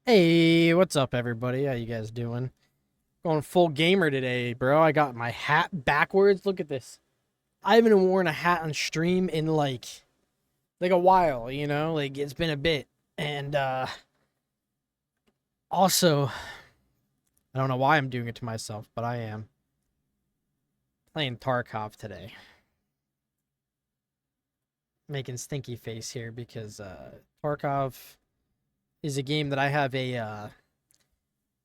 Hey, what's up, everybody? How you guys doing? Going full gamer today, bro. I got my hat backwards. Look at this. I haven't worn a hat on stream in like a while, Like it's been a bit. And also, I don't know why I'm doing it to myself, but I am playing Tarkov today. Making stinky face here because Tarkov is a game that I have a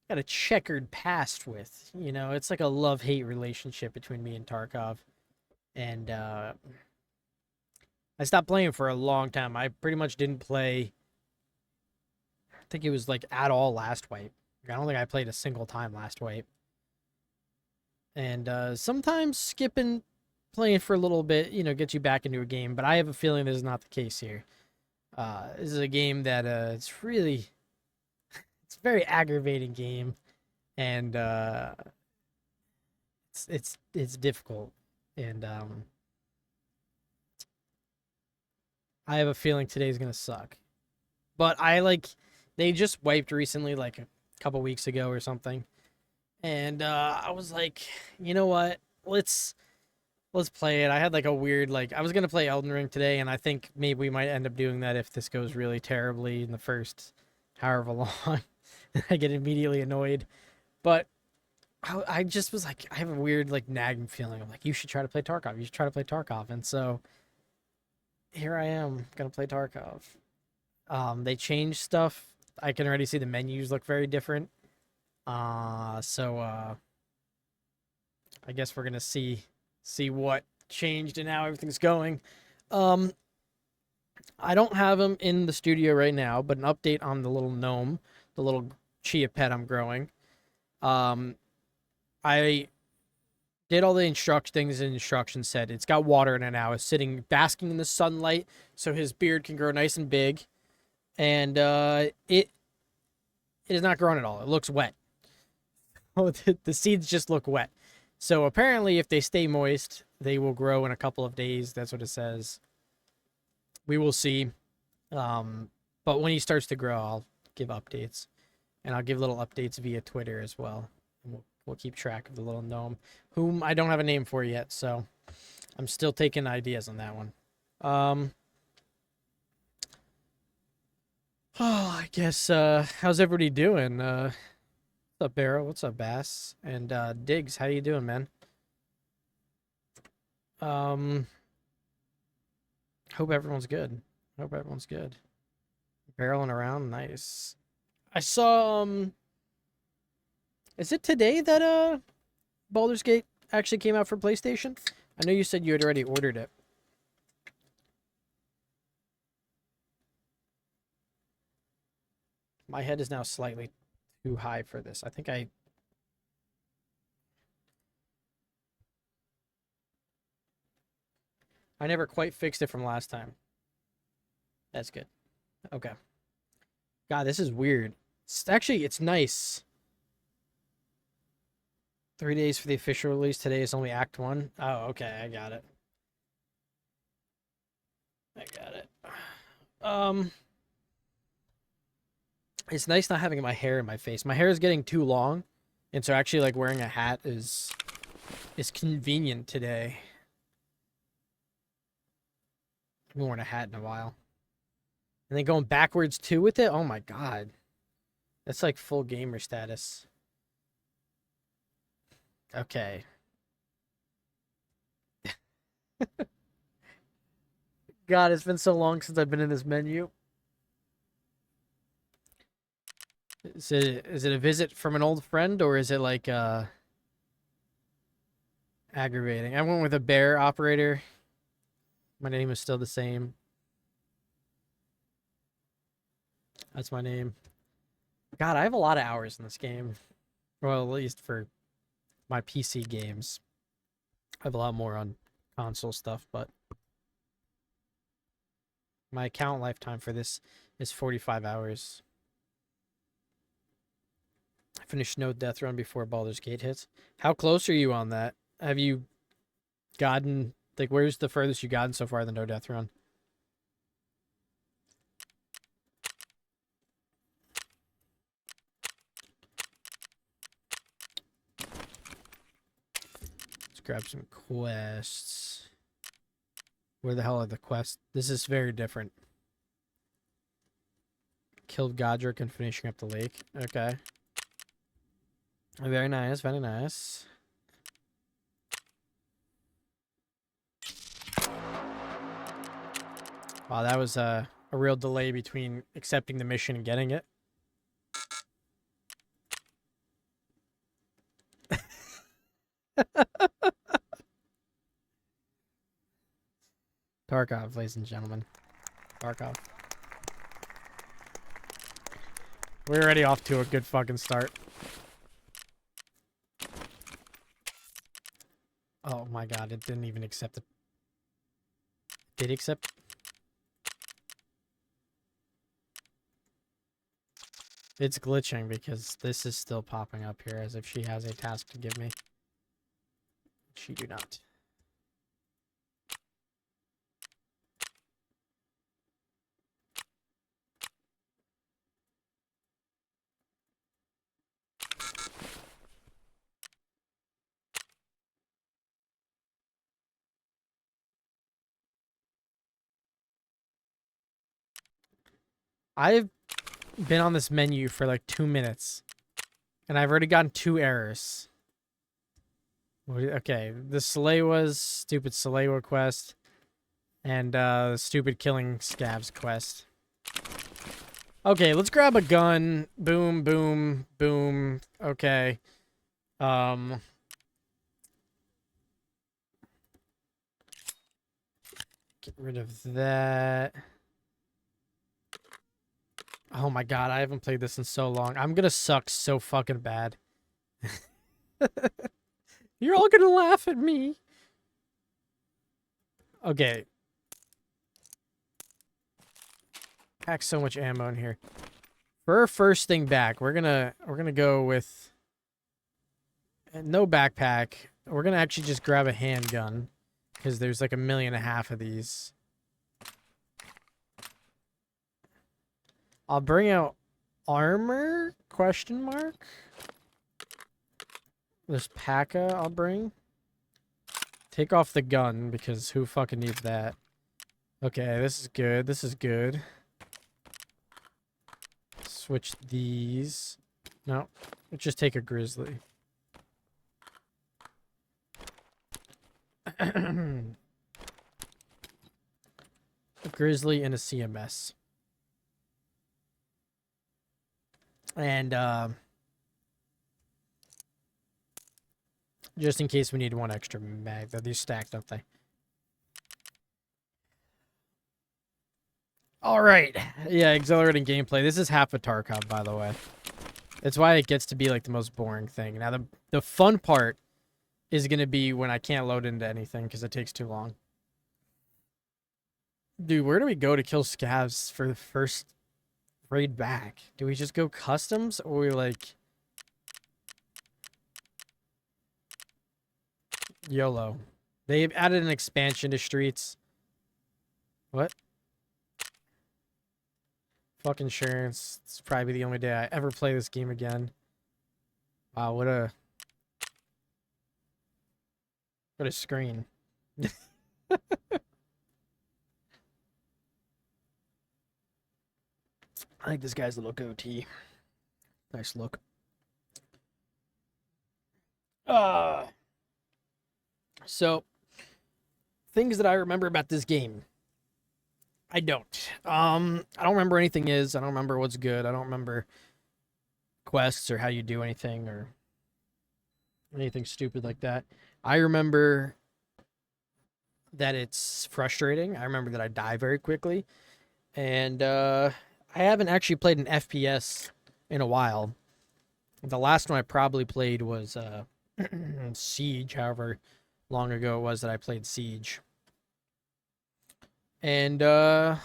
got a checkered past with. It's like a love-hate relationship between me and Tarkov. And I stopped playing for a long time. I pretty much didn't play. I think it was like at all last wipe. I don't think I played a single time last wipe. And sometimes skipping playing for a little bit, gets you back into a game. But I have a feeling this is not the case here. This is a game that it's a very aggravating game, and it's difficult. And I have a feeling today's gonna suck. But they just wiped recently, like a couple weeks ago or something. And I was like, you know what? Let's play it. I had like a weird I was gonna play Elden Ring today, and I think maybe we might end up doing that if this goes really terribly in the first however long. I get immediately annoyed. But I just was like, I have a weird nagging feeling. I'm like, you should try to play Tarkov. You should try to play Tarkov. And so here I am gonna play Tarkov. They changed stuff. I can already see the menus look very different. So I guess we're gonna see what changed and how everything's going. Um, I don't have him in the studio right now, but an update on the little gnome, the little chia pet I'm growing. Um, I did all the things the instructions said. It's got water in it now. It's sitting basking in the sunlight, so his beard can grow nice and big. And it is not growing at all. It looks wet. Oh, the seeds just look wet. So apparently, if they stay moist, they will grow in a couple of days. That's what it says. We will see. But when he starts to grow, I'll give updates, and I'll give little updates via Twitter as well. And we'll keep track of the little gnome, whom I don't have a name for yet. So I'm still taking ideas on that one. Um, oh, I guess. How's everybody doing? What's up, Barrow? What's up, Bass? And Diggs, how you doing, man? Um, hope everyone's good. Hope everyone's good. Barreling around, nice. I saw is it today that Baldur's Gate actually came out for PlayStation? I know you said you had already ordered it. My head is now slightly too high for this. I never quite fixed it from last time. That's good. Okay. God, this is weird. It's nice. 3 days for the official release. Today is only Act 1. Oh, okay. I got it. I got it. Um, it's nice not having my hair in my face. My hair is getting too long, and so actually wearing a hat is convenient today. I haven't worn a hat in a while. And then going backwards too with it. Oh my god. That's like full gamer status. Okay. God, it's been so long since I've been in this menu. Is it a visit from an old friend, or is it aggravating? I went with a bear operator. My name is still the same. That's my name. God, I have a lot of hours in this game. Well, at least for my PC games. I have a lot more on console stuff, but my account lifetime for this is 45 hours. I finished No Death Run before Baldur's Gate hits. How close are you on that? Have you gotten where's the furthest you've gotten so far in the No Death Run? grab some quests. Where the hell are the quests? This is very different. Killed Godric and finishing up the lake. Okay. Very nice, very nice. Wow, that was a real delay between accepting the mission and getting it. Tarkov, ladies and gentlemen. Tarkov. We're already off to a good fucking start. Oh my god, it didn't even accept it. Did it accept? It's glitching because this is still popping up here as if she has a task to give me. She do not. I've been on this menu for like 2 minutes, and I've already gotten 2 errors. Okay, the Salewa stupid Salewa quest, and stupid killing scavs quest. Okay, let's grab a gun. Boom, boom, boom. Okay. Get rid of that. Oh my god, I haven't played this in so long. I'm gonna suck so fucking bad. You're all gonna laugh at me. Okay. Pack so much ammo in here. For our first thing back, we're gonna go with no backpack. We're gonna actually just grab a handgun because there's like 1.5 million of these. I'll bring out armor? Question mark. There's P.A.C.A. I'll bring. Take off the gun because who fucking needs that? Okay, this is good. This is good. Switch these. No, let's just take a grizzly. A grizzly and a CMS. And just in case we need 1 extra mag. These stacked, don't they? All right. Yeah, accelerating gameplay. This is half a Tarkov, by the way. That's why it gets to be like the most boring thing. Now, the fun part is going to be when I can't load into anything because it takes too long. Dude, where do we go to kill scavs for the first raid back? Do we just go customs or we like YOLO? They've added an expansion to streets. What? Fuck insurance. It's probably the only day I ever play this game again. Wow, what a screen. I like this guy's little goatee. Nice look. So things that I remember about this game. I don't. I don't remember anything I don't remember what's good. I don't remember quests or how you do anything or anything stupid like that. I remember that it's frustrating. I remember that I die very quickly. And I haven't actually played an FPS in a while. The last one I probably played was Siege, however long ago it was that I played Siege. And I've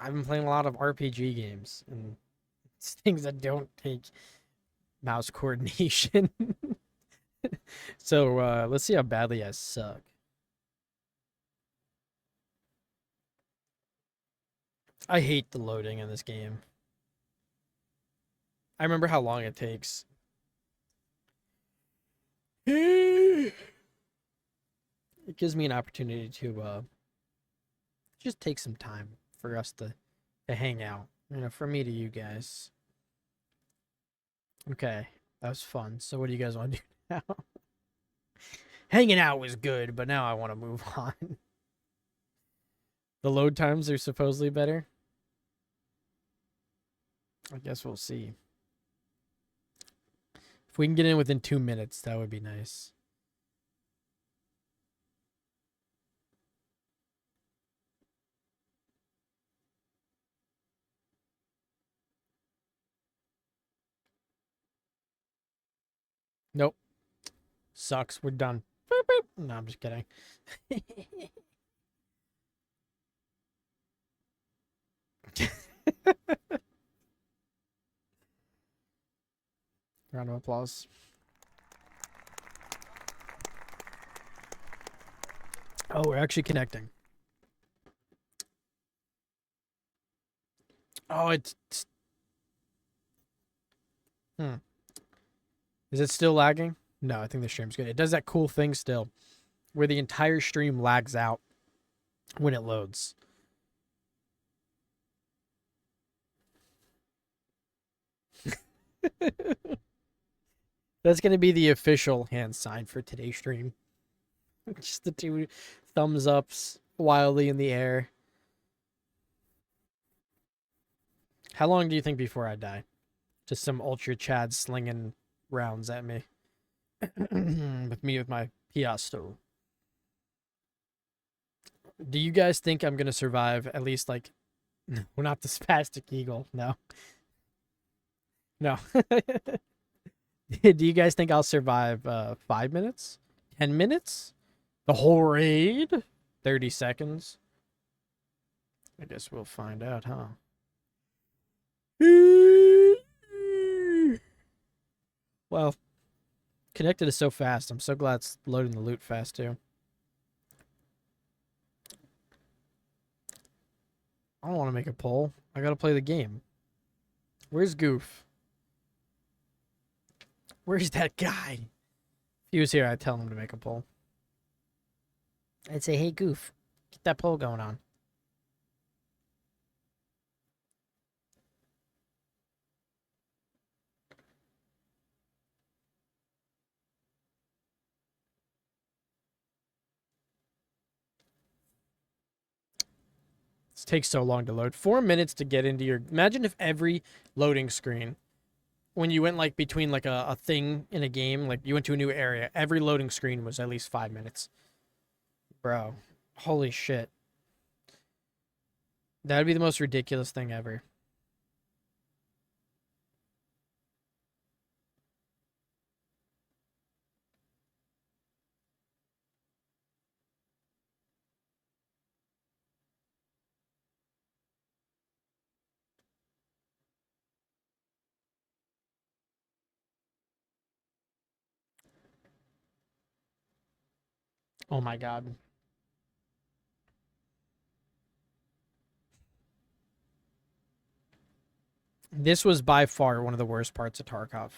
been playing a lot of RPG games and it's things that don't take mouse coordination. So let's see how badly I suck. I hate the loading in this game. I remember how long it takes. It gives me an opportunity to just take some time for us to hang out. You know, from me to you guys. Okay, that was fun. So what do you guys want to do now? Hanging out was good, but now I want to move on. The load times are supposedly better. I guess we'll see. If we can get in within 2 minutes, that would be nice. Nope. Sucks. We're done. Boop, boop. No, I'm just kidding. Round of applause. Oh, we're actually connecting. Oh, it's... Is it still lagging? No, I think the stream's good. It does that cool thing still, where the entire stream lags out when it loads. That's going to be the official hand sign for today's stream. Just the two thumbs ups wildly in the air. How long do you think before I die? Just some Ultra Chad slinging rounds at me. with my Piasto. Do you guys think I'm going to survive at least, like... We're not the spastic eagle. No. No. Do you guys think I'll survive 5 minutes? 10 minutes? The whole raid? 30 seconds? I guess we'll find out, huh? Well, connected is so fast. I'm so glad it's loading the loot fast, too. I don't want to make a poll. I gotta play the game. Where's Goof? Where's that guy? If he was here, I'd tell him to make a poll. I'd say, hey, Goof, get that poll going on. This takes so long to load. 4 minutes to get into your... Imagine if every loading screen, when you went, like, between, like, a thing in a game, like, you went to a new area, every loading screen was at least 5 minutes. Bro. Holy shit. That would be the most ridiculous thing ever. Oh my god. This was by far one of the worst parts of Tarkov.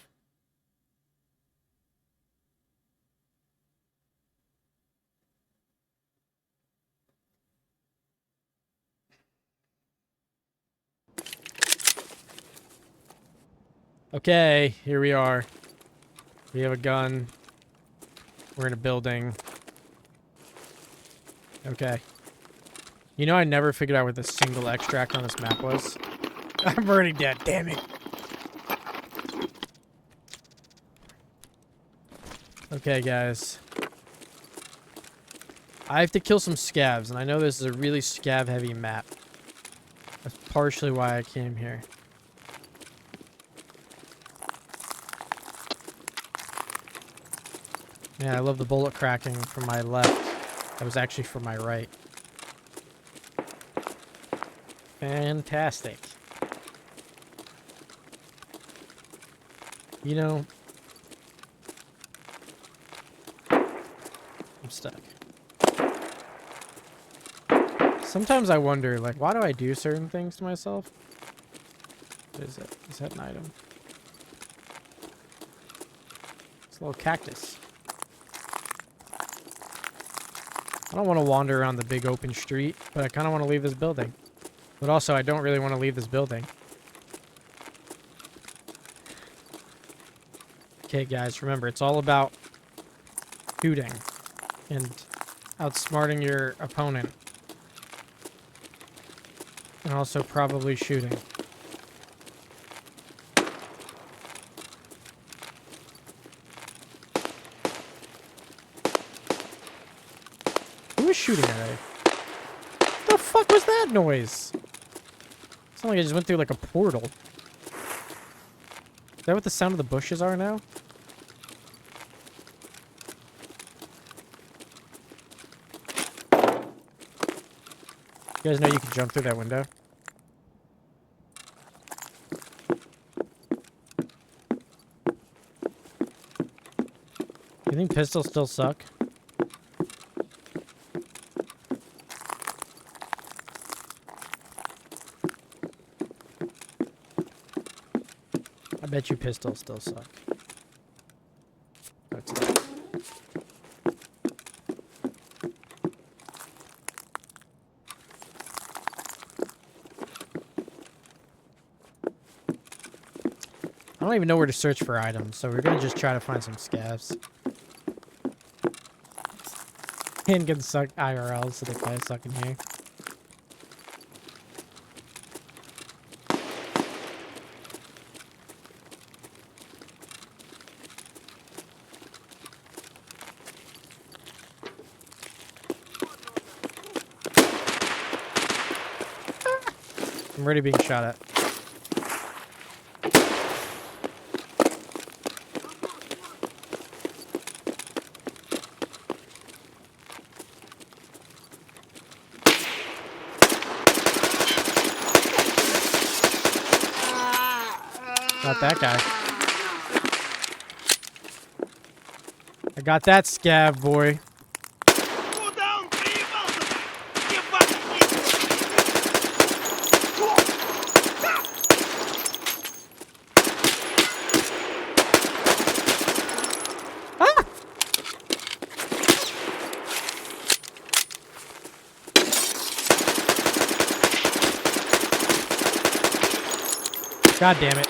Okay, here we are. We have a gun. We're in a building. Okay. You know, I never figured out what the single extract on this map was. I'm already dead, damn it. Okay, guys. I have to kill some scavs, and I know this is a really scav-heavy map. That's partially why I came here. Yeah, I love the bullet cracking from my left. That was actually from my right. Fantastic. You know... I'm stuck. Sometimes I wonder, like, why do I do certain things to myself? What is that? Is that an item? It's a little cactus. I don't want to wander around the big open street, but I kind of want to leave this building. But also, I don't really want to leave this building. Okay, guys, remember, it's all about shooting and outsmarting your opponent. And also probably shooting. Who was shooting already? What the fuck was that noise? It's not like I just went through like a portal. Is that what the sound of the bushes are now? You guys know you can jump through that window? You think pistols still suck? I bet you pistols still suck. That's it. I don't even know where to search for items, so we're gonna just try to find some scavs. Handguns suck IRL, so they probably suck in here. I'm already being shot at. Not that guy. I got that scav, boy. Go down, get back Ah! God damn it.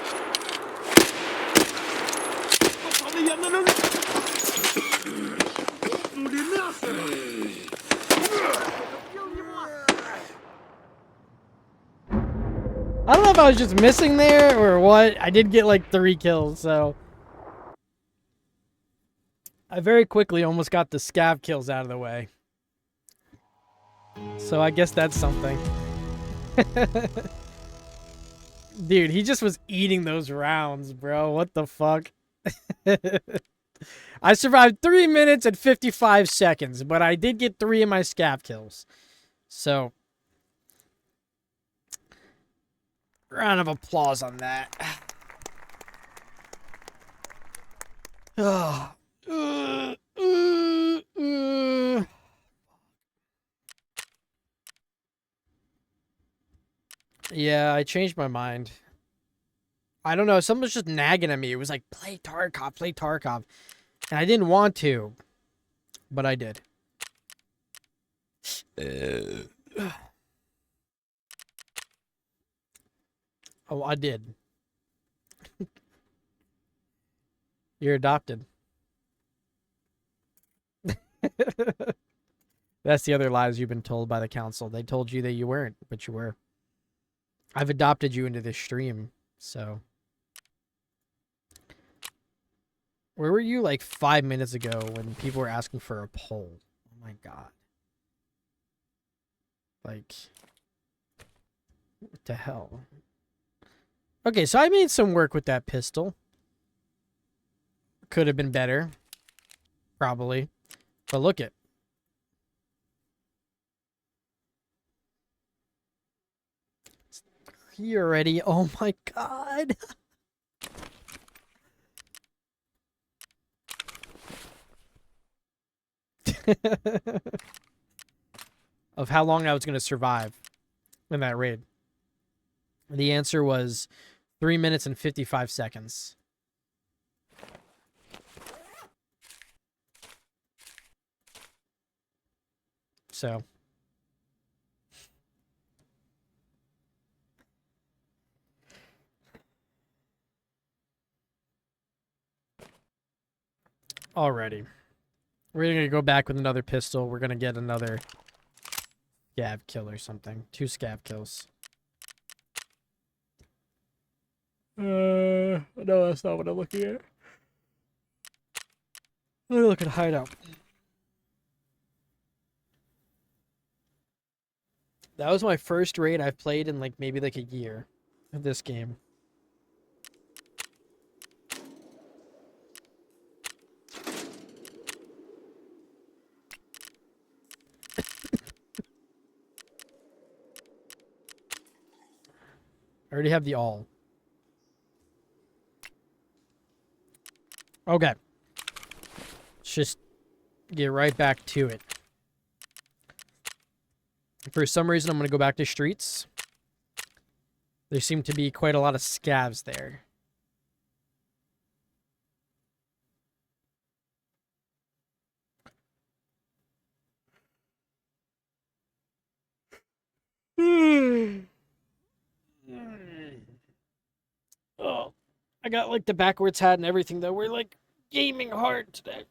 I don't know if I was just missing there or what. I did get like 3 kills, so I very quickly almost got the scav kills out of the way. So I guess that's something. Dude, he just was eating those rounds, bro. What the fuck? I survived 3 minutes and 55 seconds, but I did get 3 of my scav kills. So, round of applause on that. Yeah, I changed my mind. I don't know. Someone was just nagging at me. It was like, play Tarkov, play Tarkov. And I didn't want to, but I did. Oh, I did. You're adopted. That's the other lies you've been told by the council. They told you that you weren't, but you were. I've adopted you into this stream, so. Where were you like 5 minutes ago when people were asking for a poll? Oh my god. Like, what the hell? Okay, so I made some work with that pistol. Could have been better. Probably. But look it. Here already. Oh my god. Of how long I was going to survive in that raid. The answer was 3 minutes and 55 seconds. So alrighty. We're gonna go back with another pistol. We're gonna get another scav kill or something. 2 scav kills. No, that's not what I'm looking at. Let me look at hideout. That was my first raid I've played in like maybe like a year of this game. I already have the all. Okay. Let's just get right back to it. For some reason, I'm going to go back to streets. There seem to be quite a lot of scavs there. Oh, I got like the backwards hat and everything though. We're like gaming hard today.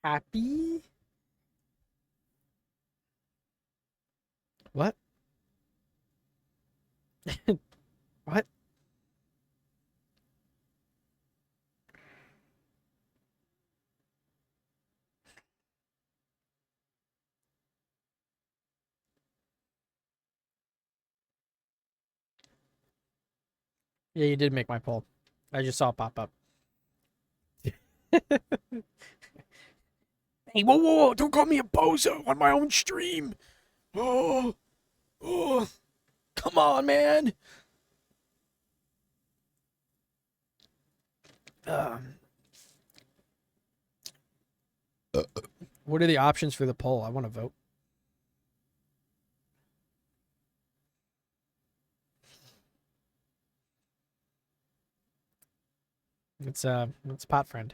Happy? What? What? Yeah, you did make my poll. I just saw it pop up. Hey, whoa, whoa, whoa, don't call me a bozo on my own stream. Oh, oh, come on, man. Um, what are the options for the poll? I want to vote. It's pot friend.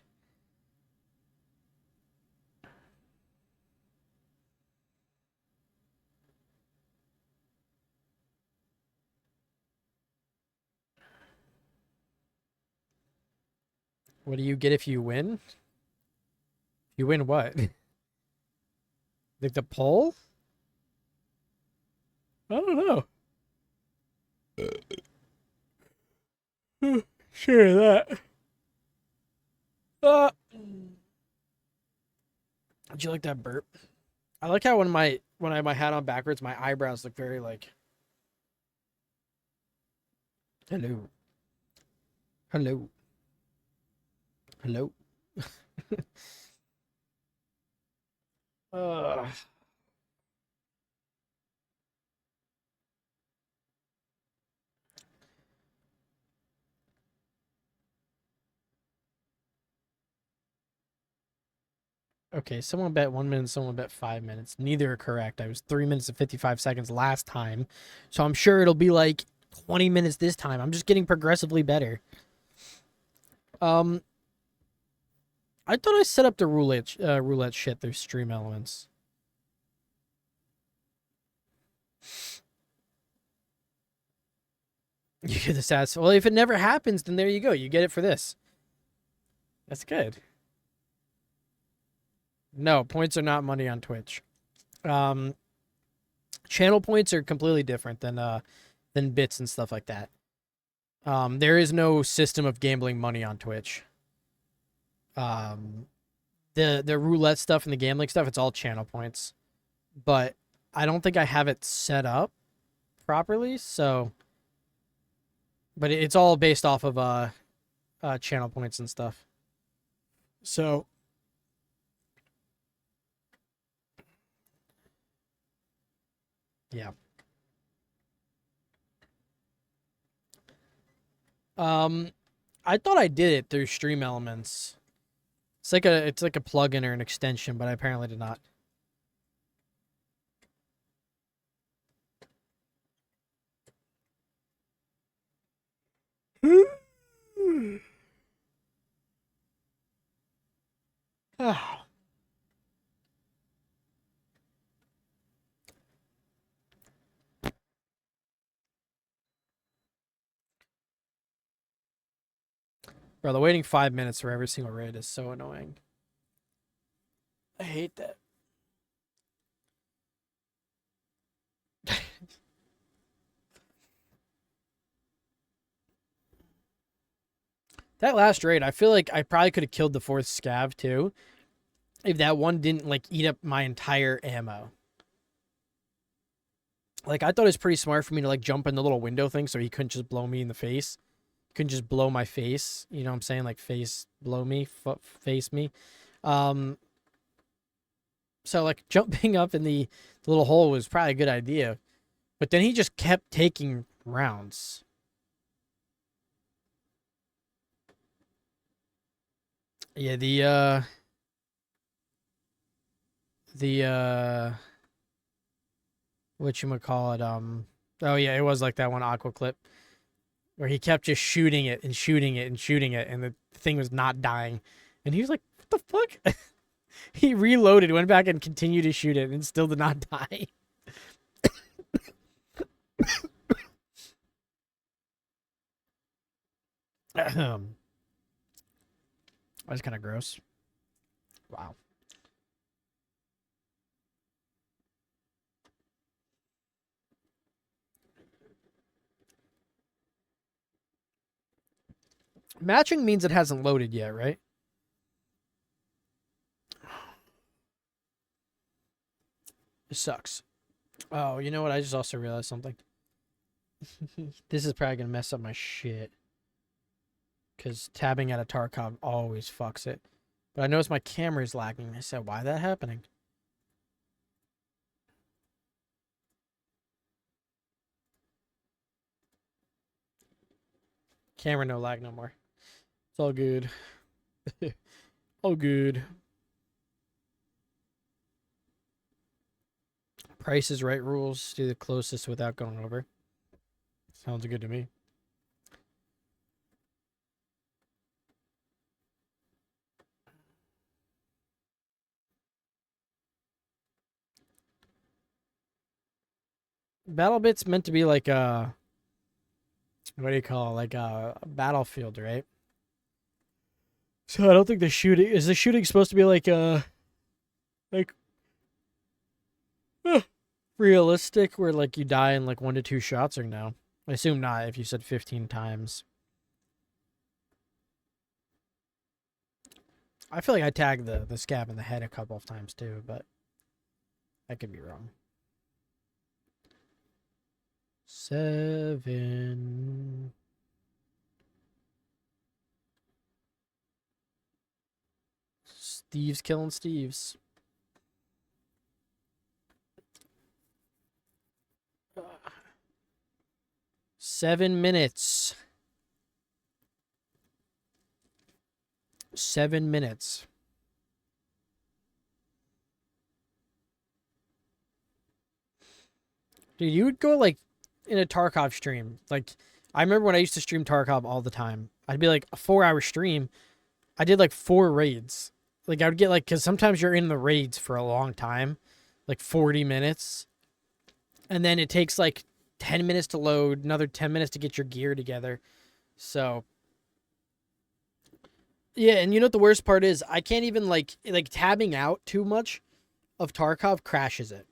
What do you get if you win? You win what? Like the poll? I don't know. Sure that. Did you like that burp? I like how when I have my hat on backwards, my eyebrows look very like. Hello. Hello. Hello. uh, okay, someone bet 1 minute, someone bet 5 minutes. Neither are correct. I was 3 minutes and 55 seconds last time. So I'm sure it'll be like 20 minutes this time. I'm just getting progressively better. I thought I set up the roulette shit through stream elements. You get the stats. Well, if it never happens, then there you go. You get it for this. That's good. No, points are not money on Twitch. Channel points are completely different than bits and stuff like that. There is no system of gambling money on Twitch. The roulette stuff and the gambling stuff, it's all channel points. But I don't think I have it set up properly, so but it's all based off of channel points and stuff. So yeah. I thought I did it through Stream Elements. It's like a plugin or an extension, but I apparently did not. Bro, the waiting 5 minutes for every single raid is so annoying. I hate that. That last raid, I feel like I probably could have killed the fourth scav too, if that one didn't like eat up my entire ammo. Like I thought it was pretty smart for me to like jump in the little window thing so he couldn't just blow me in the face. He couldn't just blow my face. You know what I'm saying? Like face blow me, face me. Um. So like jumping up in the little hole was probably a good idea, but then he just kept taking rounds. Yeah, the whatchamacallit, oh yeah, it was like that one aqua clip where he kept just shooting it and shooting it and shooting it and the thing was not dying. And he was like, what the fuck? He reloaded, went back and continued to shoot it and still did not die. That's kind of gross. Wow. Matching means it hasn't loaded yet, right? It sucks. Oh, you know what? I just also realized something. This is probably going to mess up my shit. Because tabbing at a Tarkov always fucks it. But I noticed my camera is lagging. I said, why is that happening? Camera no lag no more. It's all good. All good. Price is Right rules. Do the closest without going over. Sounds good to me. BattleBit's meant to be like a, what do you call it? Like a battlefield, right? So I don't think the shooting is the shooting supposed to be like like realistic where like you die in like 1 to 2 shots or no? I assume not if you said 15 times. I feel like I tagged the scab in the head a couple of times too, but I could be wrong. 7. Steve's killing Steve's. 7 minutes. 7 minutes. Dude, you would go like in a Tarkov stream. Like, I remember when I used to stream Tarkov all the time. I'd be like a 4-hour stream. I did like 4 raids. Like, I would get like, because sometimes you're in the raids for a long time, like 40 minutes. And then it takes like 10 minutes to load, another 10 minutes to get your gear together. So, yeah, and you know what the worst part is? I can't even like tabbing out too much of Tarkov crashes it.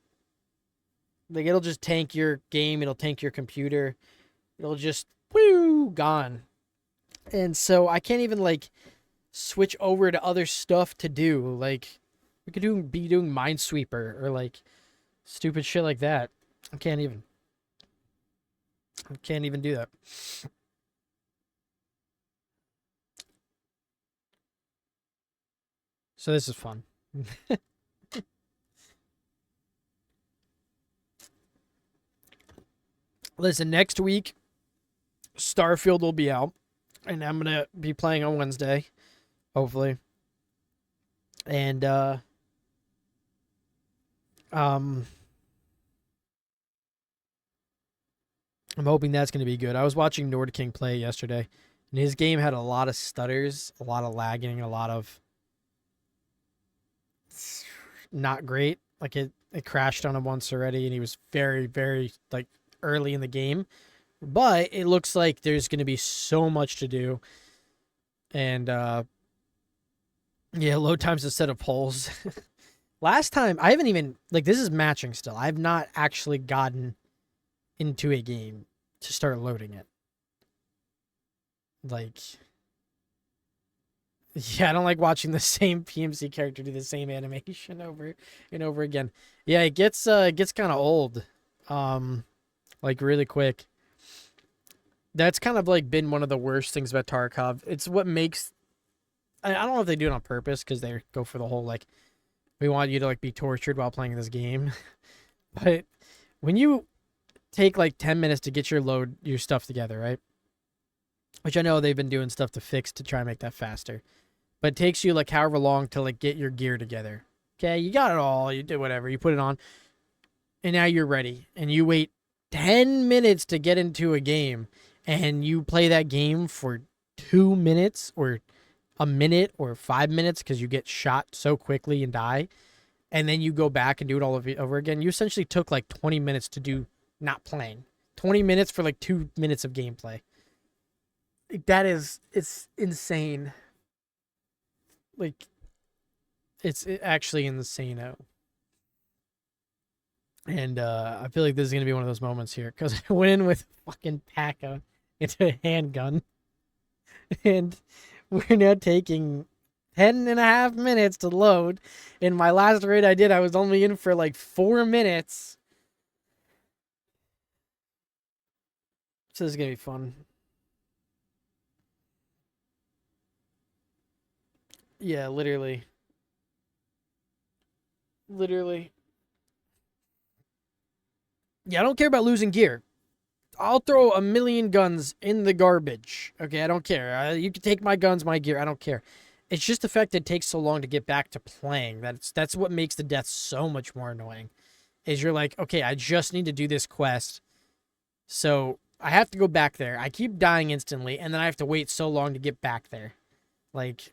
Like it'll just tank your game, it'll tank your computer. It'll just woo gone. And so I can't even like switch over to other stuff to do. Like we could be doing Minesweeper or like stupid shit like that. I can't even do that. So this is fun. Listen, next week, Starfield will be out, and I'm gonna be playing on Wednesday, hopefully. And I'm hoping that's gonna be good. I was watching Nordking play yesterday, and his game had a lot of stutters, a lot of lagging, a lot of not great. Like it crashed on him once already, and he was very, very like early in the game. But it looks like there's going to be so much to do, and yeah, load times instead of polls. Last time I haven't even like this is matching still. I've not actually gotten into a game to start loading it. Like, yeah, I don't like watching the same PMC character do the same animation over and over again. Yeah, it gets kind of old, like really quick. That's kind of like been one of the worst things about Tarkov. It's what makes I don't know if they do it on purpose because they go for the whole like we want you to like be tortured while playing this game, but when you take like 10 minutes to get your stuff together, right? Which I know they've been doing stuff to fix to try and make that faster. But it takes you like however long to like get your gear together. Okay, you got it all, you did whatever, you put it on, and now you're ready. And you wait 10 minutes to get into a game, and you play that game for 2 minutes or a minute or 5 minutes because you get shot so quickly and die. And then you go back and do it all over again. You essentially took like 20 minutes to do not playing. 20 minutes for like 2 minutes of gameplay. It's insane. Like, it's actually insane. And I feel like this is going to be one of those moments here because I went in with fucking Paka into a handgun. And we're now taking 10.5 minutes to load. In my last raid I did, I was only in for like 4 minutes. So this is going to be fun. Yeah, literally. Literally. Yeah, I don't care about losing gear. I'll throw a million guns in the garbage. Okay, I don't care. You can take my guns, my gear. I don't care. It's just the fact that it takes so long to get back to playing. That's what makes the death so much more annoying. Is you're like, okay, I just need to do this quest. So I have to go back there. I keep dying instantly, and then I have to wait so long to get back there. Like,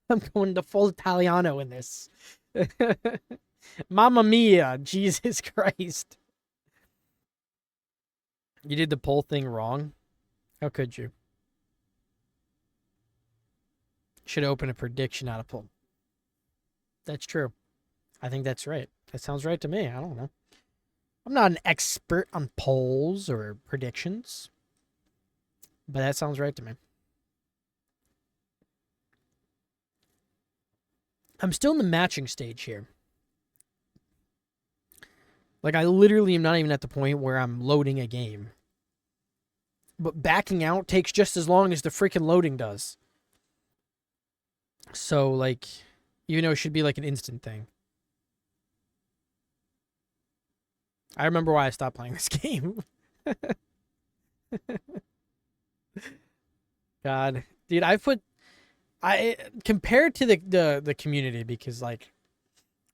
I'm going to full Italiano in this. Mamma mia, Jesus Christ. You did the poll thing wrong? How could you? Should open a prediction out of poll. That's true. I think that's right. That sounds right to me. I don't know. I'm not an expert on polls or predictions, but that sounds right to me. I'm still in the matching stage here. Like, I literally am not even at the point where I'm loading a game. But backing out takes just as long as the freaking loading does. So, like, even though it should be like an instant thing. I remember why I stopped playing this game. God. Dude, compared to the community, because like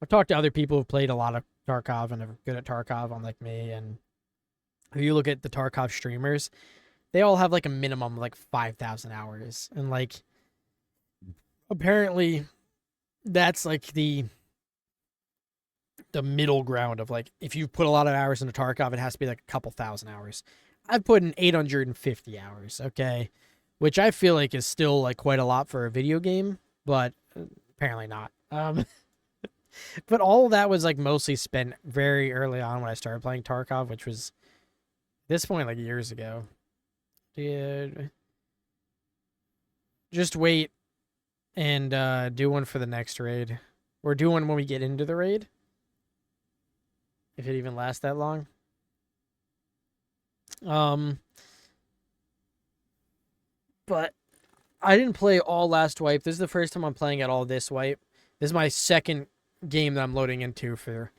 I've talked to other people who've played a lot of Tarkov and are good at Tarkov, unlike me, and if you look at the Tarkov streamers, they all have like a minimum like 5,000 hours, and like apparently that's like the middle ground of like if you put a lot of hours into Tarkov, it has to be like a couple thousand hours. I've put in 850 hours, okay, which I feel like is still like quite a lot for a video game, but apparently not. But all of that was like mostly spent very early on when I started playing Tarkov, which was at this point like years ago. Dude, just wait and do one for the next raid, or do one when we get into the raid, if it even lasts that long. But I didn't play all last wipe. This is the first time I'm playing at all this wipe. This is my second game that I'm loading into for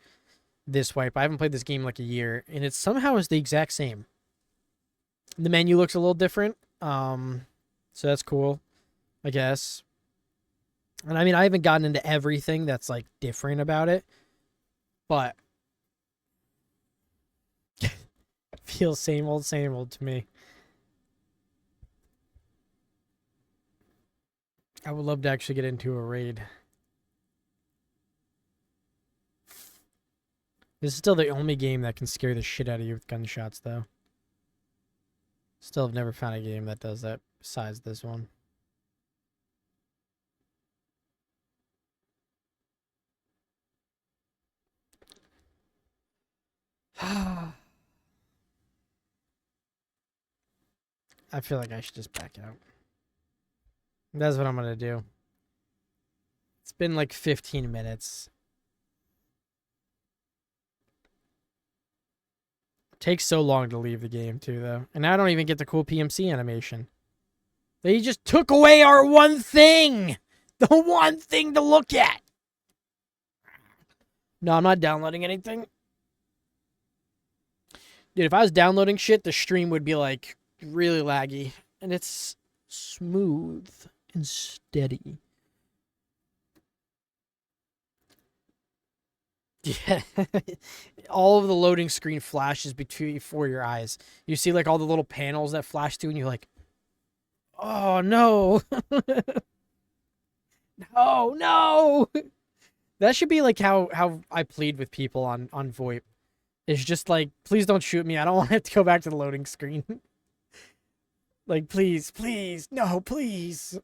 this wipe. I haven't played this game like a year, and it somehow is the exact same. The menu looks a little different, so that's cool, I guess. And I mean, I haven't gotten into everything that's like different about it, but feels same old to me. I would love to actually get into a raid. This is still the only game that can scare the shit out of you with gunshots, though. Still have never found a game that does that besides this one. I feel like I should just back out. That's what I'm gonna do. It's been like 15 minutes. It takes so long to leave the game too, though. And I don't even get the cool PMC animation. They just took away our one thing! The one thing to look at! No, I'm not downloading anything. Dude, if I was downloading shit, the stream would be like really laggy. And it's smooth and steady. Yeah. All of the loading screen flashes before your eyes. You see like all the little panels that flash through and you're like, oh no. No, no. That should be like how I plead with people on VoIP. It's just like, please don't shoot me. I don't want to have to go back to the loading screen. Like, please, please, no, please.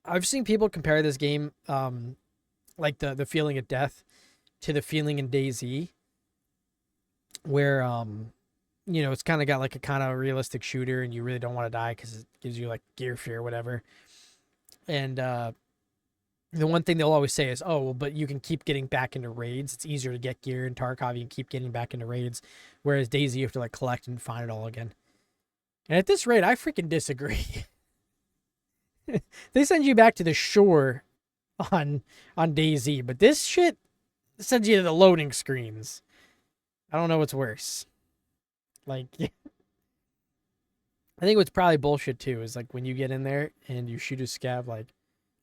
I've seen people compare this game, like the feeling of death, to the feeling in DayZ, where you know, it's kind of got like a kind of realistic shooter, and you really don't want to die because it gives you like gear fear or whatever. And the one thing they'll always say is, oh, well, but you can keep getting back into raids. It's easier to get gear in Tarkov. You can keep getting back into raids, whereas DayZ you have to like collect and find it all again. And at this rate, I freaking disagree. They send you back to the shore on DayZ, but this shit sends you to the loading screens. I don't know what's worse. Like, I think what's probably bullshit too is like when you get in there and you shoot a scav like,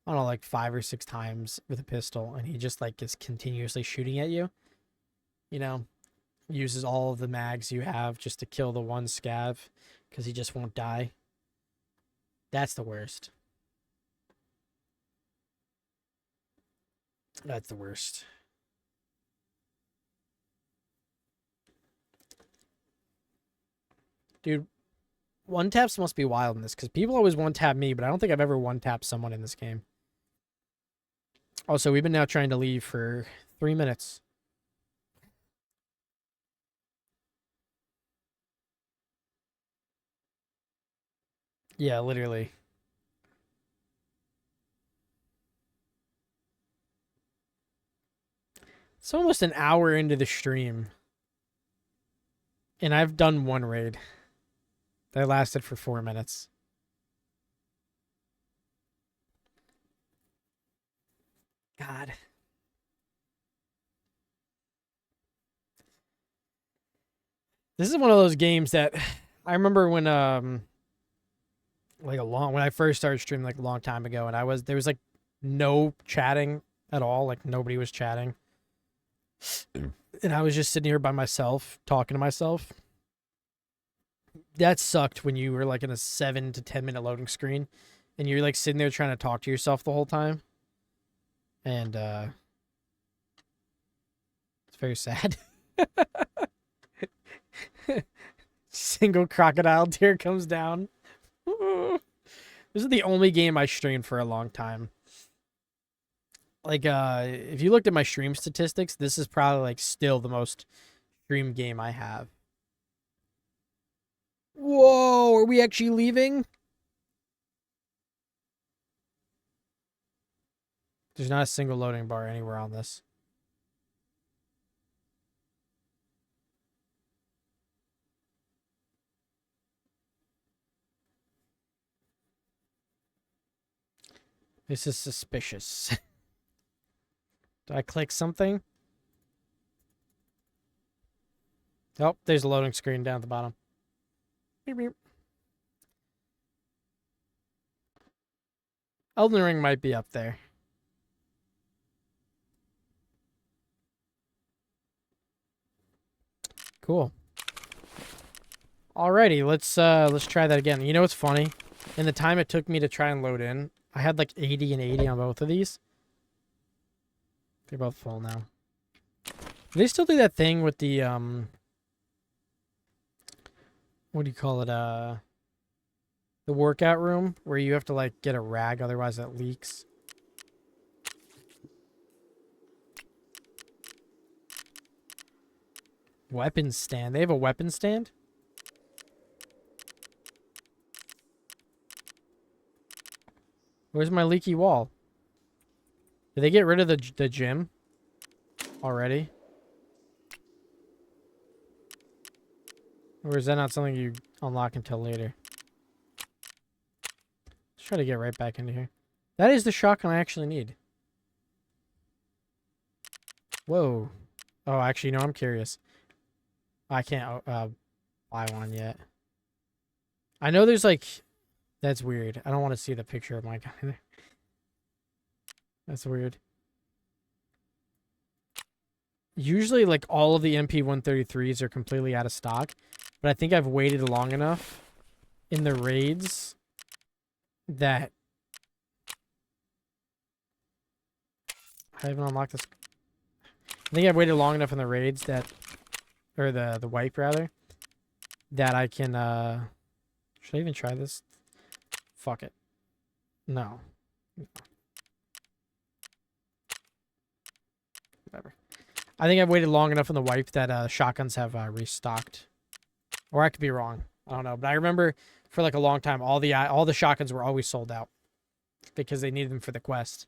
I don't know, like 5 or 6 times with a pistol, and he just like is continuously shooting at you. You know, uses all of the mags you have just to kill the one scav because he just won't die. That's the worst. That's the worst. Dude, one taps must be wild in this because people always one tap me, but I don't think I've ever one tapped someone in this game. Also, we've been now trying to leave for 3 minutes. Yeah, literally. It's almost an hour into the stream. And I've done one raid. That lasted for 4 minutes. God. This is one of those games that I remember when when I first started streaming like a long time ago, and there was like no chatting at all, like nobody was chatting. And I was just sitting here by myself, talking to myself. That sucked when you were like in a 7 to 10 minute loading screen and you're like sitting there trying to talk to yourself the whole time. And it's very sad. Single crocodile tear comes down. This is the only game I streamed for a long time. Like, if you looked at my stream statistics, this is probably like still the most streamed game I have. Whoa, are we actually leaving? There's not a single loading bar anywhere on this. This is suspicious. Do I click something? Oh, there's a loading screen down at the bottom. Beep, beep. Elden Ring might be up there. Cool. Alrighty, let's try that again. You know what's funny? In the time it took me to try and load in, I had like 80 and 80 on both of these. They're both full now. Do they still do that thing with the what do you call it? The workout room where you have to like get a rag, otherwise it leaks. Weapon stand. They have a weapon stand? Where's my leaky wall? Did they get rid of the gym already? Or is that not something you unlock until later? Let's try to get right back into here. That is the shotgun I actually need. Whoa. Oh, actually, no, I'm curious. I can't buy one yet. I know there's like... That's weird. I don't want to see the picture of my guy there. That's weird. Usually, like, all of the MP133s are completely out of stock. But I think I've waited long enough in the raids that I haven't unlocked this. I think I've waited long enough in the raids that, or the wipe rather, that I can, should I even try this? Fuck it. No. Whatever. I think I've waited long enough in the wipe that shotguns have restocked. Or I could be wrong. I don't know. But I remember for like a long time, all the shotguns were always sold out because they needed them for the quest.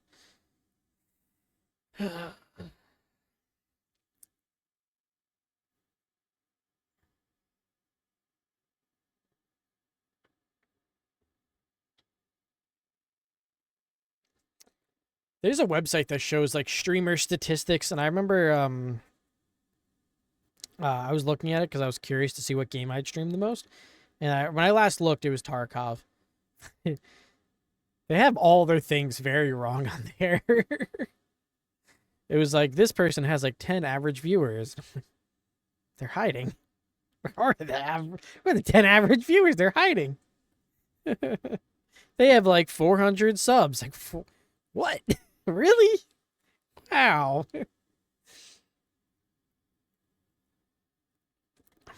There's a website that shows like streamer statistics, and I remember I was looking at it because I was curious to see what game I'd stream the most. And when I last looked, it was Tarkov. They have all their things very wrong on there. It was like, this person has like 10 average viewers. They're hiding. Where are the 10 average viewers? They're hiding. They have like 400 subs. Like, what? Really? Wow.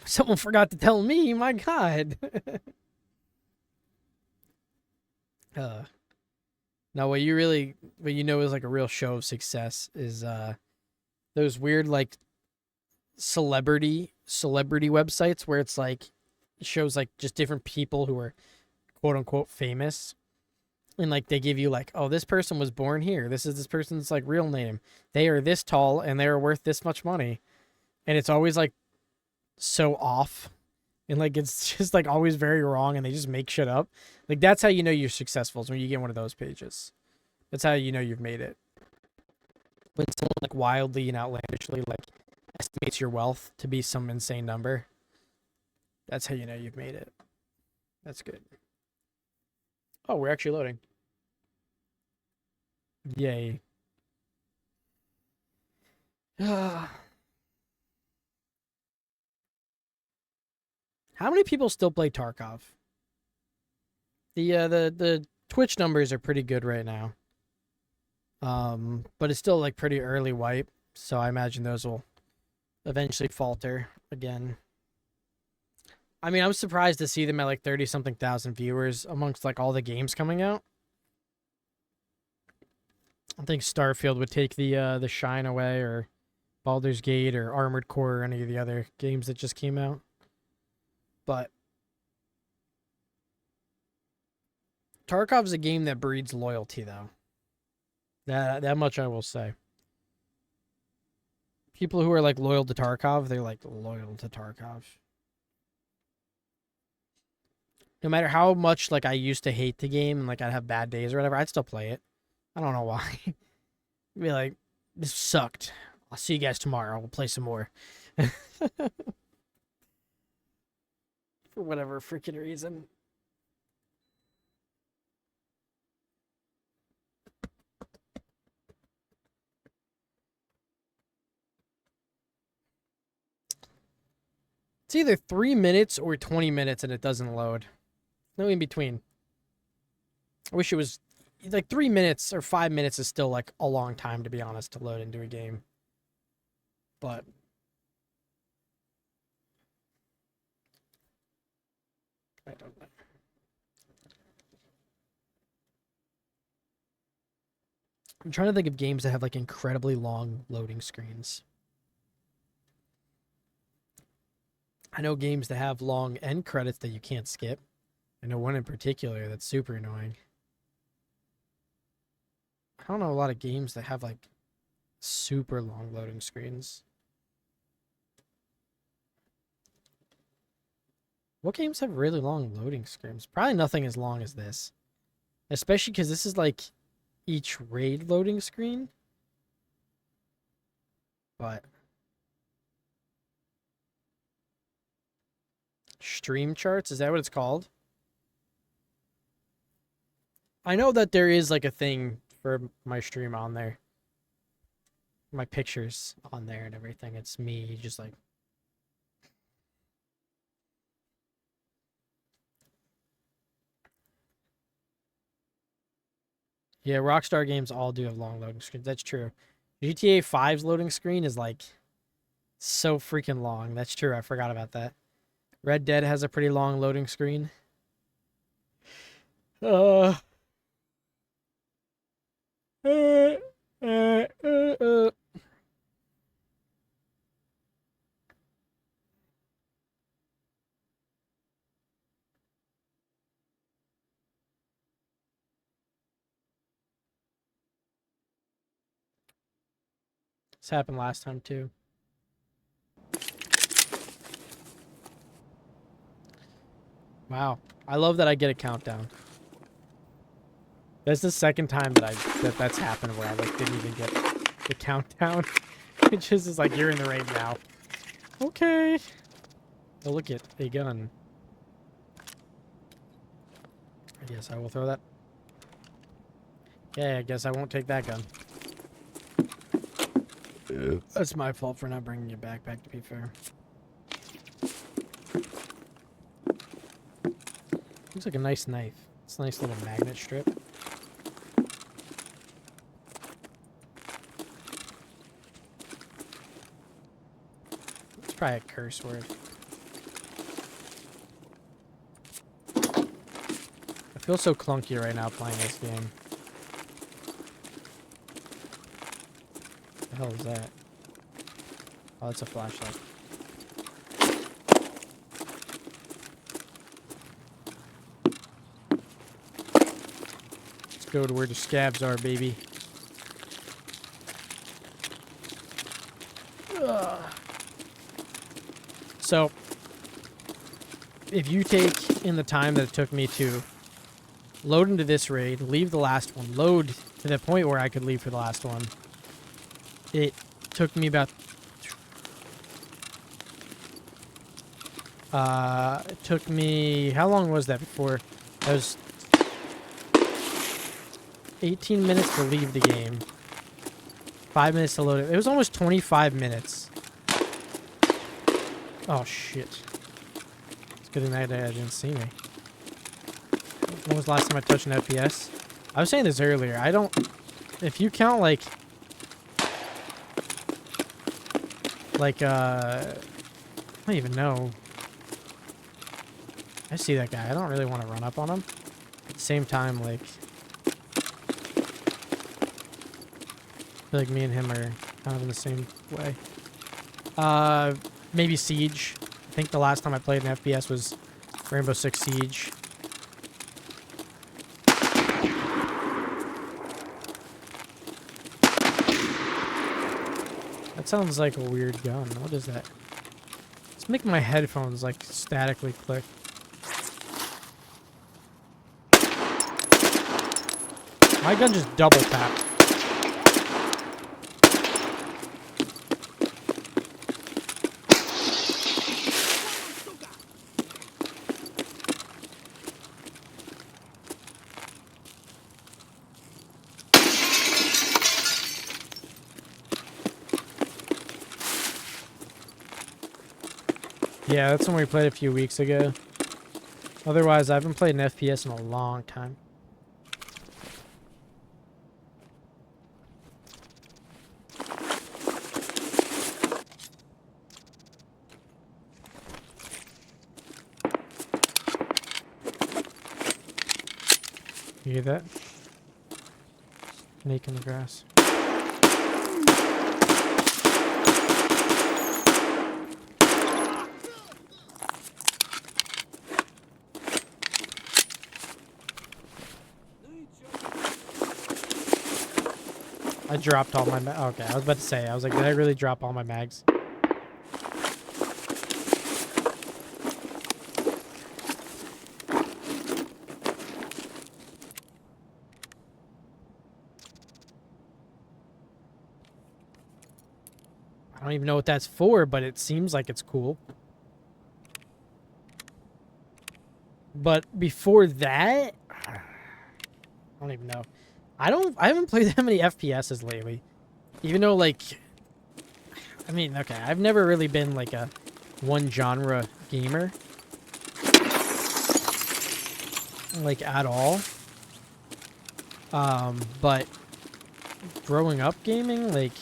Someone forgot to tell me. My God. No, what you know is like a real show of success is those weird like celebrity websites where it's like it shows like just different people who are quote unquote famous. And like they give you like, oh, this person was born here. This is this person's like real name. They are this tall and they are worth this much money. And it's always like so off. And like it's just like always very wrong and they just make shit up. Like that's how you know you're successful, is when you get one of those pages. That's how you know you've made it. When someone like wildly and outlandishly like estimates your wealth to be some insane number. That's how you know you've made it. That's good. Oh, we're actually loading. Yay. How many people still play Tarkov? The Twitch numbers are pretty good right now. But it's still like pretty early wipe, so I imagine those will eventually falter again. I mean, I'm surprised to see them at like 30-something thousand viewers amongst like all the games coming out. I think Starfield would take the shine away, or Baldur's Gate, or Armored Core, or any of the other games that just came out. But Tarkov's a game that breeds loyalty, though. That much I will say. People who are like loyal to Tarkov, they're like loyal to Tarkov. No matter how much like I used to hate the game and like I'd have bad days or whatever, I'd still play it. I don't know why. Be like, this sucked. I'll see you guys tomorrow. We'll play some more. For whatever freaking reason. It's either 3 minutes or 20 minutes and it doesn't load. No in between. I wish it was like 3 minutes or 5 minutes is still like a long time, to be honest, to load into a game. But I don't know. I'm trying to think of games that have like incredibly long loading screens. I know games that have long end credits that you can't skip. I know one in particular that's super annoying. I don't know a lot of games that have like super long loading screens. What games have really long loading screens? Probably nothing as long as this. Especially because this is like each raid loading screen. But stream charts, is that what it's called? I know that there is like a thing for my stream on there. My pictures on there and everything. It's me just like yeah, Rockstar games all do have long loading screens. That's true. GTA 5's loading screen is like so freaking long. That's true. I forgot about that. Red Dead has a pretty long loading screen. Uh, uh, uh, uh, uh. This happened last time too. Wow. I love that I get a countdown. That's the second time that that's happened where I like didn't even get the countdown. It just is like, you're in the raid now. Okay. Oh, look at a gun. I guess I will throw that. Okay, I guess I won't take that gun. That's my fault for not bringing it back, to be fair. Looks like a nice knife. It's a nice little magnet strip. It's probably a curse word. I feel so clunky right now playing this game. What the hell is that? Oh, that's a flashlight. Let's go to where the scabs are, baby. Ugh. So, if you take in the time that it took me to load into this raid, leave the last one, load to the point where I could leave for the last one, it took me about... it took me... How long was that before? That was 18 minutes to leave the game. 5 minutes to load it. It was almost 25 minutes. Oh, shit. It's good thing that I didn't see me. When was the last time I touched an FPS? I was saying this earlier. I don't... If you count, like... I don't even know. I see that guy. I don't really want to run up on him. At the same time, like... I feel like me and him are kind of in the same way. Maybe Siege. I think the last time I played an FPS was Rainbow Six Siege. That sounds like a weird gun. What is that? It's making my headphones like statically click. My gun just double tapped. Yeah, that's when we played a few weeks ago. Otherwise, I haven't played an FPS in a long time. You hear that? Snake in the grass. I dropped all my okay, I was about to say, I was like, did I really drop all my mags? I don't even know what that's for, but it seems like it's cool. But before that, I don't even know. I haven't played that many FPSs lately. Even though, like, I mean, okay, I've never really been like a one genre gamer. Like, at all. But growing up gaming, like,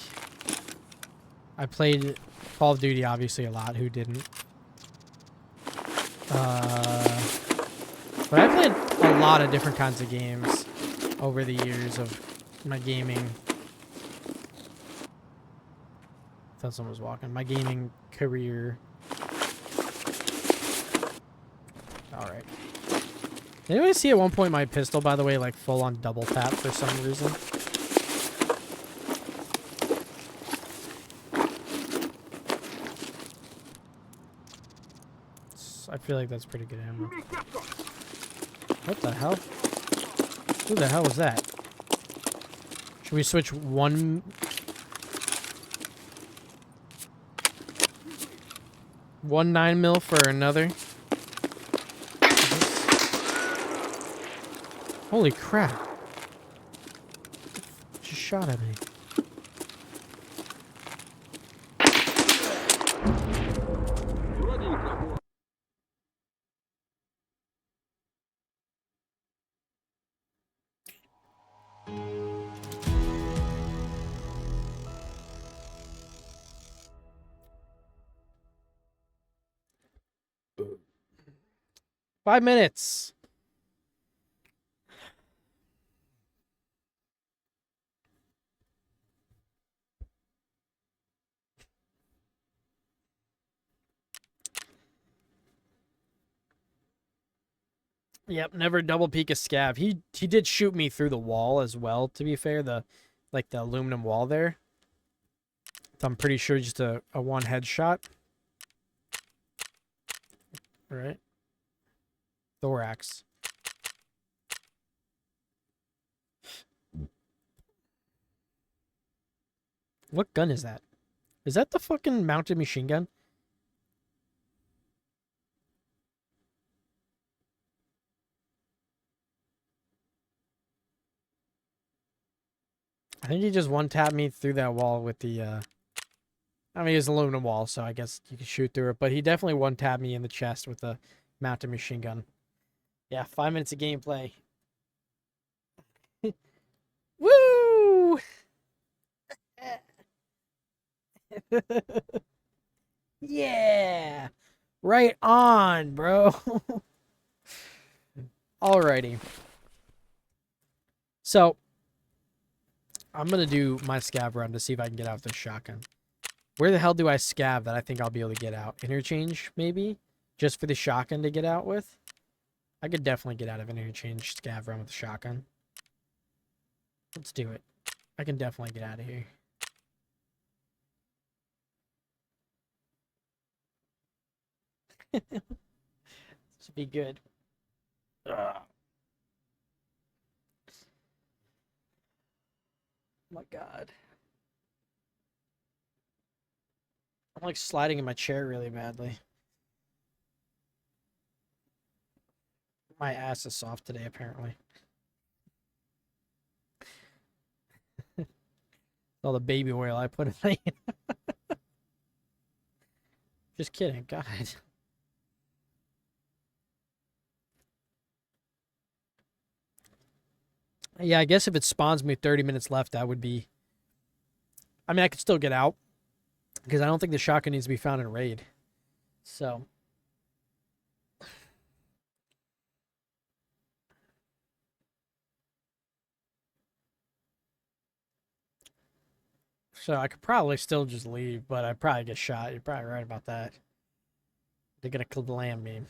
I played Call of Duty obviously a lot. Who didn't? But I played a lot of different kinds of games over the years of my gaming. I thought someone was walking. My gaming career. Alright. Did anybody see at one point my pistol, by the way, like full on double tap for some reason? I feel like that's pretty good ammo. What the hell? Who the hell was that? Should we switch one... 9mm for another? Holy crap. Just shot at me. Five minutes. Yep, never double peek a scav. He did shoot me through the wall as well, to be fair, the aluminum wall there. So I'm pretty sure just a one headshot. Right? Thorax. What gun is that? Is that the fucking mounted machine gun? I think he just one-tapped me through that wall with the, I mean, it's an aluminum wall, so I guess you can shoot through it. But he definitely one-tapped me in the chest with the mounted machine gun. Yeah, 5 minutes of gameplay. Woo! Yeah! Right on, bro. Alrighty. So, I'm going to do my scav run to see if I can get out this shotgun. Where the hell do I scav that I think I'll be able to get out? Interchange, maybe? Just for the shotgun to get out with? I could definitely get out of an interchange scav run with the shotgun. Let's do it. I can definitely get out of here. This would be good. Ugh. Oh my god. I'm like sliding in my chair really badly. My ass is soft today, apparently. All the baby oil I put in my... Just kidding, God. Yeah, I guess if it spawns me 30 minutes left, that would be... I mean, I could still get out. Because I don't think the shotgun needs to be found in raid. So... So I could probably still just leave, but I'd probably get shot. You're probably right about that. They're gonna land me.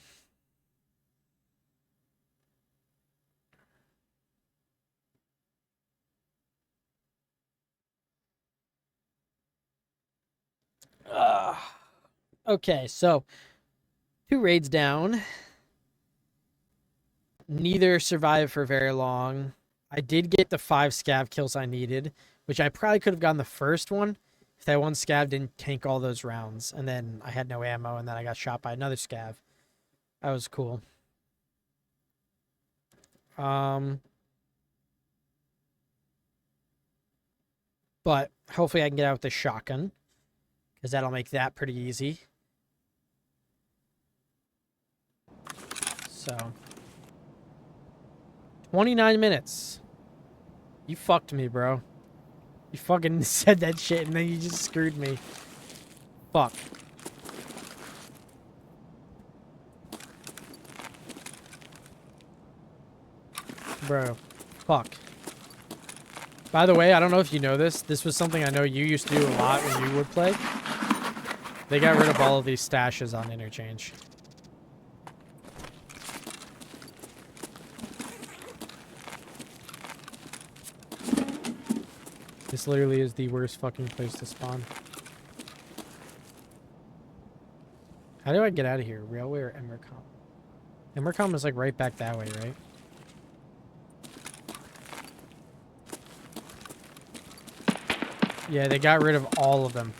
Okay, so 2 raids down. Neither survived for very long. I did get the 5 scav kills I needed, which I probably could have gotten the first one if that one scav didn't tank all those rounds. And then I had no ammo, and then I got shot by another scav. That was cool. But hopefully I can get out with the shotgun, because that'll make that pretty easy. So, 29 minutes. You fucked me, bro. You fucking said that shit and then you just screwed me. Fuck. Bro. Fuck. By the way, I don't know if you know this. This was something I know you used to do a lot when you would play. They got rid of all of these stashes on interchange. This literally is the worst fucking place to spawn. How do I get out of here? Railway or Emercom? Emercom is like right back that way, right? Yeah, they got rid of all of them.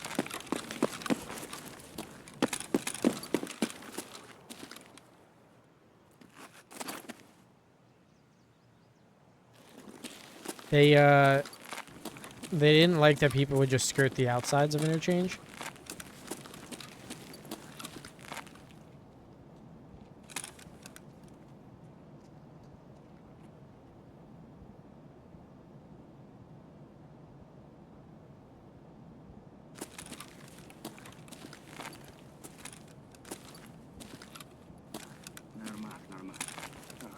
They didn't like that people would just skirt the outsides of interchange.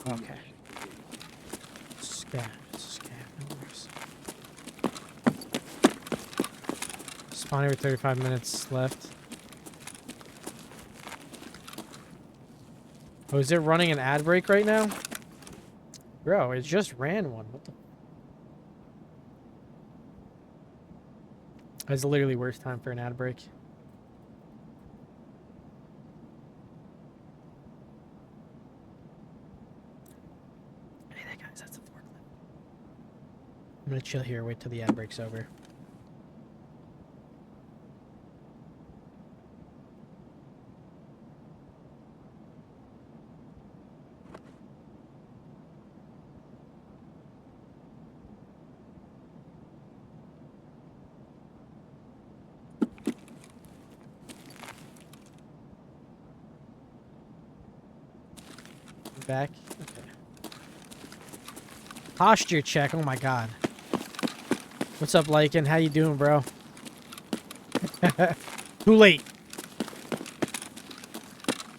Okay. Scavengers. Spawning with 35 minutes left. Oh, is it running an ad break right now? Bro, it just ran one. What the? That's literally worst time for an ad break. Hey there, guys. That's the forklift. I'm gonna chill here. Wait till the ad break's over. Back. Okay. Posture check. Oh my god. What's up, Lycan? How you doing, bro? Too late.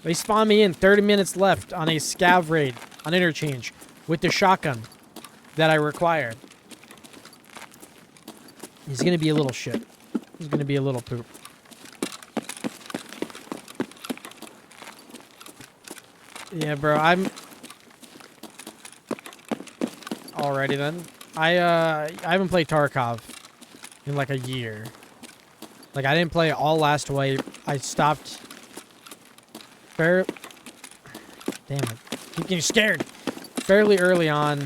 They spawned me in 30 minutes left on a scav raid on interchange with the shotgun that I required. He's gonna be a little shit. He's gonna be a little poop. Yeah, bro, I'm... Alrighty then. I haven't played Tarkov in like a year. Like, I didn't play all last wipe. I stopped... Damn it. Keep getting scared. Fairly early on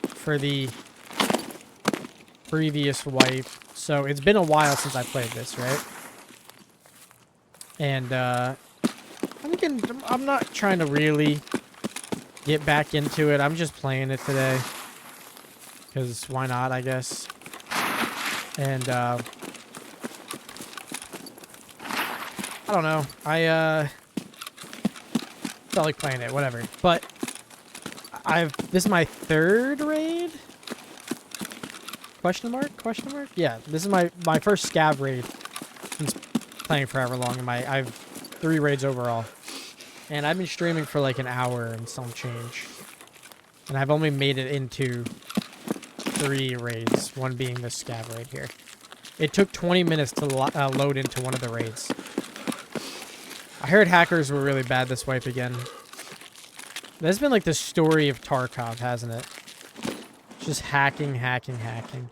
for the previous wipe. So, it's been a while since I played this, right? And, I'm not trying to really get back into it. I'm just playing it today. Because why not, I guess. And, I don't know. I felt like playing it, whatever. But, this is my 3rd raid? Question mark? Question mark? Yeah, this is my first scav raid since playing forever long. And I have 3 raids overall. And I've been streaming for like an hour and some change. And I've only made it into 3 raids, one being this scav raid here. It took 20 minutes to load into one of the raids. I heard hackers were really bad this wipe again. That's been like the story of Tarkov, hasn't it? Just hacking, hacking, hacking.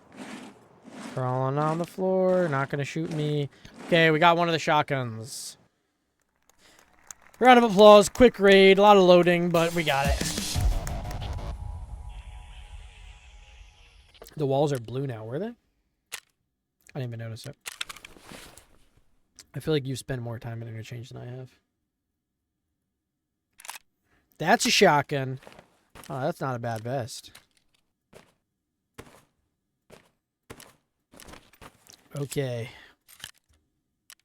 Crawling on the floor, not gonna shoot me. Okay, we got one of the shotguns. Round of applause, quick raid, a lot of loading, but we got it. The walls are blue now, were they? I didn't even notice it. I feel like you spend more time in interchange than I have. That's a shotgun. Oh, that's not a bad vest. Okay.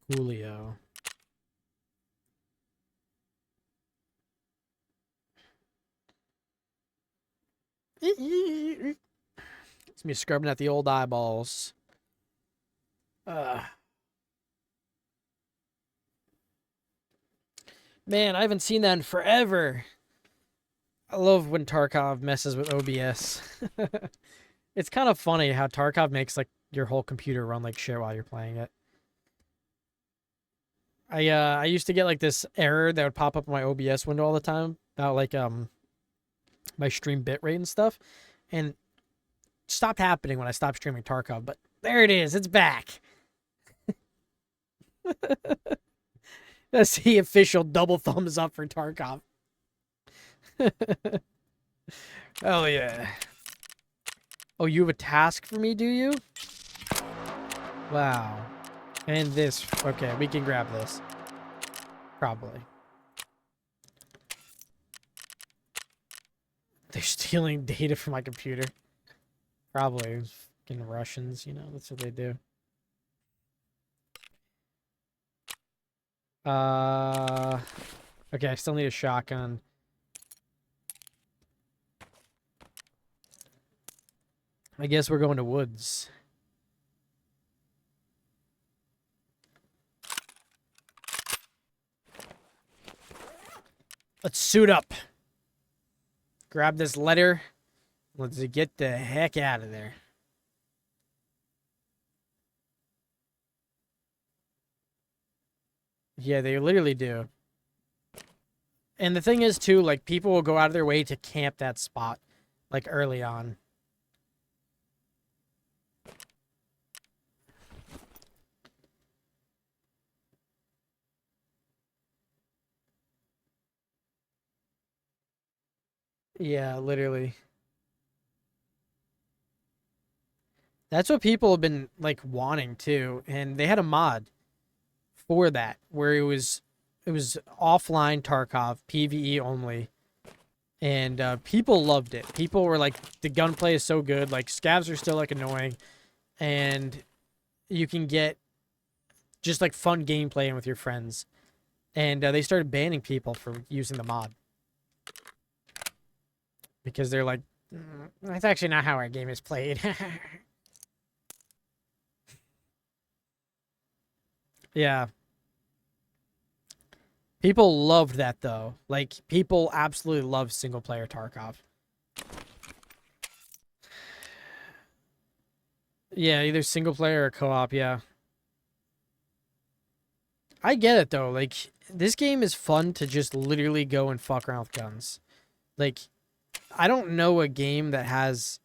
Julio. It's me scrubbing at the old eyeballs. Man, I haven't seen that in forever. I love when Tarkov messes with OBS. It's kind of funny how Tarkov makes like your whole computer run like shit while you're playing it. I used to get like this error that would pop up in my OBS window all the time about like my stream bitrate and stuff, and it stopped happening when I stopped streaming Tarkov. But there it is, it's back. That's the official double thumbs up for Tarkov. Oh yeah. Oh, you have a task for me, do you? Wow. And this. Okay, we can grab this. Probably. They're stealing data from my computer. Probably. Fucking Russians, you know, that's what they do. Okay, I still need a shotgun. I guess we're going to woods. Let's suit up. Grab this letter. Let's get the heck out of there. Yeah, they literally do. And the thing is, too, like, people will go out of their way to camp that spot, like, early on. Yeah, literally. That's what people have been, like, wanting, too. And they had a mod for that, where it was offline Tarkov, PvE only. And people loved it. People were like, the gunplay is so good. Like, scavs are still, like, annoying. And you can get just, like, fun gameplay with your friends. And they started banning people for using the mod. Because they're like, that's actually not how our game is played. Yeah. People loved that, though. Like, people absolutely love single-player Tarkov. Yeah, either single-player or co-op, yeah. I get it, though. Like, this game is fun to just literally go and fuck around with guns. Like, I don't know a game that has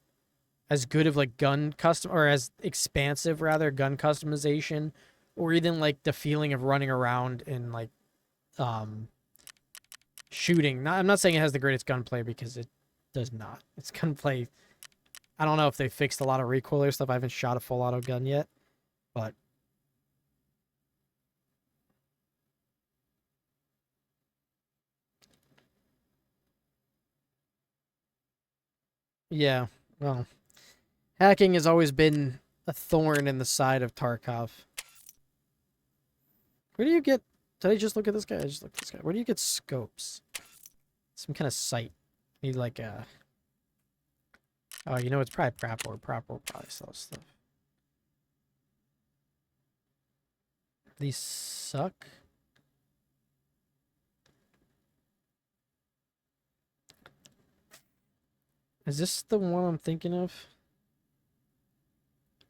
as good of, like, gun custom... or as expansive, rather, gun customization, or even, like, the feeling of running around and, like, shooting. I'm not saying it has the greatest gunplay, because it does not. Its gunplay, I don't know if they fixed a lot of recoil or stuff. I haven't shot a full auto gun yet, but yeah, well, hacking has always been a thorn in the side of Tarkov. Where do you get... Did I just look at this guy? I just looked at this guy. Where do you get scopes? Some kind of sight. Need like a... Oh, you know, it's probably Prapor. Prapor probably sells stuff. These suck. Is this the one I'm thinking of?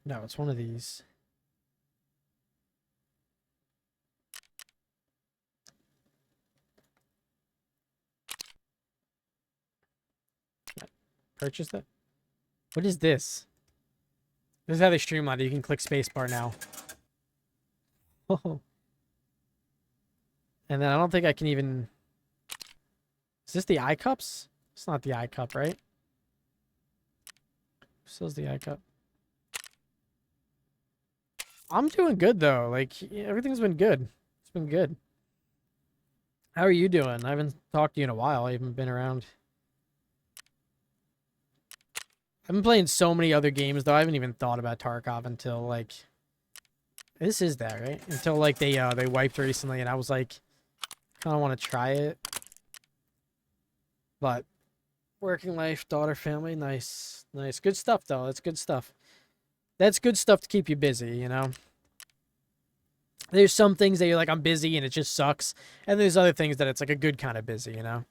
No, it's one of these. Purchase that? What is this? This is how they streamline it. You can click spacebar now. Oh. And then I don't think I can even... Is this the iCups? It's not the iCup, right? Still the iCup. I'm doing good, though. Like, everything's been good. It's been good. How are you doing? I haven't talked to you in a while. I haven't been around. I've been playing so many other games, though. I haven't even thought about Tarkov until, like... This is that, right? Until, like, they wiped recently, and I was like... I don't want to try it. But... Working life, daughter, family, nice. Nice. Good stuff, though. That's good stuff. That's good stuff to keep you busy, you know? There's some things that you're like, I'm busy, and it just sucks. And there's other things that it's, like, a good kind of busy, you know?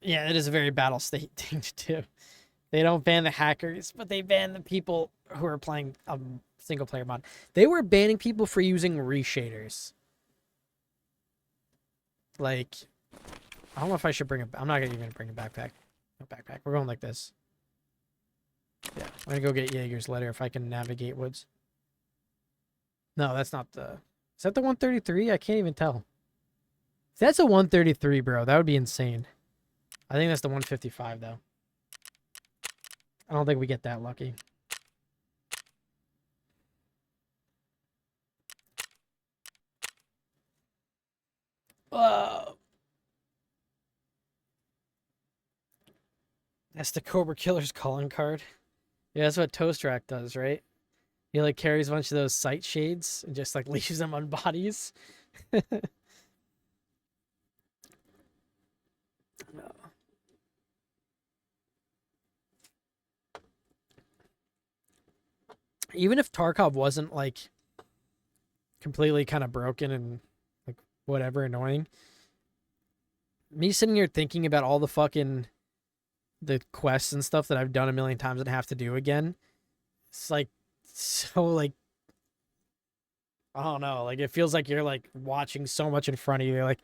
Yeah, it is a very battle state thing to do. They don't ban the hackers, but they ban the people who are playing single player mod. They were banning people for using reshaders. Like, I don't know if I should bring it. I'm not gonna even bring a backpack. No backpack. We're going like this. Yeah, I'm gonna go get Jaeger's letter if I can navigate woods. No, that's not the. Is that the 133? I can't even tell. If that's a 133, bro, that would be insane. I think that's the 155, though. I don't think we get that lucky. That's the Cobra Killer's calling card. Yeah, that's what Toast Rack does, right? He like carries a bunch of those sight shades and just like leaves them on bodies. No. Even if Tarkov wasn't like completely kind of broken and like whatever annoying, me sitting here thinking about all the fucking the quests and stuff that I've done a million times and have to do again, it's like so like I don't know, like it feels like you're like watching so much in front of you. You're like,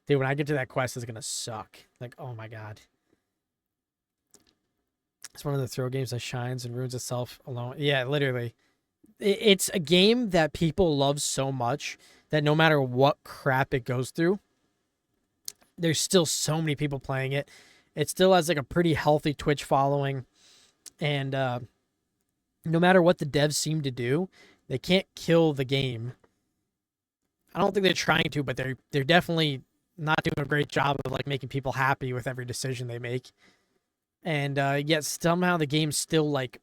dude, when I get to that quest, it's gonna suck. Like, oh my god. It's one of the throw games that shines and ruins itself alone. Yeah, literally. It's a game that people love so much that no matter what crap it goes through, there's still so many people playing it. It still has like a pretty healthy Twitch following. And no matter what the devs seem to do, they can't kill the game. I don't think they're trying to, but they're definitely not doing a great job of like making people happy with every decision they make. And yet somehow the game still like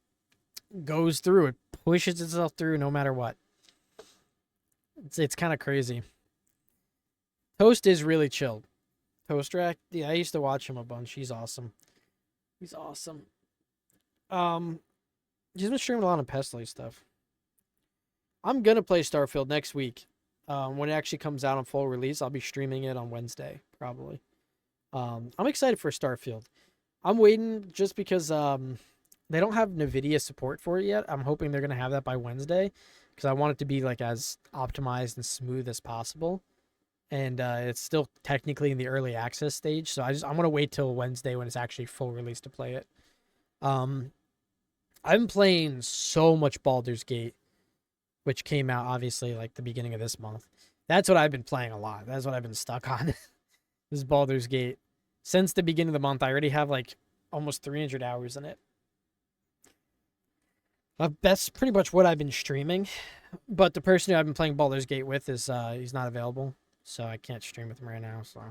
goes through. It pushes itself through no matter what. It's kind of crazy. Toast is really chill. Toast Rack, yeah, I used to watch him a bunch. He's awesome. He's awesome. He's been streaming a lot of Pestily stuff. I'm gonna play Starfield next week. When it actually comes out on full release, I'll be streaming it on Wednesday, probably. I'm excited for Starfield. I'm waiting just because they don't have NVIDIA support for it yet. I'm hoping they're gonna have that by Wednesday because I want it to be like as optimized and smooth as possible. And it's still technically in the early access stage, so I'm gonna wait till Wednesday when it's actually full release to play it. I've been playing so much Baldur's Gate, which came out obviously like the beginning of this month. That's what I've been playing a lot. That's what I've been stuck on. This is Baldur's Gate. Since the beginning of the month, I already have like almost 300 hours in it. That's pretty much what I've been streaming. But the person who I've been playing Baldur's Gate with is he's not available, so I can't stream with him right now. So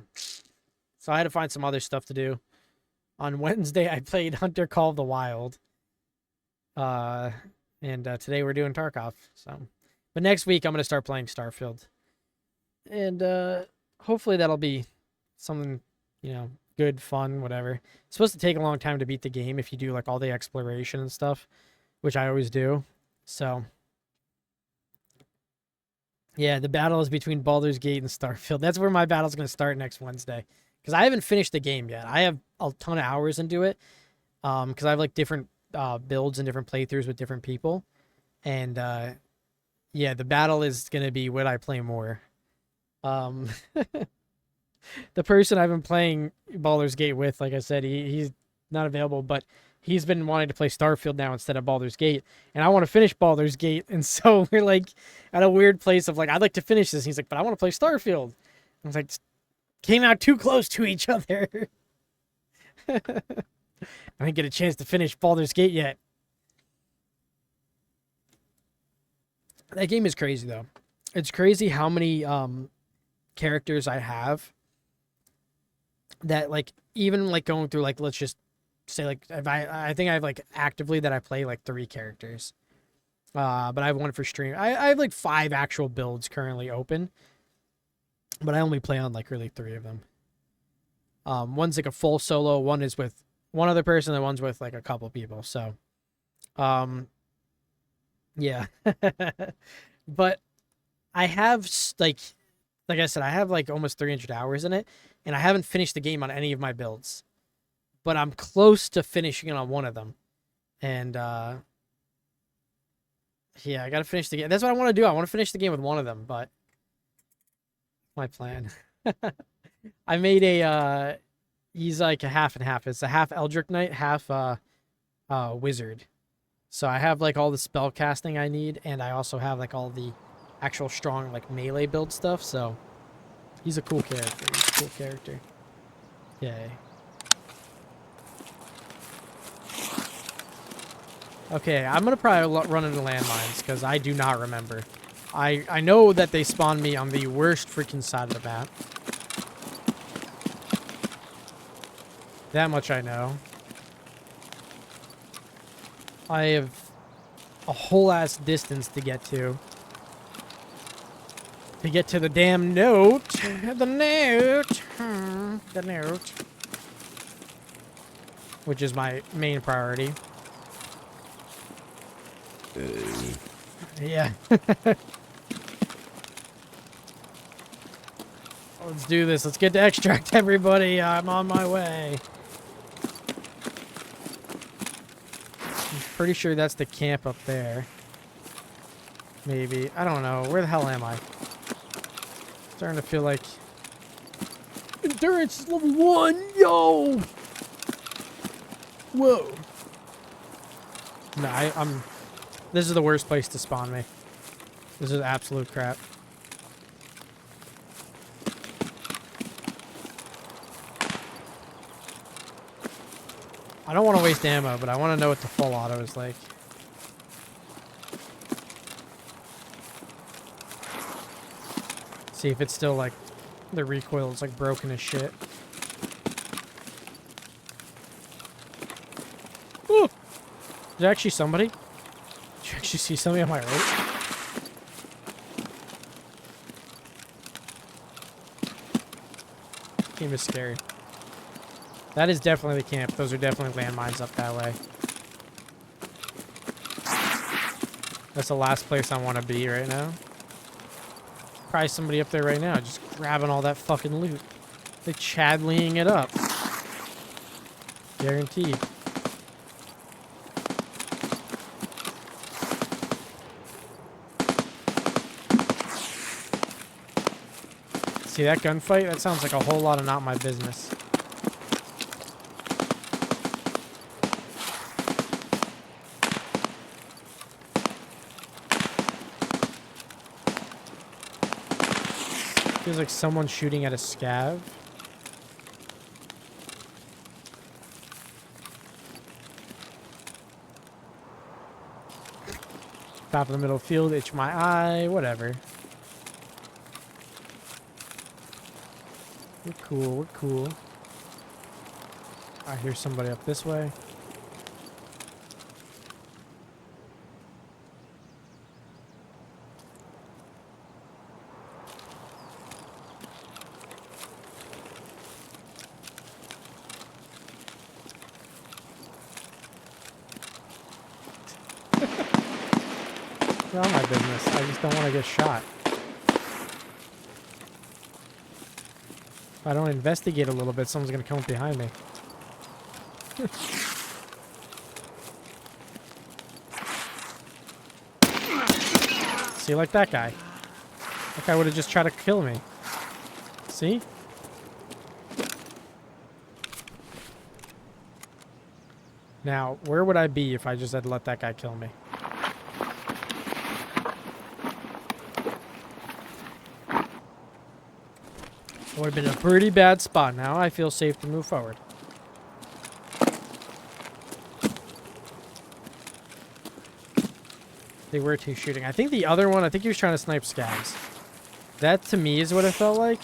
I had to find some other stuff to do. On Wednesday, I played Hunter Call of the Wild. And today we're doing Tarkov. So, but next week I'm gonna start playing Starfield, and hopefully that'll be something good, fun, whatever. It's supposed to take a long time to beat the game if you do like all the exploration and stuff, which I always do. So yeah, the battle is between Baldur's Gate and Starfield. That's where my battle's gonna start next Wednesday. Because I haven't finished the game yet. I have a ton of hours into it. Because I have like different builds and different playthroughs with different people. And yeah, the battle is gonna be what I play more. Um the person I've been playing Baldur's Gate with, like I said, he's not available, but he's been wanting to play Starfield now instead of Baldur's Gate, and I want to finish Baldur's Gate, and so we're like at a weird place of like I'd like to finish this. And he's like, but I want to play Starfield. I was like, came out too close to each other. I didn't get a chance to finish Baldur's Gate yet. That game is crazy though. It's crazy how many characters I have that like even like going through like let's just say like if I think I have like actively that I play like 3 characters. But I have one for stream. I have like 5 actual builds currently open. But I only play on like really 3 of them. One's like a full solo, one is with one other person, and one's with like a couple people. So yeah. But I have like I said, I have like almost 300 hours in it, and I haven't finished the game on any of my builds. But I'm close to finishing it on one of them. And yeah, I gotta finish the game. That's what I want to do. I want to finish the game with one of them, but my plan. I made a he's like a half and half. It's a half Eldritch Knight, half wizard. So I have like all the spell casting I need, and I also have like all the actual strong like melee build stuff. So he's a cool character. He's a cool character. Yay. Okay, I'm gonna probably run into landmines because I do not remember. I know that they spawn me on the worst freaking side of the map. That much I know. I have a whole ass distance to get to. To get to the damn note. The note. The note. Which is my main priority. Yeah. Let's do this. Let's get to extract, everybody. I'm on my way. I'm pretty sure that's the camp up there. Maybe. I don't know. Where the hell am I? Starting to feel like... Endurance is level 1! Yo! Whoa. No, I'm... This is the worst place to spawn me. This is absolute crap. I don't want to waste ammo, but I want to know what the full auto is like. See if it's still like... The recoil is like broken as shit. Ooh! Is there actually somebody? Did you actually see somebody on my right? Game is scary. That is definitely the camp. Those are definitely landmines up that way. That's the last place I want to be right now. Probably somebody up there right now just grabbing all that fucking loot. They're Chadleying it up. Guaranteed. See that gunfight? That sounds like a whole lot of not my business. Feels like someone's shooting at a scav. Top of the middle field, itch my eye, whatever. We're cool, we're cool. I hear somebody up this way. all my business. I just don't want to get shot. If I don't investigate a little bit, someone's going to come up behind me. See, like that guy. That guy would have just tried to kill me. See? Now, where would I be if I just had let that guy kill me? Would have been a pretty bad spot. Now I feel safe to move forward. They were two shooting. I think the other one, I think he was trying to snipe scabs. That to me is what it felt like.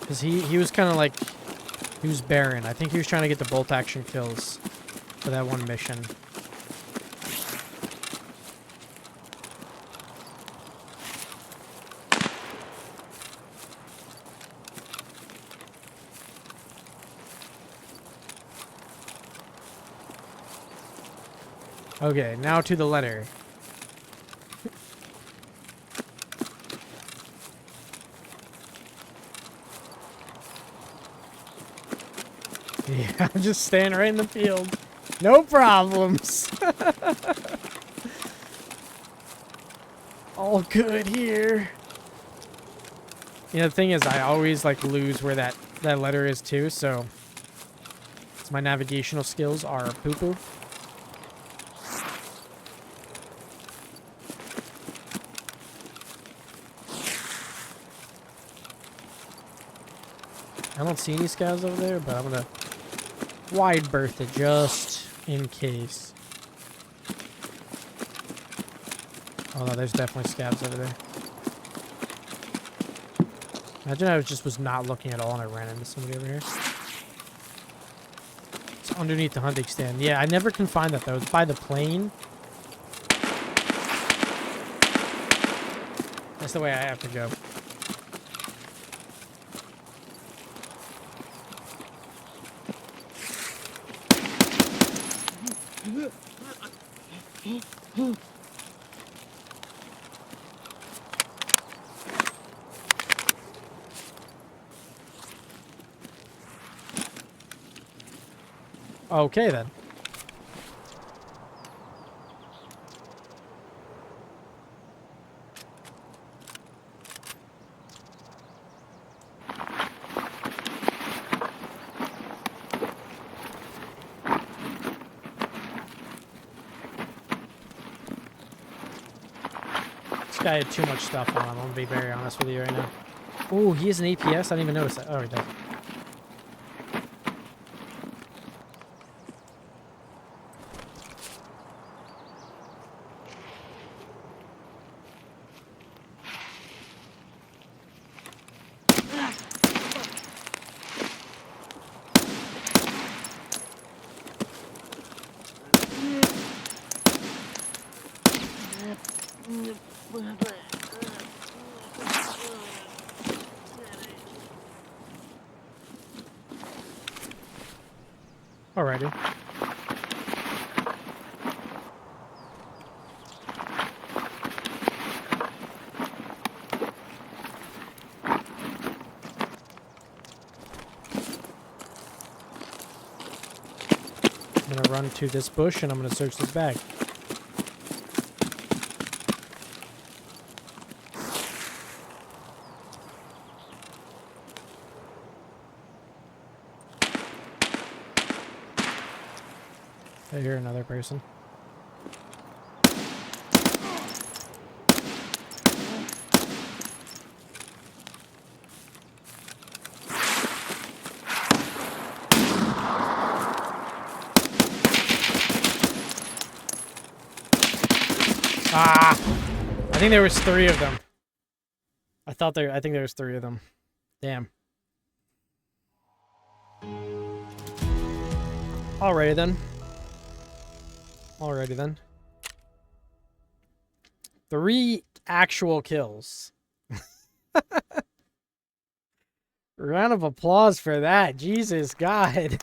Because he was kind of like, he was barren. I think he was trying to get the bolt action kills for that one mission. Okay, now to the letter. Yeah, I'm just staying right in the field. No problems. All good here. You know, the thing is, I always, like, lose where that letter is, too, so... my navigational skills are poo-poo. I don't see any scavs over there, but I'm gonna wide berth it just in case. Oh no, there's definitely scavs over there. Imagine I was not looking at all and I ran into somebody over here. It's underneath the hunting stand. Yeah, I never can find that though. It's by the plane. That's the way I have to go. Okay then. This guy had too much stuff on him, I'm gonna be very honest with you right now. Oh, he has an APS? I didn't even notice that. Oh, he does. Alrighty. I'm gonna run to this bush and I'm gonna search this bag. I hear another person. Ah! I think there was 3 of them. I think there was 3 of them. Damn. Alrighty then. Alrighty then. 3 actual kills. Round of applause for that. Jesus God.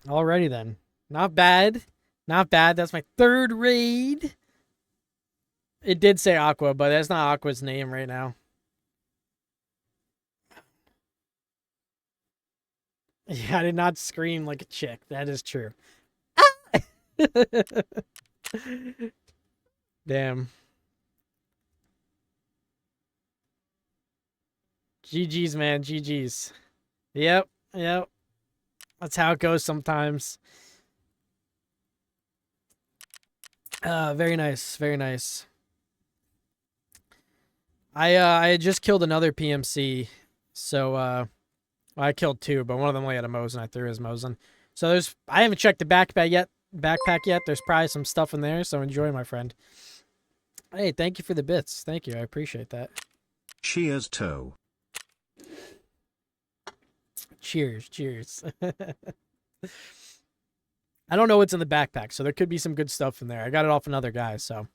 Alrighty then. Not bad. Not bad. That's my third raid. It did say Aqua, but that's not Aqua's name right now. Yeah, I did not scream like a chick. That is true. Damn. GG's, man. GG's. Yep. Yep. That's how it goes sometimes. Very nice. Very nice. I had just killed another PMC, so well, I killed two, but one of them only had a Mosin. I threw his Mosin. So I haven't checked the backpack yet. There's probably some stuff in there, so enjoy, my friend. Hey, thank you for the bits. Thank you. I appreciate that. Cheers, Toe. Cheers. Cheers. I don't know what's in the backpack, so there could be some good stuff in there. I got it off another guy, so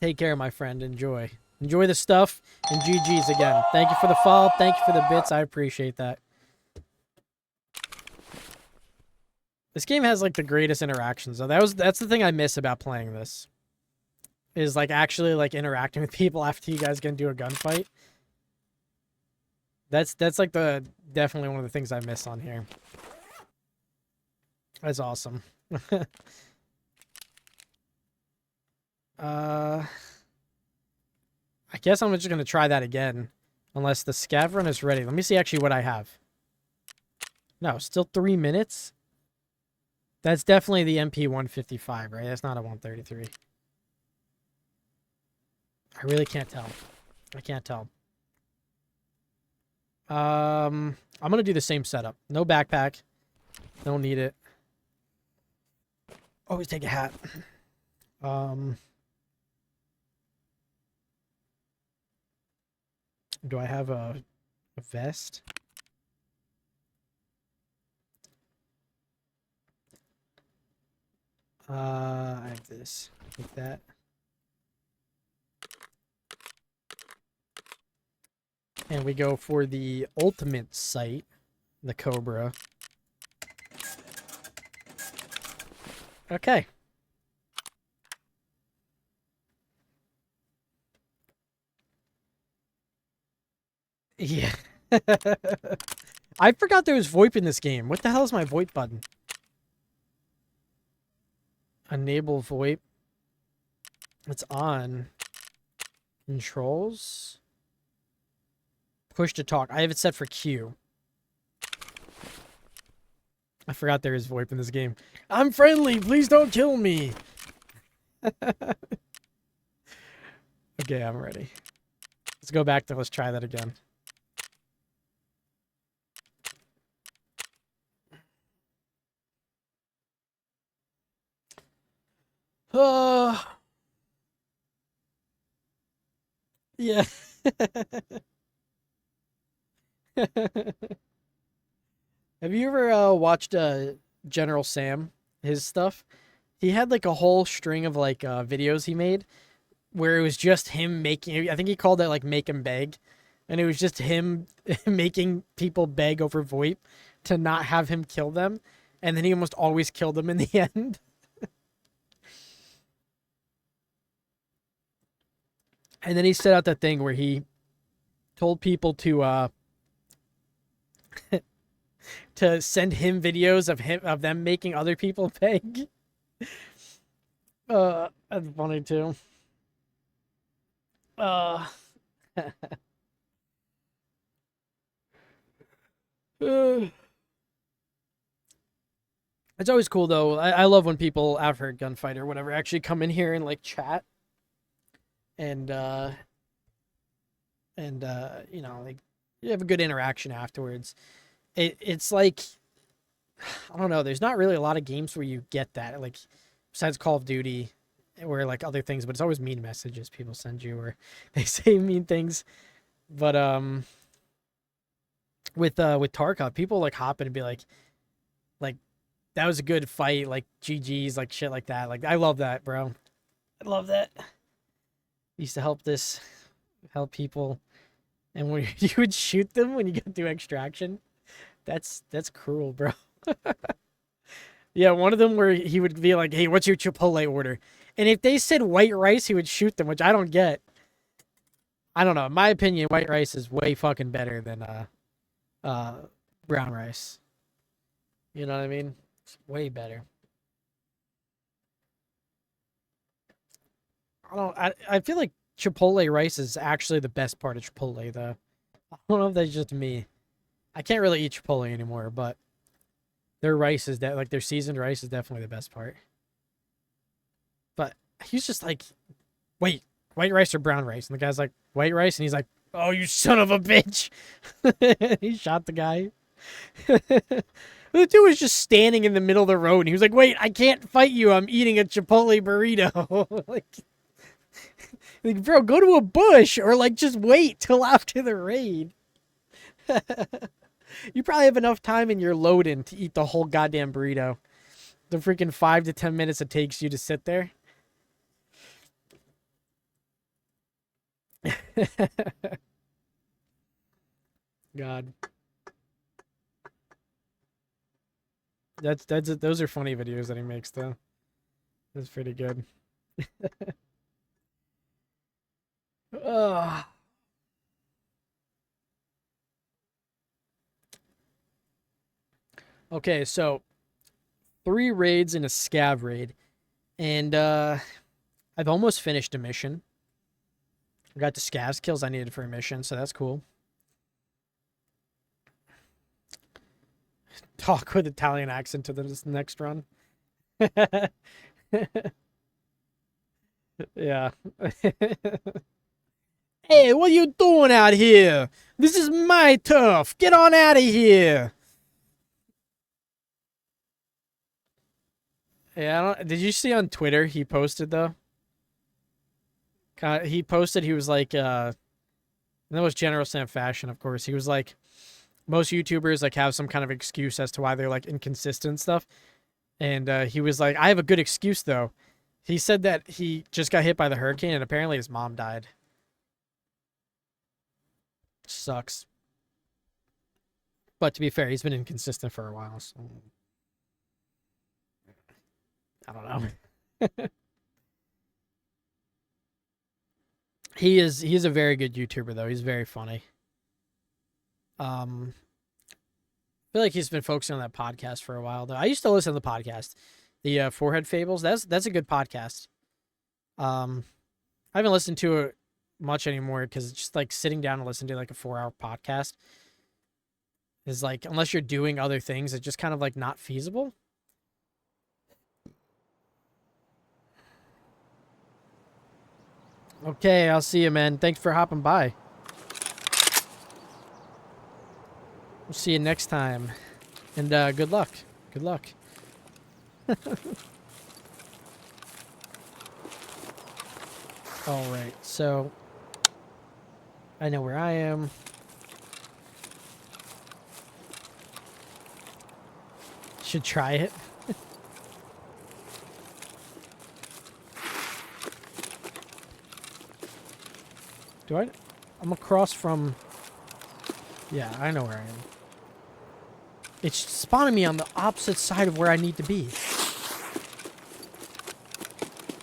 take care, my friend. Enjoy. Enjoy the stuff, and GG's again. Thank you for the follow. Thank you for the bits. I appreciate that. This game has like the greatest interactions, though. That's the thing I miss about playing this. Is like actually like interacting with people after you guys get into a gunfight. That's like definitely one of the things I miss on here. That's awesome. I guess I'm just gonna try that again. Unless the scav run is ready. Let me see actually what I have. No, still 3 minutes? That's definitely the MP155, right? That's not a 133. I really can't tell. I can't tell. I'm gonna do the same setup. No backpack. Don't need it. Always take a hat. Do I have a vest? I have this. Like that. And we go for the ultimate sight, the Cobra. Okay. Yeah. I forgot there was VoIP in this game. What the hell is my VoIP button? Enable VoIP. It's on. Controls. Push to talk. I have it set for Q. I forgot there is VoIP in this game. I'm friendly. Please don't kill me. Okay, I'm ready. Let's go back to let's try that again. Yeah. Have you ever watched General Sam, his stuff? He had like a whole string of like videos he made where it was just him making, I think he called it like make him beg. And it was just him making people beg over VoIP to not have him kill them. And then he almost always killed them in the end. And then he set out that thing where he told people to to send him videos of them making other people beg. That's funny too. It's always cool though. I love when people after a gunfight or whatever actually come in here and like chat and you know, like you have a good interaction afterwards. It's like I don't know, there's not really a lot of games where you get that, like besides Call of Duty or like other things, but it's always mean messages people send you or they say mean things. But with Tarkov, people like hop in and be like that was a good fight, like GG's, like shit like that. Like I love that, bro. I love that. Used to help this help people, and when you would shoot them when you get through extraction. That's cruel, bro. Yeah, one of them where he would be like, "Hey, what's your Chipotle order?" And if they said white rice, he would shoot them, which I don't get. I don't know. In my opinion, white rice is way fucking better than uh brown rice. You know what I mean? It's way better. I feel like Chipotle rice is actually the best part of Chipotle though. I don't know if that's just me. I can't really eat Chipotle anymore, but their rice is that like their seasoned rice is definitely the best part. But he's just like, wait, white rice or brown rice? And the guy's like, white rice, and he's like, oh, you son of a bitch! He shot the guy. The dude was just standing in the middle of the road, and he was like, wait, I can't fight you. I'm eating a Chipotle burrito. like, bro, go to a bush or like just wait till after the raid. You probably have enough time in your load-in to eat the whole goddamn burrito. The freaking 5 to 10 minutes it takes you to sit there. God. Those are funny videos that he makes though. That's pretty good. Ugh. Okay, so 3 raids and a scav raid. And I've almost finished a mission. I got the scavs kills I needed for a mission, so that's cool. Talk with Italian accent to this next run. Yeah. Hey, what are you doing out here? This is my turf. Get on out of here. Yeah, did you see on Twitter he posted though? He posted he was like and that was General Sam fashion, of course. He was like most YouTubers like have some kind of excuse as to why they're like inconsistent stuff. And he was like, I have a good excuse though. He said that he just got hit by the hurricane and apparently his mom died. Sucks. But to be fair, he's been inconsistent for a while, so I don't know. He is a very good YouTuber though. He's very funny. I feel like he's been focusing on that podcast for a while though. I used to listen to the podcast, the Forehead Fables. That's a good podcast. I haven't listened to it much anymore because it's just like sitting down and listening to like a 4-hour podcast is like, unless you're doing other things, it's just kind of like not feasible. Okay, I'll see you, man. Thanks for hopping by. We'll see you next time. And good luck. Good luck. Alright, so I know where I am. Should try it. Do I? I'm across from... Yeah, I know where I am. It's spawning me on the opposite side of where I need to be.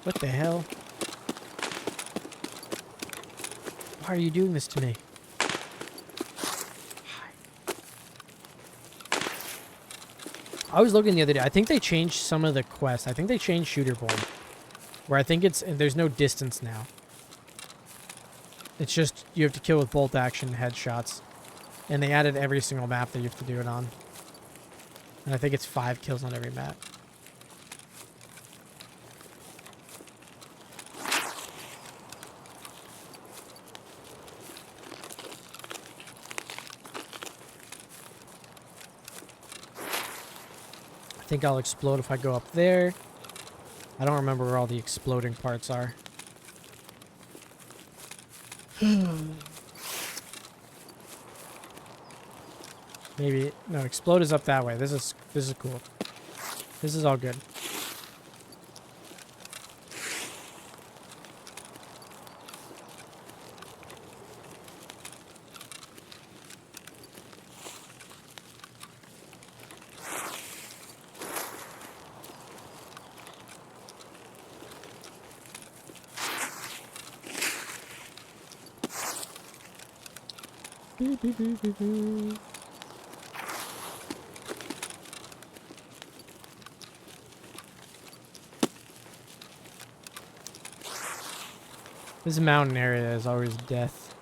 What the hell? Why are you doing this to me? I was looking the other day. I think they changed some of the quests. I think they changed Shooter Board. Where I think there's no distance now. It's just you have to kill with bolt action headshots. And they added every single map that you have to do it on. And I think it's 5 kills on every map. I think I'll explode if I go up there. I don't remember where all the exploding parts are. Maybe no, explode is up that way. This is cool. This is all good. This mountain area is always death.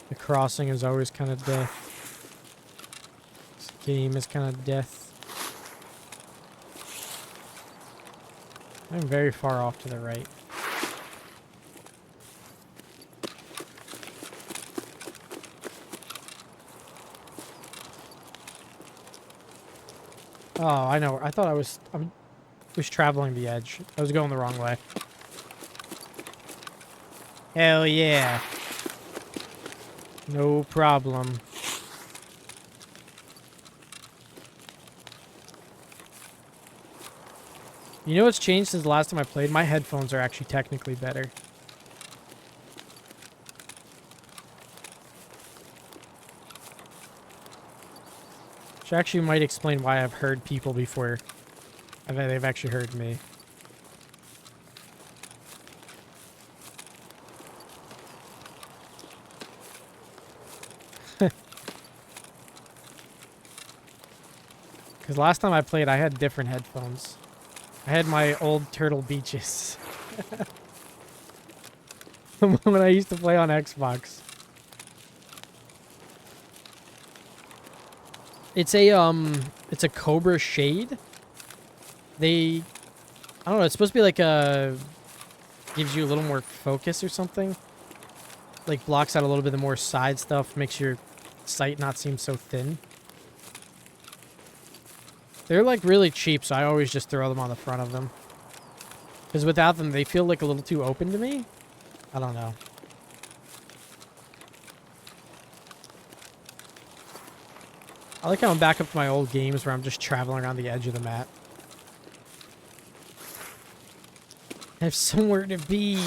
The crossing is always kind of death. This game is kind of death. I'm very far off to the right. Oh, I know. I thought I was traveling the edge. I was going the wrong way. Hell yeah. No problem. You know what's changed since the last time I played? My headphones are actually technically better. Which actually might explain why I've heard people before. They've actually heard me. Because last time I played, I had different headphones. I had my old Turtle Beaches. When I used to play on Xbox. It's a Cobra Shade. I don't know, it's supposed to be like gives you a little more focus or something. Like blocks out a little bit of the more side stuff, makes your sight not seem so thin. They're like really cheap, so I always just throw them on the front of them. Because without them, they feel like a little too open to me. I don't know. I like how I'm back up to my old games where I'm just traveling around the edge of the map. I have somewhere to be.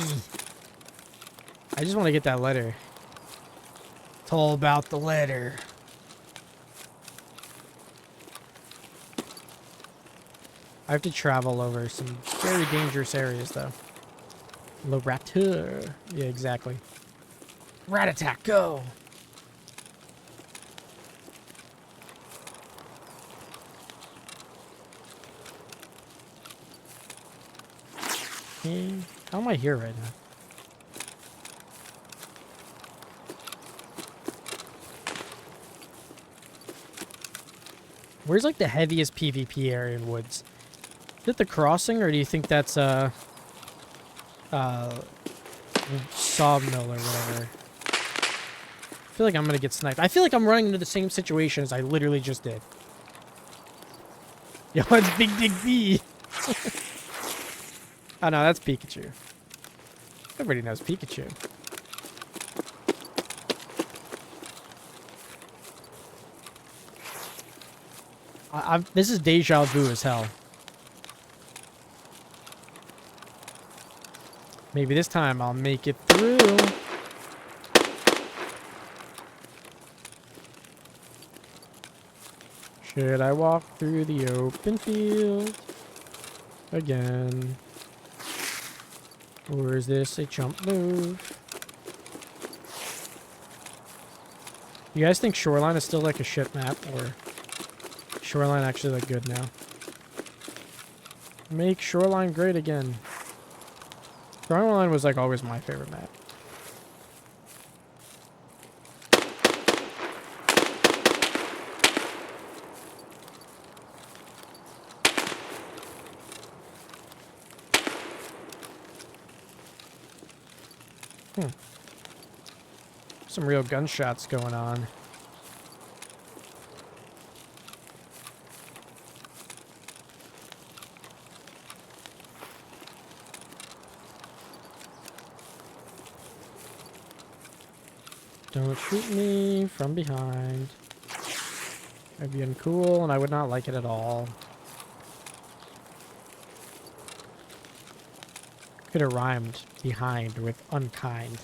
I just want to get that letter. It's all about the letter. I have to travel over some very dangerous areas, though. Le Rateur. Yeah, exactly. Rat attack, go! Okay. How am I here right now? Where's like the heaviest PvP area in Woods? Is it the crossing, or do you think that's Sawmill or whatever? I feel like I'm gonna get sniped. I feel like I'm running into the same situation as I literally just did. Yo, it's Big Dig B. Oh no, that's Pikachu. Everybody knows Pikachu. This is deja vu as hell. Maybe this time I'll make it through. Should I walk through the open field again? Or is this a jump move? You guys think Shoreline is still like a shit map, or Shoreline actually like good now? Make Shoreline great again. Shoreline was like always my favorite map. Some real gunshots going on. Don't shoot me from behind. That'd be uncool, and I would not like it at all. Could have rhymed behind with unkind.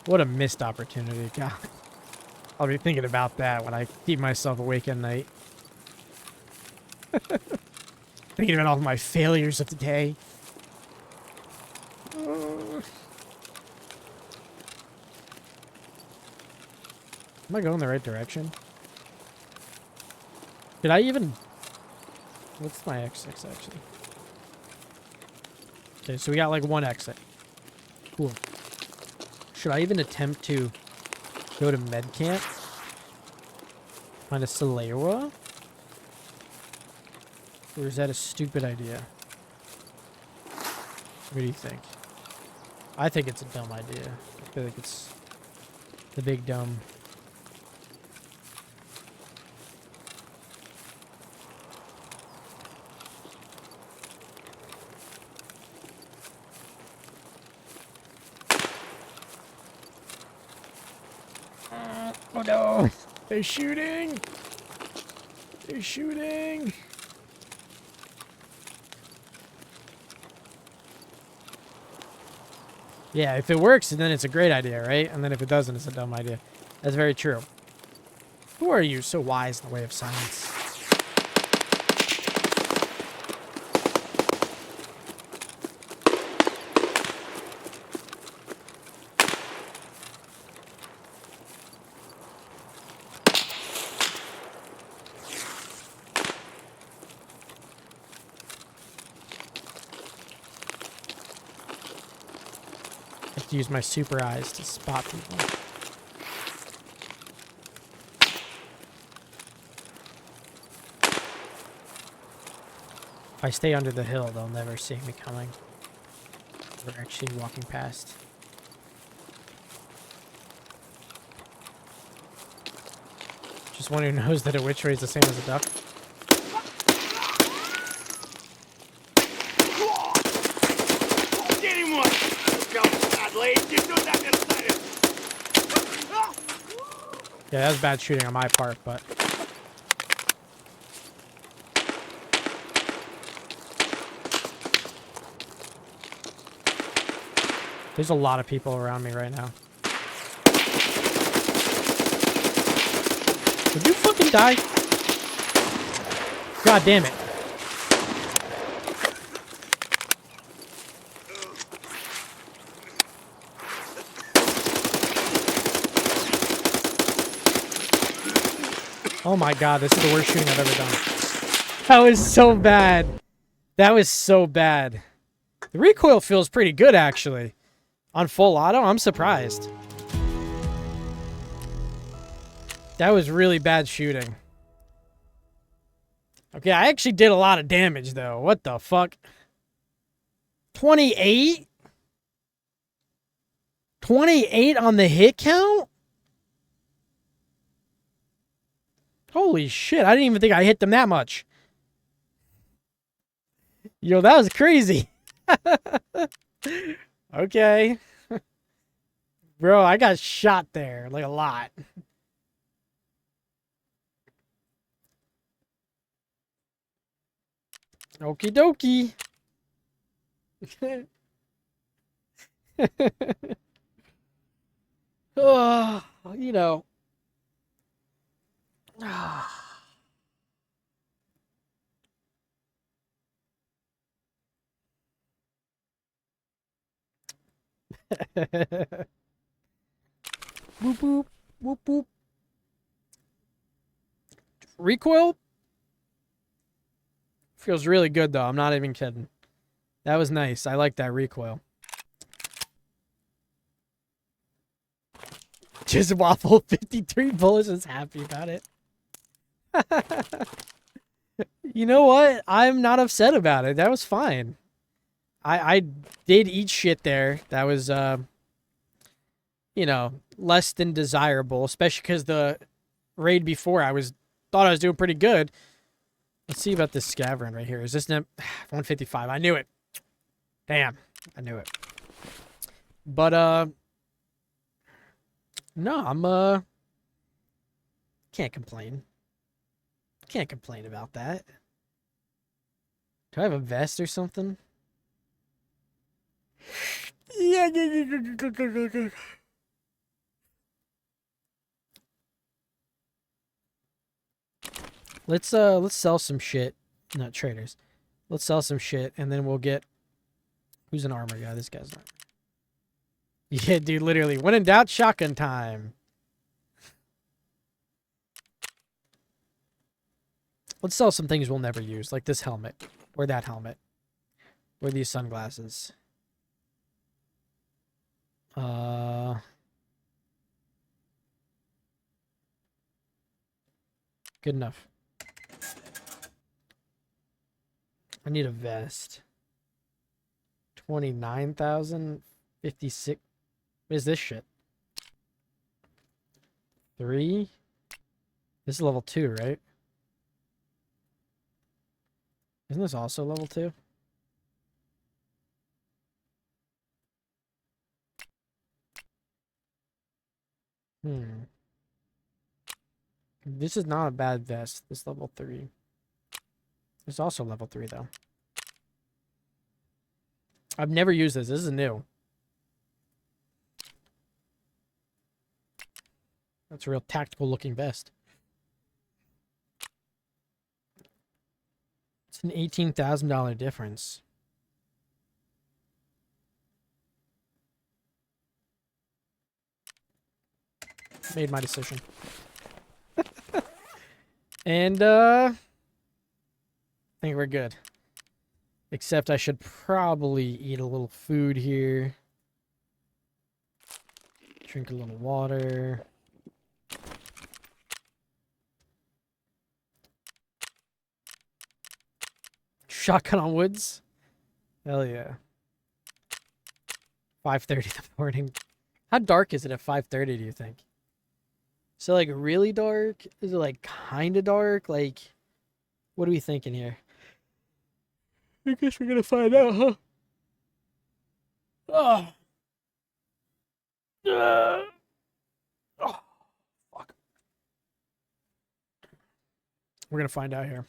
What a missed opportunity. God. I'll be thinking about that when I keep myself awake at night. Thinking about all my failures of the day. Am I going the right direction? Did I even... What's my exit, actually? Okay, so we got like one exit. Cool. Should I even attempt to go to med camp? Find a Salewa? Or is that a stupid idea? What do you think? I think it's a dumb idea. I feel like it's the big dumb. Oh no! They're shooting! They're shooting! Yeah, if it works, then it's a great idea, right? And then if it doesn't, it's a dumb idea. That's very true. Who are you so wise in the way of science? I have to use my super eyes to spot people. If I stay under the hill, they'll never see me coming. We're actually walking past. Just one who knows that a witch ray is the same as a duck. Get him one! Come, Bradley, you do that inside it! Yeah, that was bad shooting on my part, but... There's a lot of people around me right now. Would you fucking die? God damn it. Oh my god, this is the worst shooting I've ever done. That was so bad. That was so bad. The recoil feels pretty good, actually. On full auto, I'm surprised. That was really bad shooting. Okay, I actually did a lot of damage, though. What the fuck? 28? 28 on the hit count? Holy shit, I didn't even think I hit them that much. Yo, that was crazy. Okay. Bro, I got shot there, like a lot. Okie dokie. Oh, you know. Boop boop boop boop. Recoil feels really good though. I'm not even kidding. That was nice. I like that recoil. Just waffle 53 bullets is happy about it. You know what? I'm not upset about it. That was fine. I did eat shit there. That was, you know, less than desirable, especially because the raid before thought I was doing pretty good. Let's see about this scavenger right here. Is this 155? I knew it. Damn, I knew it. But no, I'm can't complain. Can't complain about that. Do I have a vest or something? Yeah. Let's sell some shit. Not traders. Let's sell some shit and then we'll get who's an armor guy? This guy's not. Yeah, dude, literally. When in doubt, shotgun time. Let's sell some things we'll never use, like this helmet, or that helmet, or these sunglasses. Good enough. I need a vest. 29,000, 56. What is this shit? 3? This is level 2, right? Isn't this also level 2? This is not a bad vest. This level 3. It's also level 3, though. I've never used this. This is new. That's a real tactical looking vest. It's an $18,000 difference. Made my decision. And, I think we're good. Except I should probably eat a little food here. Drink a little water. Shotgun on woods? Hell yeah. 5:30 in the morning. How dark is it at 5:30, do you think? So, like, really dark? Is it, like, kind of dark? Like, what are we thinking here? I guess we're gonna find out, huh? Oh. Oh, fuck. We're gonna find out here.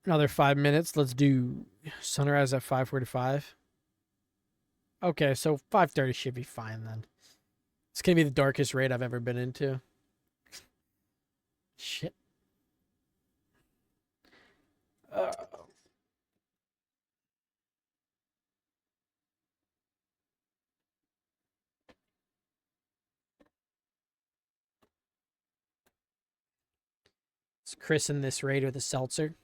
Another 5 minutes. Let's do sunrise at 5:45. Okay, so 5:30 should be fine then. It's gonna be the darkest raid I've ever been into. Shit. Let's christen this raid with a seltzer.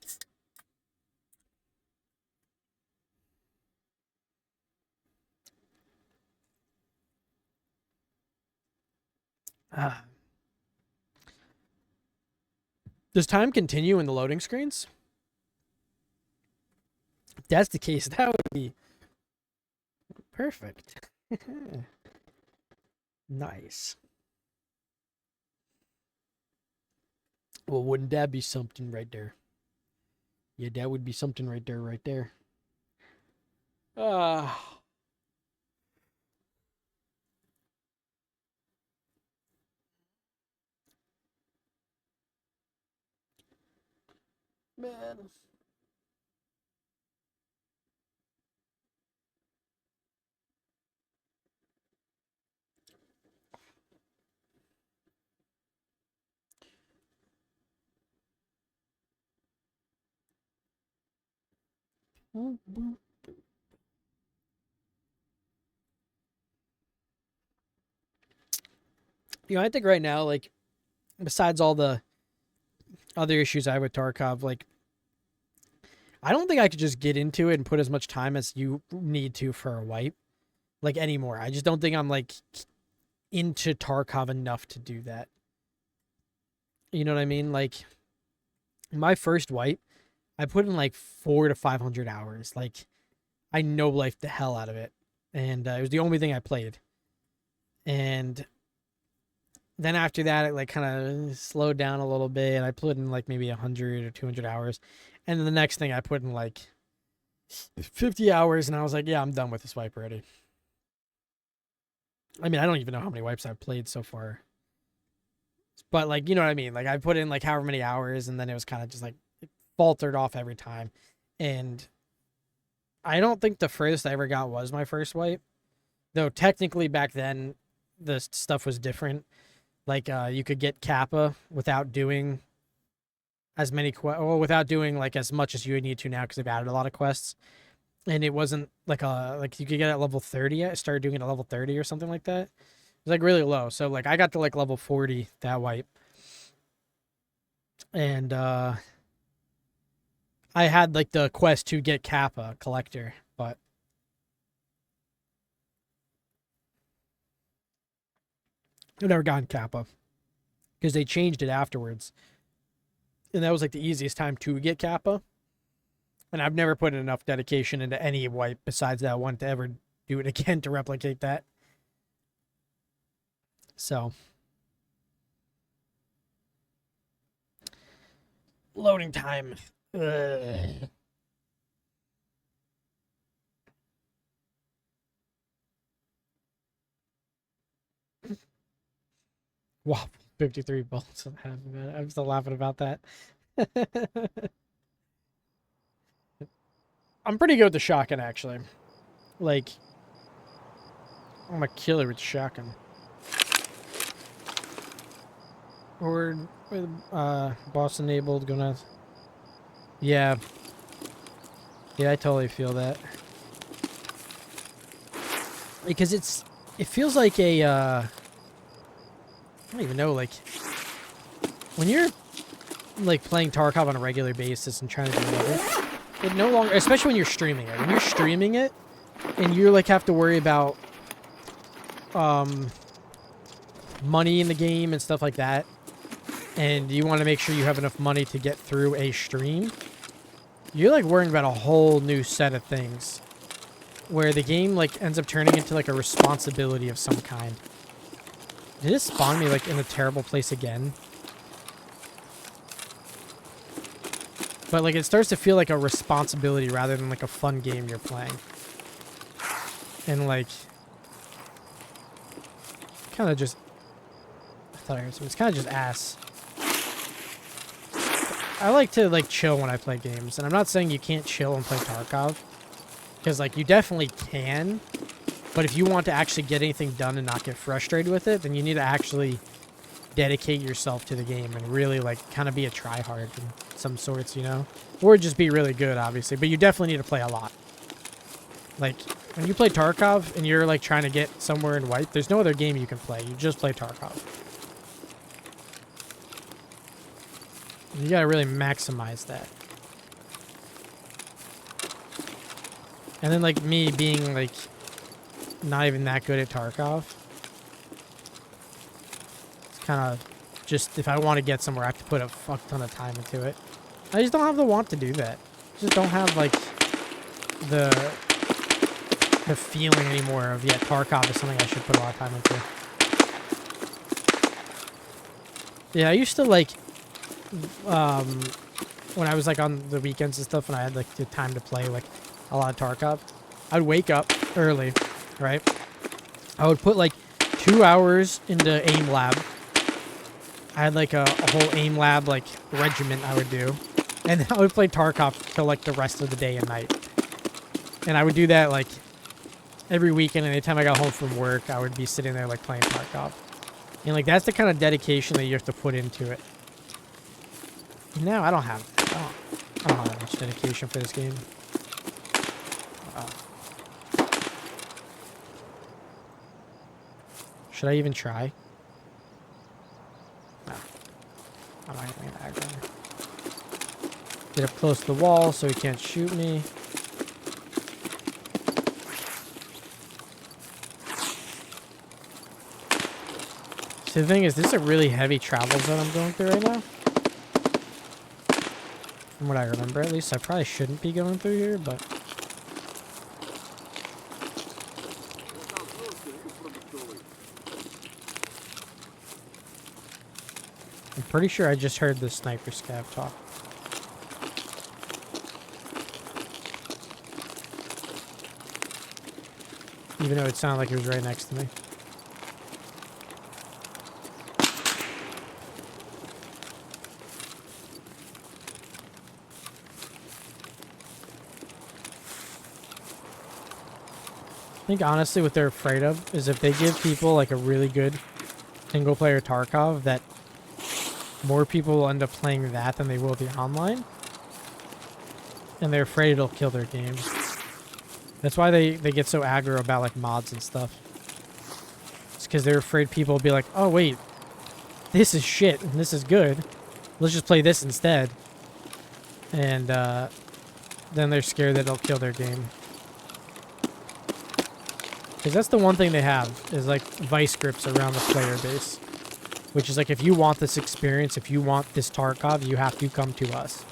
Does time continue in the loading screens? If that's the case, that would be perfect. Nice. Well, wouldn't that be something right there? Yeah, that would be something right there, right there. Man. You know, I think right now, like, besides all the other issues I have with Tarkov, like, I don't think I could just get into it and put as much time as you need to for a wipe, like, anymore. I just don't think I'm, like, into Tarkov enough to do that. You know what I mean? Like, my first wipe, I put in, like, 400 to 500 hours. Like, I no-lifed the hell out of it. And it was the only thing I played. And then after that, it, like, kind of slowed down a little bit. I put in, like, maybe 100 or 200 hours. And then the next thing I put in, like, 50 hours. And I was like, yeah, I'm done with this wipe already. I mean, I don't even know how many wipes I've played so far. But, like, you know what I mean? Like, I put in, like, however many hours. And then it was kind of just, like, it faltered off every time. And I don't think the furthest I ever got was my first wipe. Though, technically, back then, the stuff was different. Like, you could get Kappa without doing as many well, without doing like as much as you would need to now because they've added a lot of quests. And it wasn't like you could get at level 30. I started doing it at level 30 or something like that. It was like really low. So like I got to like level 40 that wipe. And I had like the quest to get Kappa collector, but I've never gotten Kappa because they changed it afterwards. And that was like the easiest time to get Kappa. And I've never put enough dedication into any wipe besides that one to ever do it again to replicate that. So. Loading time. Ugh. Wow, 53 bullets. I'm still laughing about that. I'm pretty good with the shotgun, actually. Like, I'm a killer with shotgun. Or with boss enabled, gonna. Yeah. Yeah, I totally feel that. Because it feels like a, I don't even know, like, when you're, like, playing Tarkov on a regular basis and trying to do whatever, it no longer, especially when you're streaming it. When you're streaming it, and you, like, have to worry about, money in the game and stuff like that, and you want to make sure you have enough money to get through a stream, you're, like, worrying about a whole new set of things. Where the game, like, ends up turning into, like, a responsibility of some kind. Did it spawn me, like, in a terrible place again? But, like, it starts to feel like a responsibility rather than, like, a fun game you're playing. And, like... kind of just... I thought I heard something. It's kind of just ass. I like to, like, chill when I play games. And I'm not saying you can't chill and play Tarkov. Because, like, you definitely can. But if you want to actually get anything done and not get frustrated with it, then you need to actually dedicate yourself to the game and really, like, kind of be a tryhard in some sorts, you know? Or just be really good, obviously. But you definitely need to play a lot. Like, when you play Tarkov and you're, like, trying to get somewhere in wipe, there's no other game you can play. You just play Tarkov. You gotta really maximize that. And then, like, me being, like, not even that good at Tarkov. It's kind of just, if I want to get somewhere, I have to put a fuck ton of time into it. I just don't have the want to do that. I just don't have, like, the feeling anymore of, yeah, Tarkov is something I should put a lot of time into. Yeah, I used to, like, when I was, like, on the weekends and stuff and I had, like, the time to play, like, a lot of Tarkov, I'd wake up early, right? I would put like 2 hours into aim lab. I had like a whole aim lab like regiment I would do. And then I would play Tarkov till like the rest of the day and night. And I would do that like every weekend. And anytime I got home from work, I would be sitting there like playing Tarkov. And like that's the kind of dedication that you have to put into it. No, I don't have that much dedication for this game. Should I even try? No. I'm not even gonna aggro. Get up close to the wall so he can't shoot me. See, the thing is, this is a really heavy travel zone I'm going through right now. From what I remember, at least. I probably shouldn't be going through here, but... I'm pretty sure I just heard the sniper scav talk. Even though it sounded like he was right next to me. I think honestly what they're afraid of is if they give people like a really good single player Tarkov that more people will end up playing that than they will the online. And they're afraid it'll kill their game. That's why they get so aggro about like mods and stuff. It's because they're afraid people will be like, oh wait, this is shit and this is good. Let's just play this instead. And then they're scared that it'll kill their game. Because that's the one thing they have, is like vice grips around the player base. Which is like, if you want this experience, if you want this Tarkov, you have to come to us.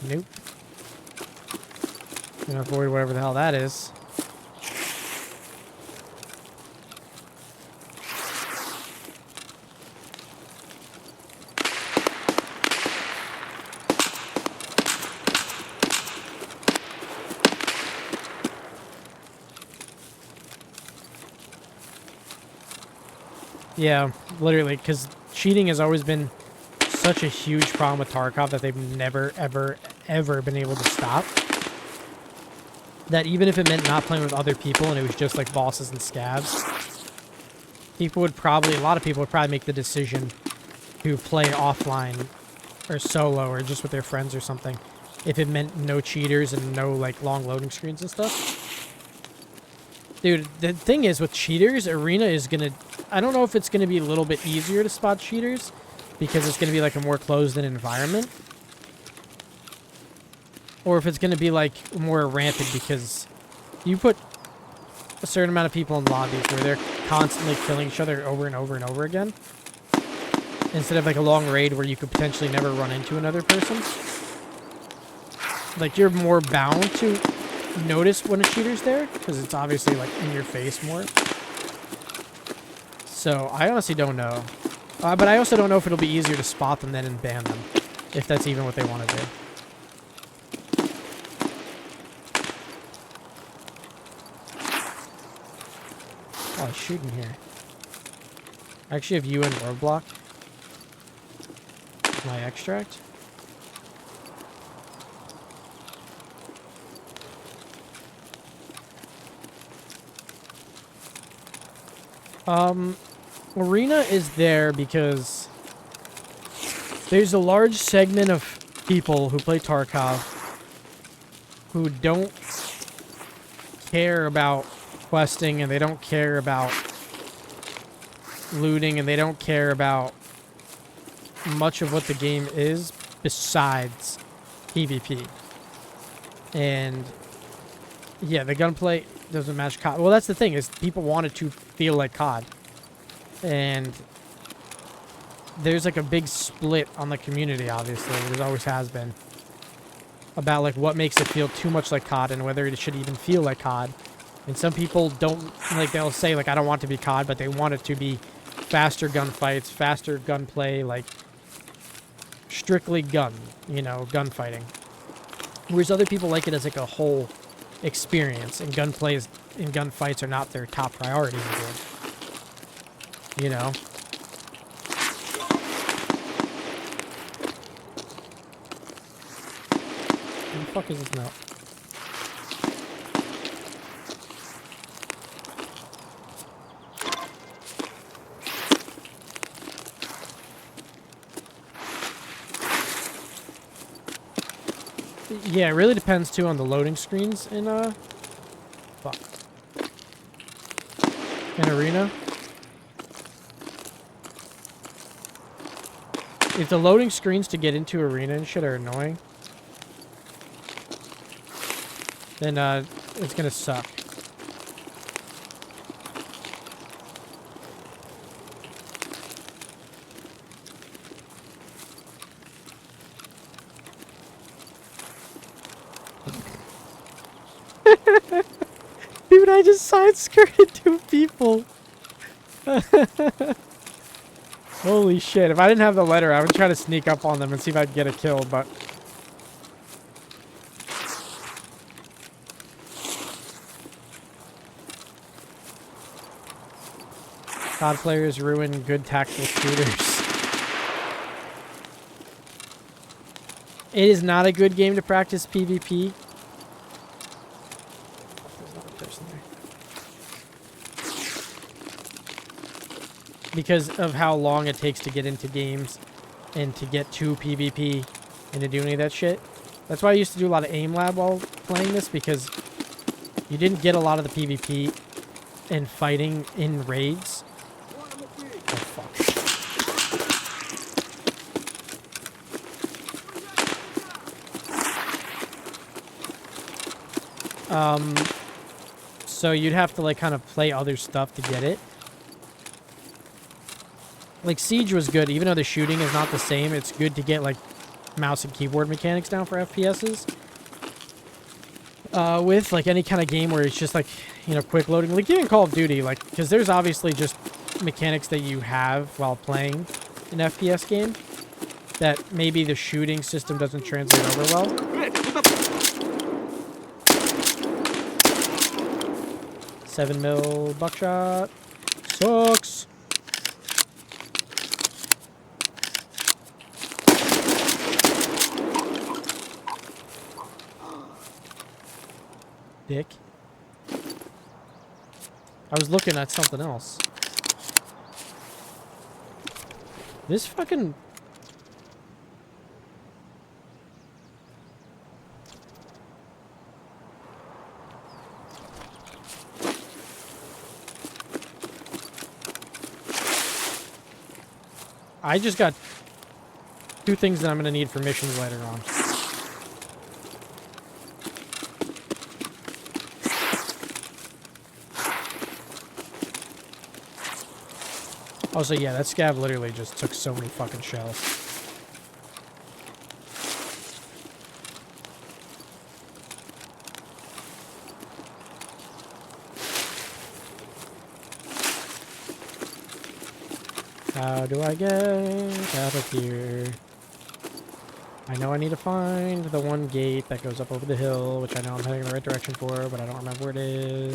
Nope. Gonna avoid whatever the hell that is. Yeah, literally, because cheating has always been such a huge problem with Tarkov that they've never, ever, ever been able to stop. That even if it meant not playing with other people and it was just like bosses and scabs, people would probably, a lot of people would probably make the decision to play offline or solo or just with their friends or something if it meant no cheaters and no like long loading screens and stuff. Dude, the thing is with cheaters, Arena is gonna, I don't know if it's gonna be a little bit easier to spot cheaters because it's gonna be like a more closed-in environment, or if it's gonna be like more rampant because you put a certain amount of people in lobbies where they're constantly killing each other over and over and over again, instead of like a long raid where you could potentially never run into another person. Like, you're more bound to notice when a cheater's there because it's obviously like in your face more. So I honestly don't know, but I also don't know if it'll be easier to spot them then and ban them, if that's even what they want to do. Oh, he's shooting here. I actually have UN roadblock. My extract. Arena is there because there's a large segment of people who play Tarkov who don't care about questing and they don't care about looting and they don't care about much of what the game is besides PvP. And yeah, the gunplay doesn't match COD. Well, that's the thing, is people want it to feel like COD. And there's like a big split on the community, obviously. There always has been. About like what makes it feel too much like COD and whether it should even feel like COD. And some people don't, like, they'll say like, I don't want it to be COD, but they want it to be faster gunfights, faster gunplay, like strictly gun, you know, gunfighting. Whereas other people like it as like a whole experience, and gunplays and gunfights are not their top priority in the game. You know? What the fuck is this now? Yeah, it really depends too on the loading screens in fuck. In Arena. If the loading screens to get into Arena and shit are annoying, then it's gonna suck. Dude, I just side-skirted 2 people. Holy shit. If I didn't have the letter, I would try to sneak up on them and see if I'd get a kill, but... COD players ruin good tactical shooters. It is not a good game to practice PvP. There's not a person there. Because of how long it takes to get into games and to get to PvP and to do any of that shit. That's why I used to do a lot of aim lab while playing this, because you didn't get a lot of the PvP and fighting in raids. Oh, fuck. So you'd have to, like, kind of play other stuff to get it. Like, Siege was good, even though the shooting is not the same. It's good to get, like, mouse and keyboard mechanics down for FPSs. With, like, any kind of game where it's just, like, you know, quick loading. Like, even Call of Duty, like, because there's obviously just mechanics that you have while playing an FPS game that maybe the shooting system doesn't translate over well. 7mm buckshot. Sucks. Dick. I was looking at something else. This fucking... I just got 2 things that I'm gonna need for missions later on. Also, yeah, that scav literally just took so many fucking shells. How do I get out of here? I know I need to find the one gate that goes up over the hill, which I know I'm heading in the right direction for, but I don't remember where it is.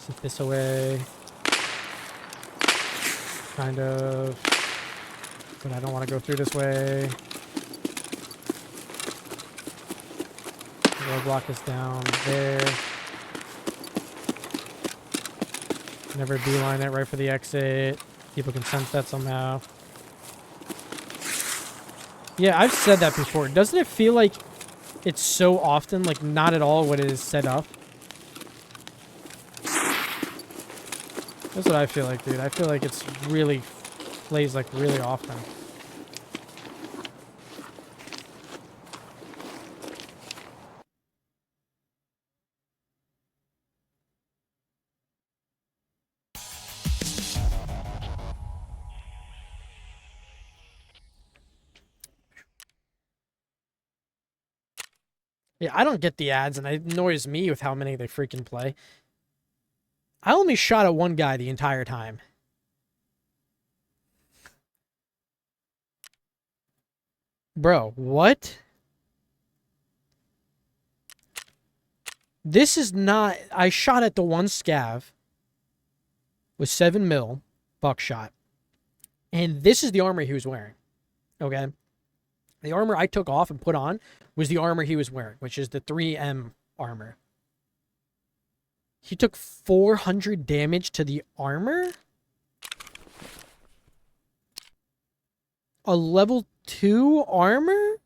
Is it this away? Kind of. But I don't want to go through this way. The roadblock is down there. Never beeline it right for the exit. People can sense that somehow. Yeah, I've said that before. Doesn't it feel like it's so often, like, not at all what it is set up? That's what I feel like, dude. I feel like it's really plays, like, really often. Yeah, I don't get the ads, and it annoys me with how many they freaking play. I only shot at one guy the entire time. Bro, what? This is not... I shot at the one scav with 7mm buckshot. And this is the armor he was wearing. Okay? The armor I took off and put on was the armor he was wearing, which is the 3M armor. He took 400 damage to the armor? A level 2 armor?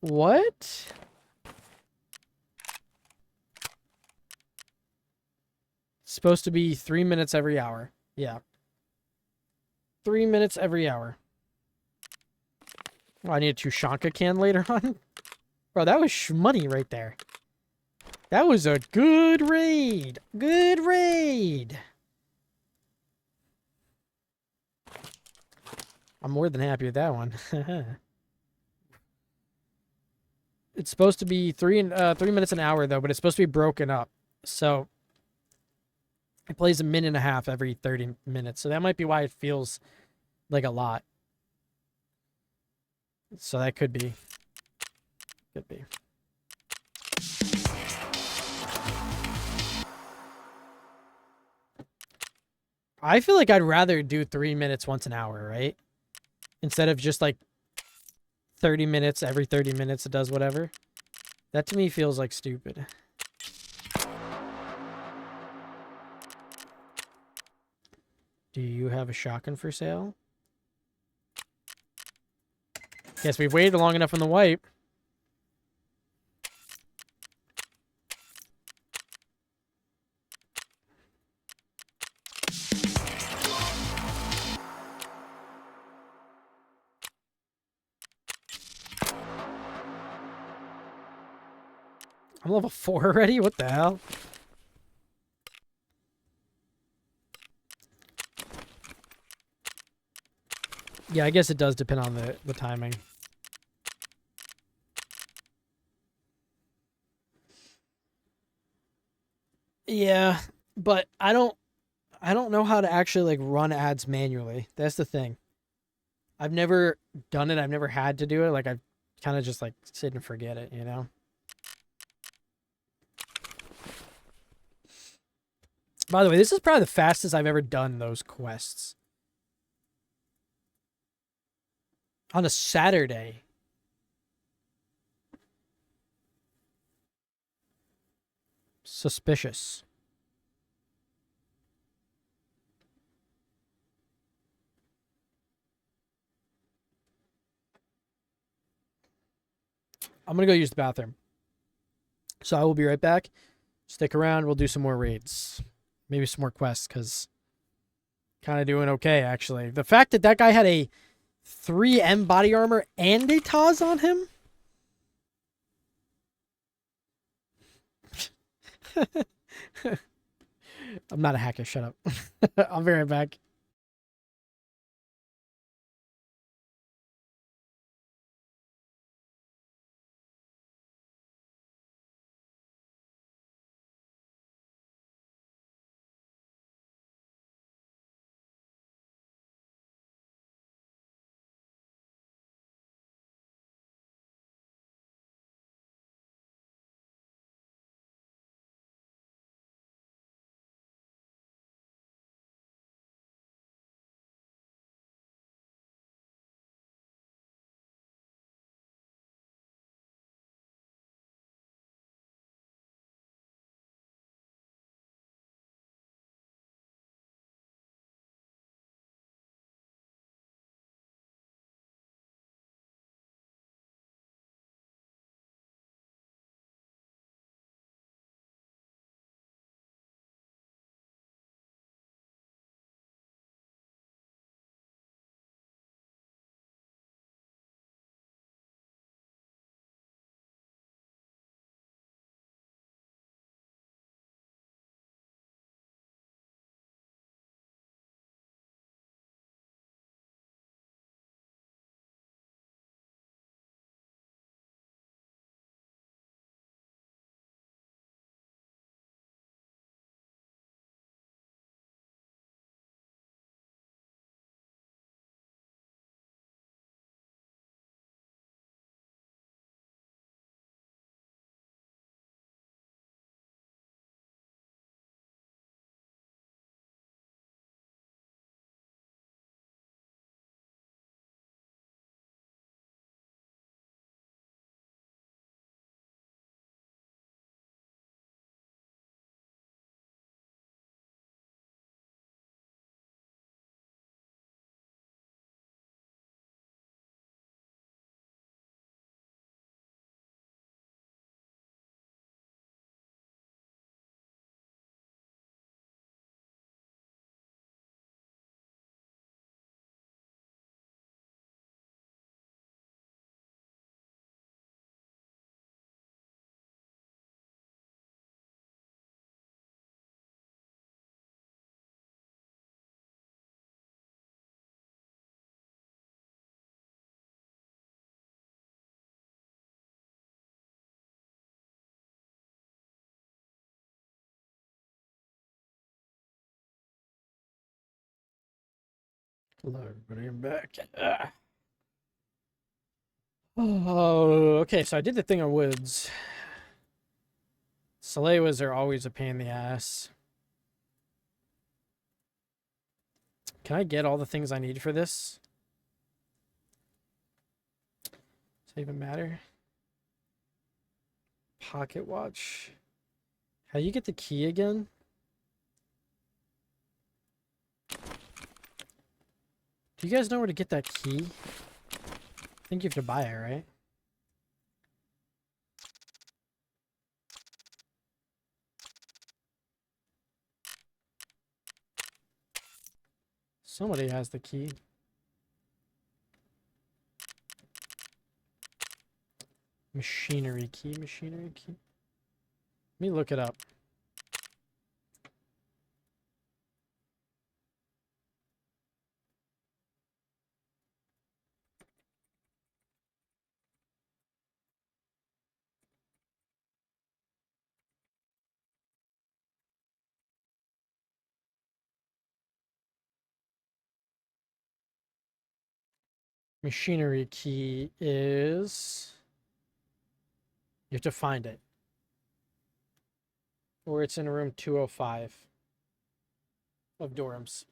What? Supposed to be 3 minutes every hour. Yeah. 3 minutes every hour. Oh, I need a Tushonka can later on. Bro, that was money right there. That was a good raid. Good raid. I'm more than happy with that one. It's supposed to be 3 minutes an hour, though, but it's supposed to be broken up. So it plays a minute and a half every 30 minutes. So that might be why it feels like a lot. So that could be. Could be. I feel like I'd rather do 3 minutes once an hour, right? Instead of just like 30 minutes every 30 minutes it does whatever. That to me feels like stupid. Do you have a shotgun for sale? Guess we've waited long enough on the wipe. I'm level 4 already? What the hell? Yeah, I guess it does depend on the timing. Yeah, but I don't know how to actually like run ads manually. That's the thing. I've never done it. I've never had to do it. Like I've kind of just like sit and forget it, you know? By the way, this is probably the fastest I've ever done those quests. On a Saturday. Suspicious. I'm going to go use the bathroom. So I will be right back. Stick around. We'll do some more raids. Maybe some more quests because kind of doing okay, actually. The fact that that guy had a 3M body armor and a Taz on him? I'm not a hacker. Shut up. I'll be right back. Hello, everybody. I'm back. Oh, okay. So I did the thing on Woods. Salewas are always a pain in the ass. Can I get all the things I need for this? Does it even matter? Pocket watch. How do you get the key again? Do you guys know where to get that key? I think you have to buy it, right? Somebody has the key. Machinery key, machinery key. Let me look it up. Machinery key is... You have to find it. Or it's in room 205 of dorms.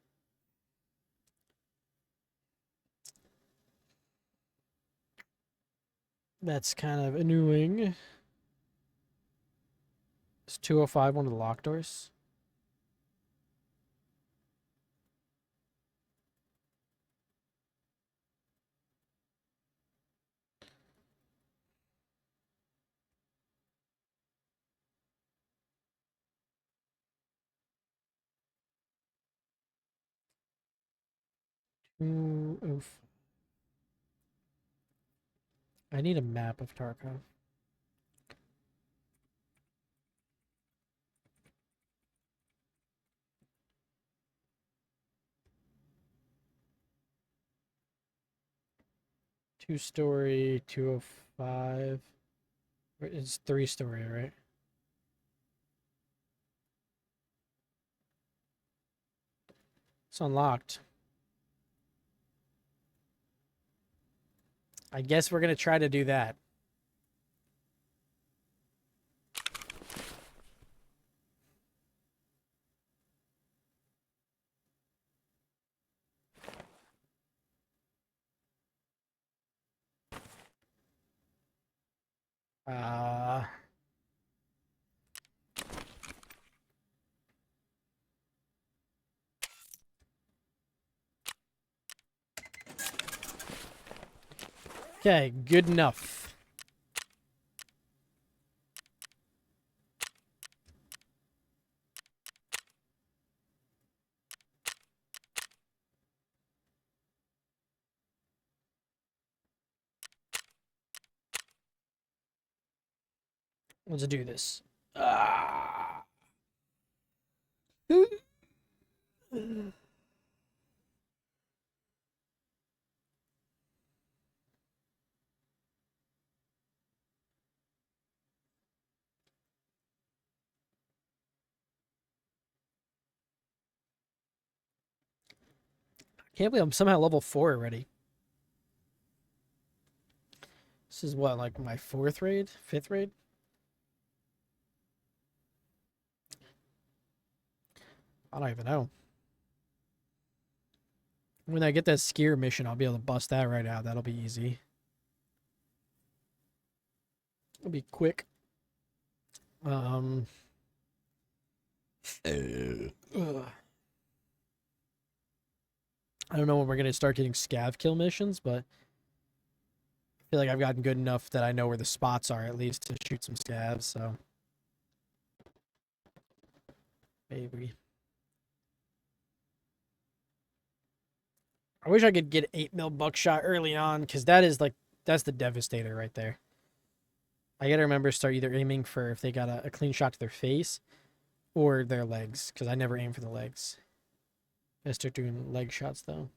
That's kind of annoying. Is 205 one of the locked doors? Oof. I need a map of Tarkov. Two-story, 205. It's three-story, right? It's unlocked. I guess we're gonna try to do that. Uh... Okay, good enough. Let's do this. Ah. Can't believe I'm somehow level 4 already. This is what, like my 4th raid? 5th raid? I don't even know. When I get that skier mission, I'll be able to bust that right out. That'll be easy. It'll be quick. Ugh. I don't know when we're going to start getting scav kill missions, but I feel like I've gotten good enough that I know where the spots are at least to shoot some scavs, so. Maybe. I wish I could get 8mm buckshot early on, because that is like, that's the devastator right there. I gotta remember to start either aiming for if they got a clean shot to their face or their legs, because I never aim for the legs. I start doing leg shots though.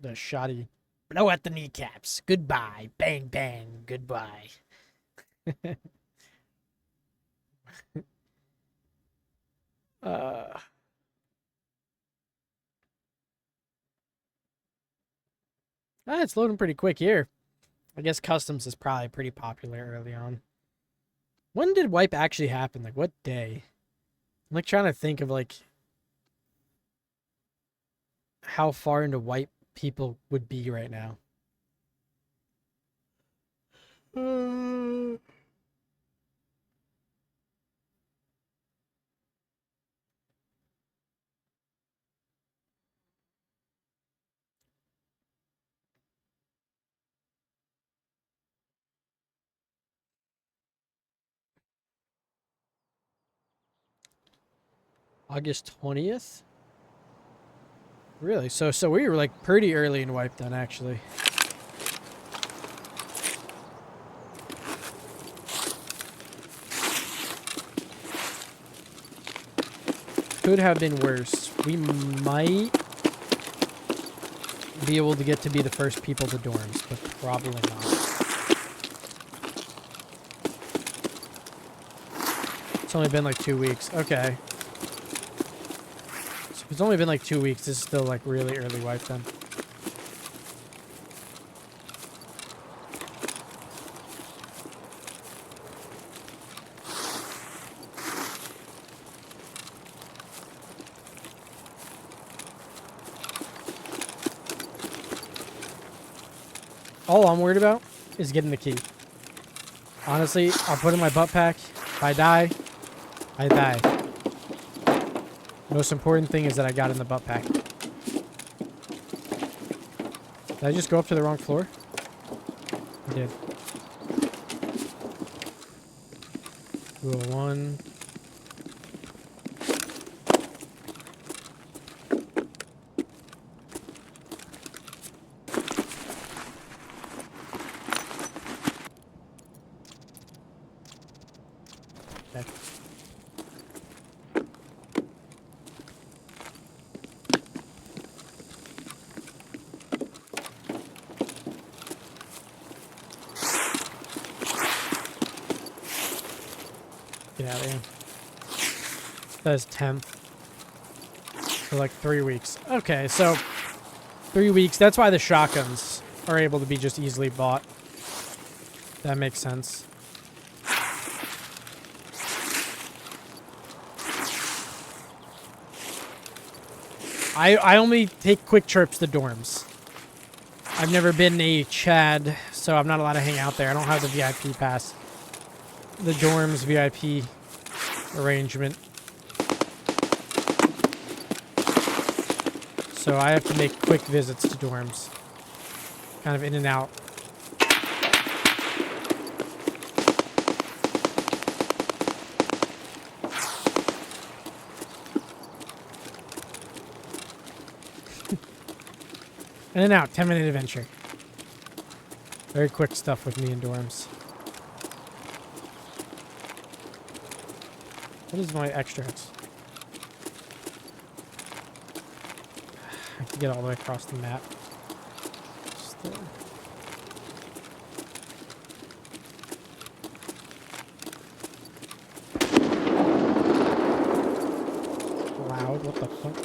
The shoddy. Blow at the kneecaps. Goodbye. Bang, bang. Goodbye. uh... it's loading pretty quick here. I guess customs is probably pretty popular early on. When did wipe actually happen? Like, what day? I'm like trying to think of like... how far into wipe people would be right now. August 20th? Really? So we were like pretty early in wipe then, actually. Could have been worse. We might be able to get to be the first people to dorms, but probably not. It's only been like 2 weeks. Okay. So it's only been like 2 weeks. This is still like really early wipe then. All I'm worried about is getting the key. Honestly, I'll put it in my butt pack. If I die, I die. Most important thing is that I got in the butt pack. Did I just go up to the wrong floor? I did. 201. Okay. Get out of here. That is 10th. For like 3 weeks. Okay, so 3 weeks. That's why the shotguns are able to be just easily bought. That makes sense. I only take quick trips to dorms. I've never been a Chad, so I'm not allowed to hang out there. I don't have the VIP pass. The dorms VIP arrangement. So I have to make quick visits to dorms. Kind of in and out. In and out, 10-minute adventure. Very quick stuff with me in dorms. What is my extracts? I have to get all the way across the map. Just, loud, what the fuck?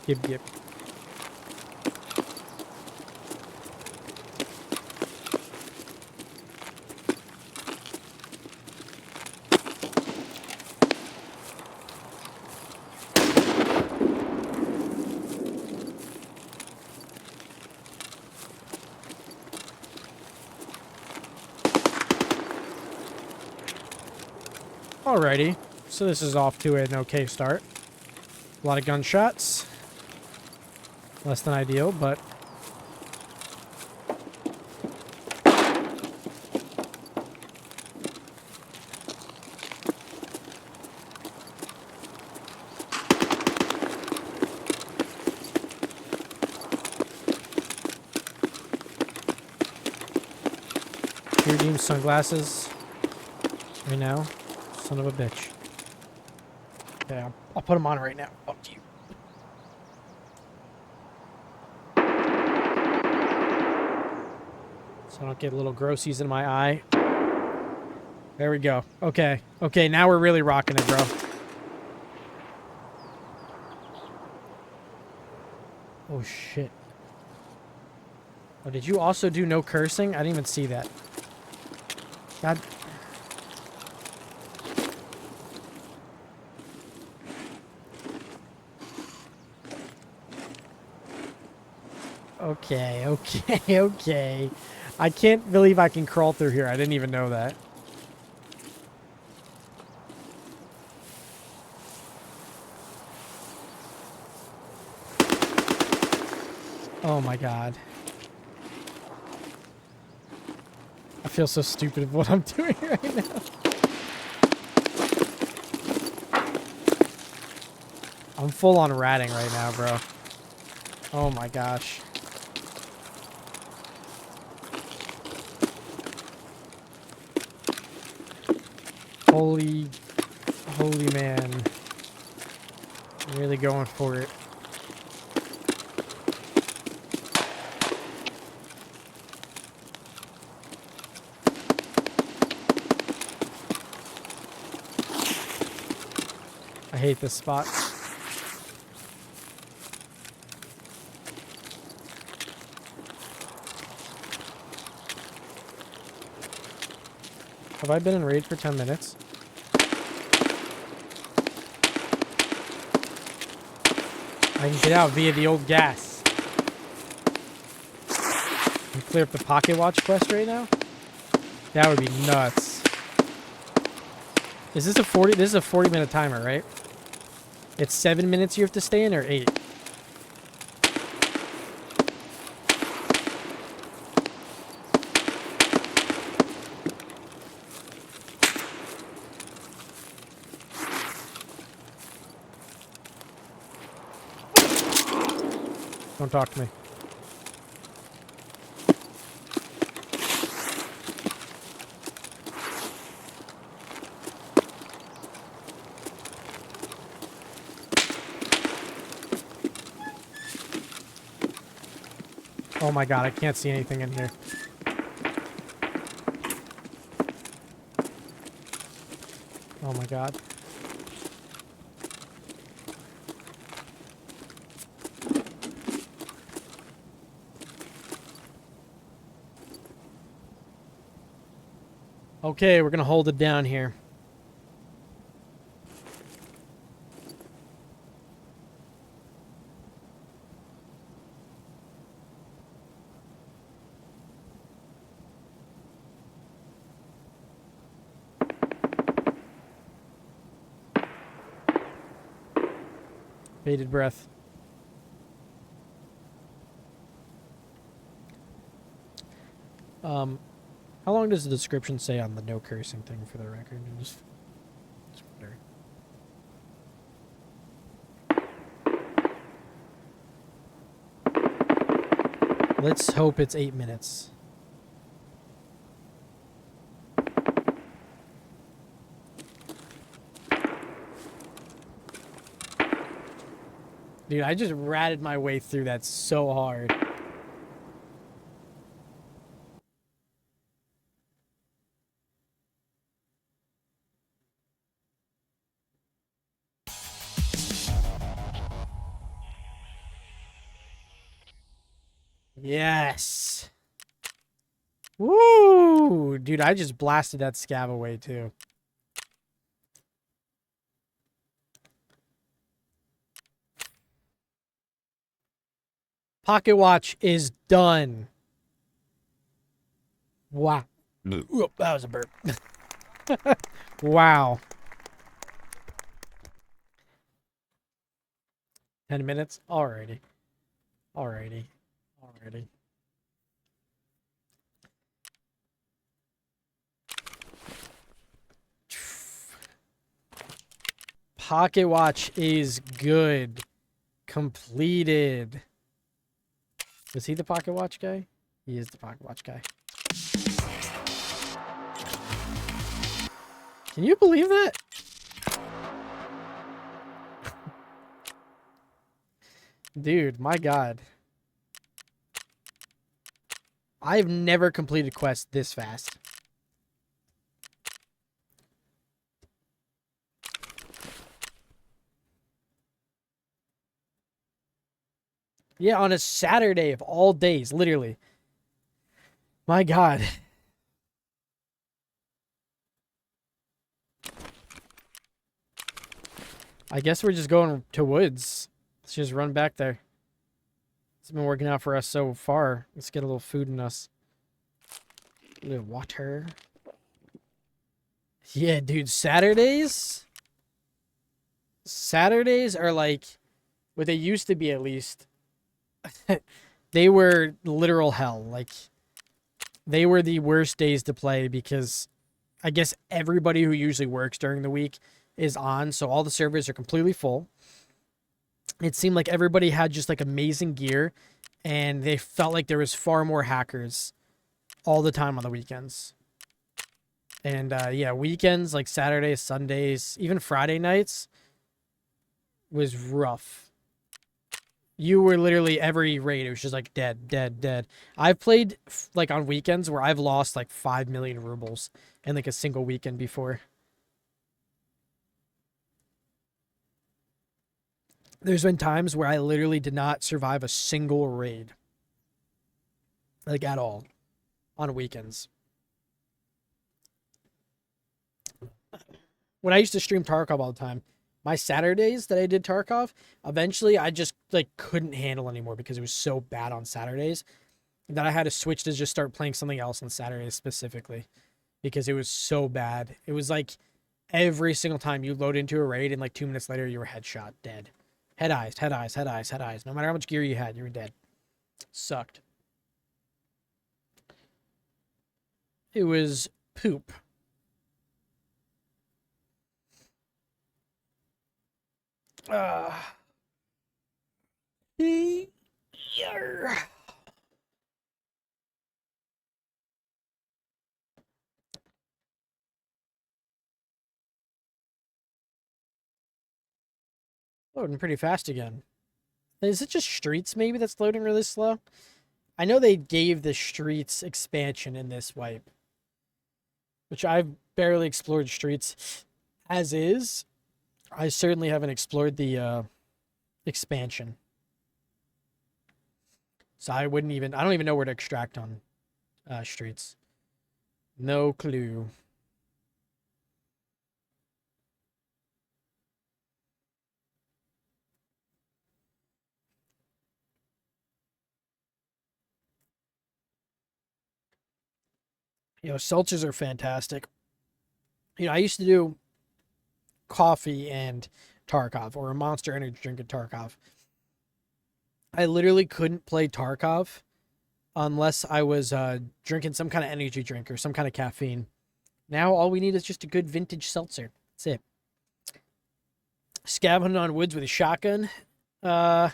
Yep. Alrighty, so this is off to an okay start. A lot of gunshots. Less than ideal, but... Redeem sunglasses right now. Son of a bitch. Okay, I'll put them on right now. Fuck you. So I don't get little grossies in my eye. There we go. Okay. Okay, now we're really rocking it, bro. Oh, shit. Oh, did you also do no cursing? I didn't even see that. God. Okay, okay, okay. I can't believe I can crawl through here. I didn't even know that. Oh my god. I feel so stupid of what I'm doing right now. I'm full on ratting right now, bro. Oh my gosh. Holy man. I'm really going for it. I hate this spot. Have I been in raid for 10 minutes? I can get out via the old gas. Can clear up the pocket watch quest right now? That would be nuts. Is this a 40? This is a 40-minute timer, right? It's 7 minutes you have to stay in, or 8? Don't talk to me. Oh my god, I can't see anything in here. Oh my god. Okay, we're gonna hold it down here. Bated breath. How long does the description say on the no cursing thing for the record? Just wondering. Let's hope it's 8 minutes. Dude, I just ratted my way through that so hard. Yes. Woo! Dude, I just blasted that scav away too. Pocket watch is done. Wow. Oop, that was a burp. Wow. 10 minutes? Alrighty. Alrighty. Alrighty. Pocket watch is good. Completed. Was he the pocket watch guy? He is the pocket watch guy. Can you believe that? Dude, my god. I've never completed quests this fast. Yeah, on a Saturday of all days, literally. My God. I guess we're just going to woods. Let's just run back there. It's been working out for us so far. Let's get a little food in us. A little water. Yeah, dude, Saturdays are like what they used to be, at least. They were literal hell. Like, they were the worst days to play because I guess everybody who usually works during the week is on, so all the servers are completely full. It seemed like everybody had just like amazing gear, and they felt like there was far more hackers all the time on the weekends. And yeah, weekends like Saturdays, Sundays, even Friday nights was rough. You were literally every raid, it was just like dead, dead, dead. I've played like on weekends where I've lost like 5 million rubles in like a single weekend before. There's been times where I literally did not survive a single raid. Like at all. On weekends. When I used to stream Tarkov all the time, my Saturdays that I did Tarkov, eventually I just like couldn't handle anymore because it was so bad on Saturdays that I had to switch to just start playing something else on Saturdays specifically because it was so bad. It was like every single time you load into a raid and like 2 minutes later you were headshot, dead. Head eyes, head eyes, head eyes, head eyes. No matter how much gear you had, you were dead. Sucked. It was poop. Yeah. Loading pretty fast again. Is it just Streets maybe that's loading really slow? I know they gave the Streets expansion in this wipe, which I've barely explored Streets as is. I certainly haven't explored the expansion. So I don't even know where to extract on Streets. No clue. Seltzers are fantastic. I used to do coffee and Tarkov or a Monster Energy drink and Tarkov. I literally couldn't play Tarkov unless I was drinking some kind of energy drink or some kind of caffeine. Now all we need is just a good vintage seltzer. That's it. Scav hunting on woods with a shotgun. I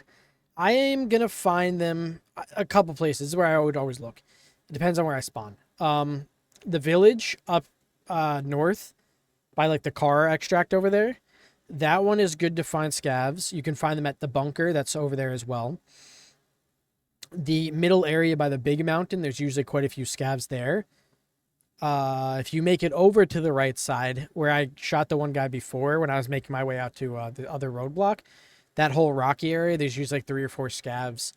am gonna find them a couple places where I would always look. It depends on where I spawn. The village up north by like the car extract over there. That one is good to find scavs. You can find them at the bunker that's over there as well. The middle area by the big mountain, there's usually quite a few scavs there. If you make it over to the right side, where I shot the one guy before when I was making my way out to the other roadblock, that whole rocky area, there's usually like 3 or 4 scavs.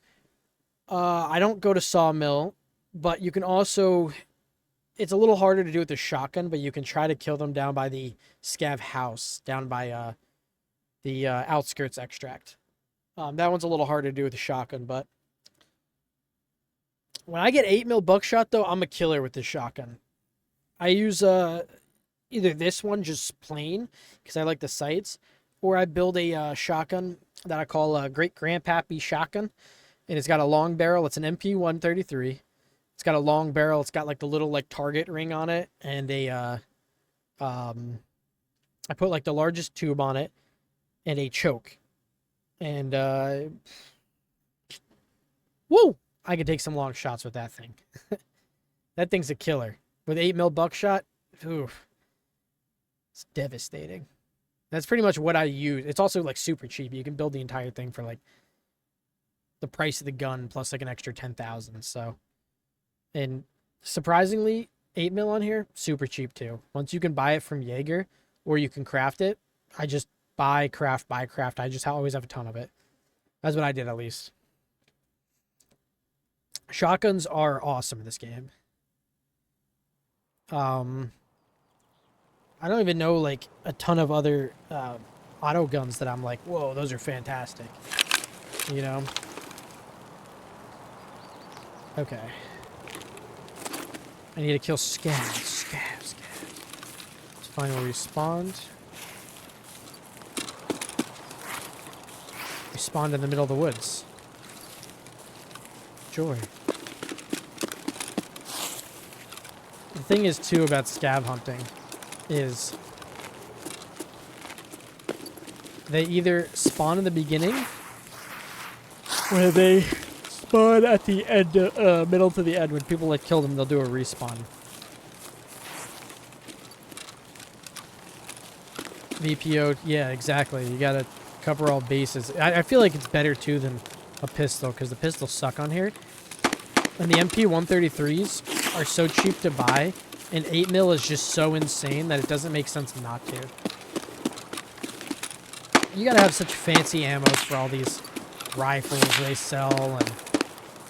I don't go to Sawmill, but you can also... It's a little harder to do with the shotgun, but you can try to kill them down by the scav house, down by the outskirts extract. That one's a little harder to do with the shotgun, but when I get 8 mil buckshot, though, I'm a killer with this shotgun. I use either this one just plain because I like the sights, or I build a shotgun that I call a Great Grandpappy shotgun, and it's got a long barrel. It's an MP133. It's got a long barrel. It's got like the little like target ring on it, and I put like the largest tube on it and a choke, and woo! I could take some long shots with that thing. That thing's a killer. With 8 mil buckshot, oof, it's devastating. That's pretty much what I use. It's also like super cheap. You can build the entire thing for like the price of the gun plus like an extra 10,000. So And surprisingly, 8 mil on here, super cheap too. Once you can buy it from Jaeger or you can craft it, I just buy, craft, buy, craft. I just always have a ton of it. That's what I did at least. Shotguns are awesome in this game. I don't even know like a ton of other auto guns that I'm like, whoa, those are fantastic. You know? Okay. I need to kill scavs. Scavs. Let's find where we spawned. We spawned in the middle of the woods. Joy. The thing is, too, about scav hunting is they either spawn in the beginning or they spawn at the end, middle to the end. When people like kill them, they'll do a respawn. VPO, yeah, exactly. You gotta cover all bases. I feel like it's better too than a pistol because the pistols suck on here. And the MP133s are so cheap to buy, and 8 mil is just so insane that it doesn't make sense not to. You gotta have such fancy ammos for all these rifles they sell, and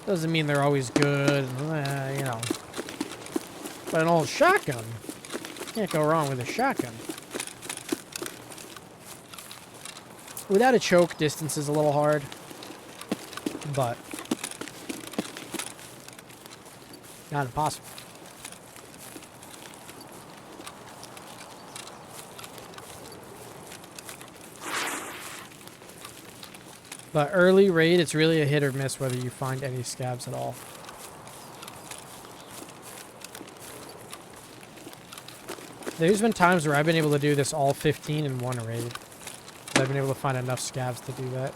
doesn't mean they're always good, you know. But an old shotgun, can't go wrong with a shotgun. Without a choke, distance is a little hard, but not impossible. But early raid, it's really a hit or miss whether you find any scavs at all. There's been times where I've been able to do this all 15 in one raid. I've been able to find enough scavs to do that.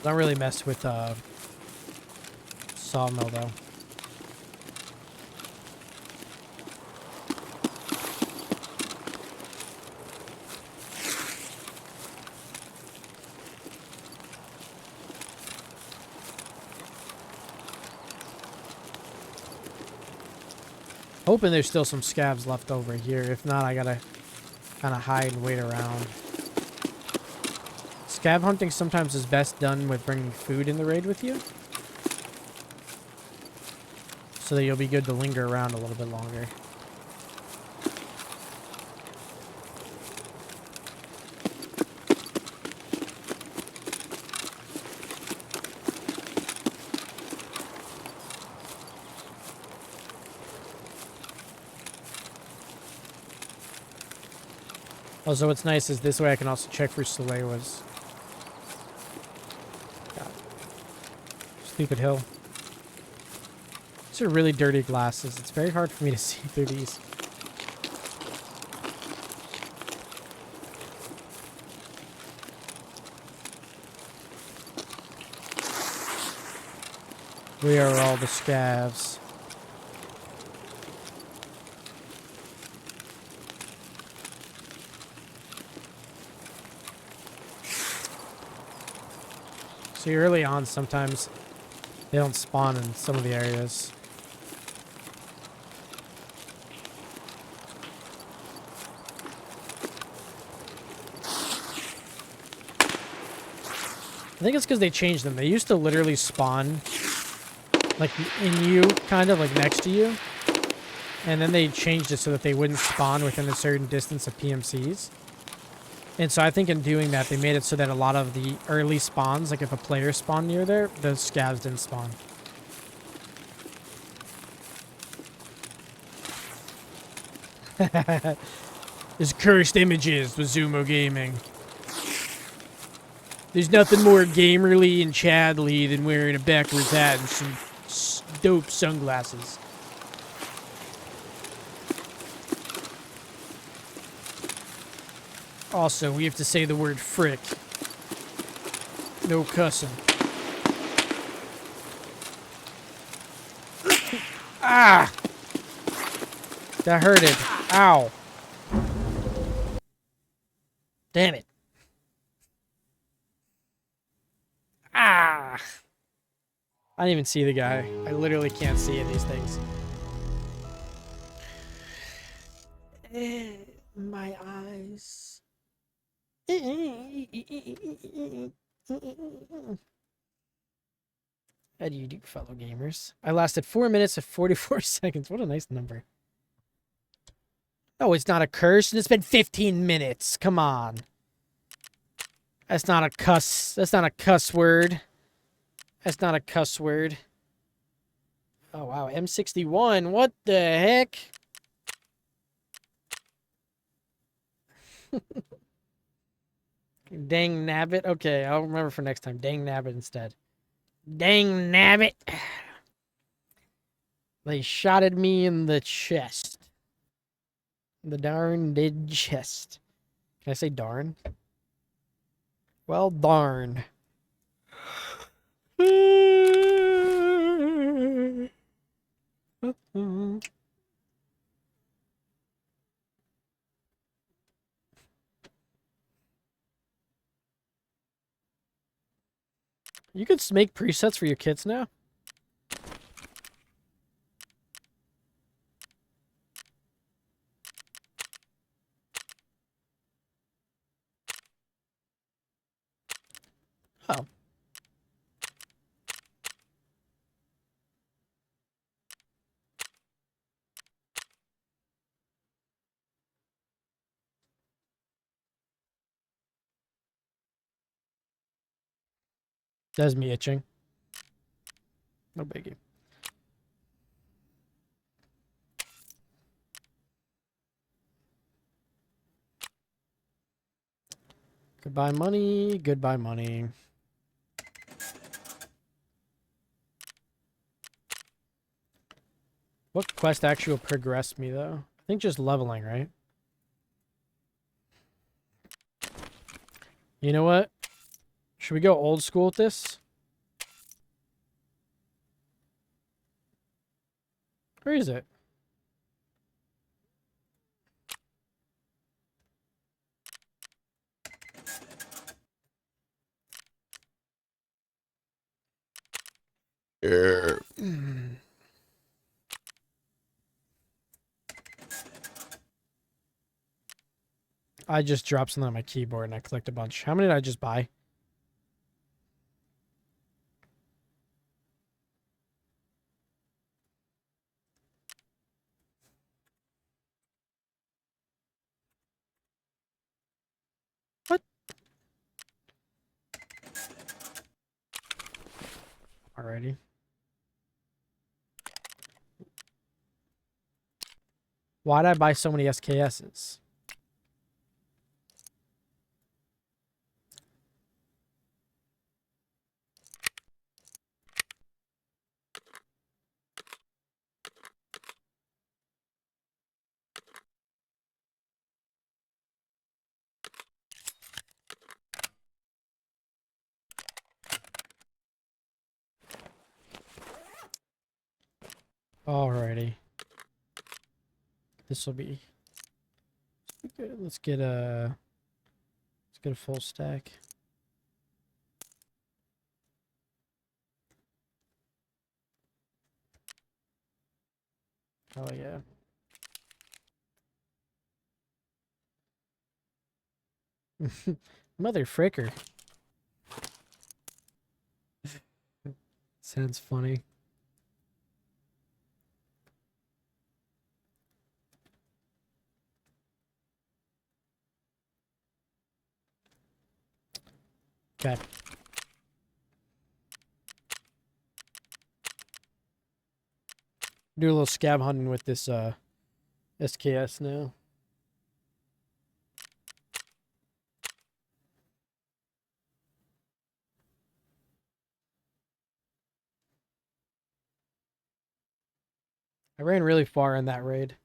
Don't really mess with sawmill though. Hoping there's still some scavs left over here. If not, I gotta kind of hide and wait around. Scav hunting sometimes is best done with bringing food in the raid with you, so that you'll be good to linger around a little bit longer. Also, what's nice is this way I can also check for Salewas. God. Stupid hill. These are really dirty glasses. It's very hard for me to see through these. Where are all the scavs? See, early on, sometimes they don't spawn in some of the areas. I think it's because they changed them. They used to literally spawn, like, in you, kind of, like, next to you. And then they changed it so that they wouldn't spawn within a certain distance of PMCs. And so I think in doing that, they made it so that a lot of the early spawns, like if a player spawned near there, the scavs didn't spawn. There's cursed images with Zumo Gaming. There's nothing more gamerly and chadly than wearing a backwards hat and some dope sunglasses. Also, we have to say the word frick No cussing. Ah! That hurted. Ow. Damn it. Ah! I didn't even see the guy. I literally can't see in these things. My eyes. How do you do, fellow gamers? I lasted 4 minutes and 44 seconds. What a nice number. Oh, it's not a curse, and it's been 15 minutes. Come on. That's not a cuss. That's not a cuss word. That's not a cuss word. Oh, wow. M61. What the heck? Dang nabbit. Okay, I'll remember for next time. Dang nabbit instead. Dang nabbit. They shotted me in the chest. The darn did chest. Can I say darn? Well, darn. You could make presets for your kits now? Oh. That's me itching. No biggie. Goodbye money. Goodbye money. What quest actually will progress me, though? I think just leveling, right? You know what? Should we go old school with this? Where is it? I just dropped something on my keyboard and I clicked a bunch. How many did I just buy? What? Alrighty. Why'd I buy so many SKSs? Alrighty. This will be good. Let's get a full stack. Oh yeah. Mother fricker. Sounds funny. Okay. Do a little scab hunting with this SKS now. I ran really far in that raid.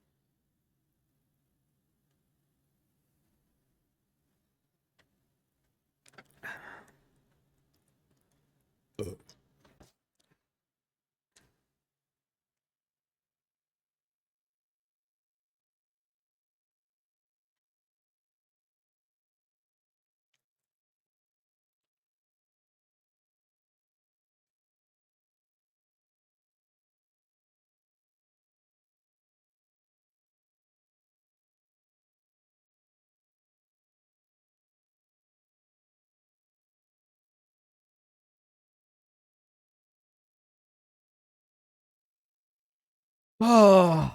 Oh.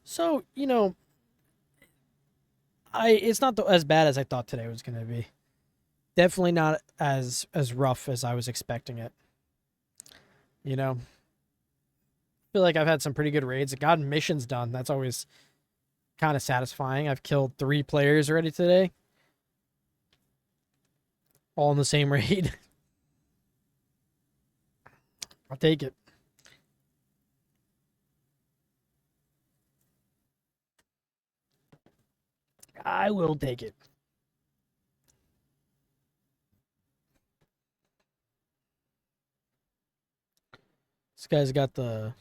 So, you know, it's not as bad as I thought today was going to be. Definitely not as rough as I was expecting it. You know, feel like I've had some pretty good raids. Got missions done. That's always kind of satisfying. I've killed 3 players already today, all in the same raid. I'll take it. I will take it. This guy's got the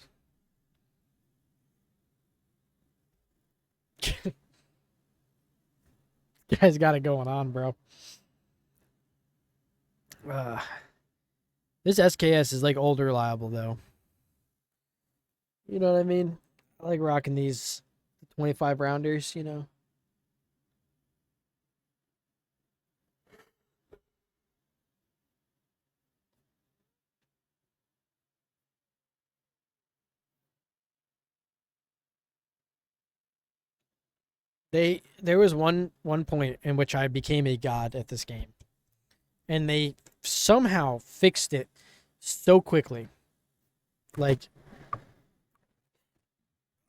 guy's got it going on, bro. Uh, this SKS is like old reliable though. You know what I mean? I like rocking these 25 rounders, you know. There was one point in which I became a god at this game. And they somehow fixed it so quickly. Like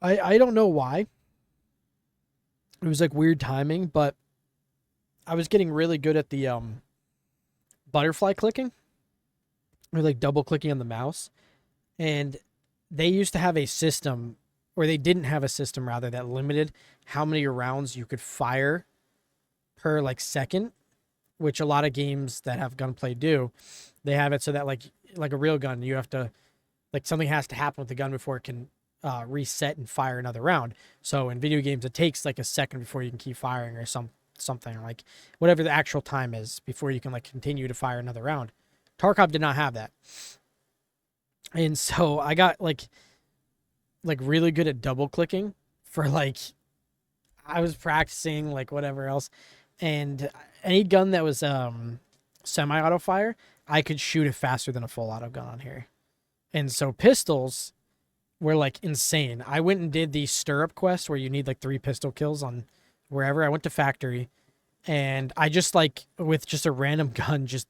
I don't know why. It was like weird timing, but I was getting really good at the butterfly clicking or like double clicking on the mouse. And they used to have a system, or they didn't have a system rather, that limited how many rounds you could fire per like second, which a lot of games that have gunplay do. They have it so that like a real gun, you have to, like, something has to happen with the gun before it can reset and fire another round. So in video games, it takes like a second before you can keep firing, or something like whatever the actual time is before you can like continue to fire another round. Tarkov did not have that. And so I got like really good at double clicking for like, I was practicing like whatever else, and any gun that was semi-auto fire, I could shoot it faster than a full auto gun on here. And so pistols were like insane. I went and did the stirrup quest where you need like 3 pistol kills on wherever. I went to factory, and I just like with just a random gun just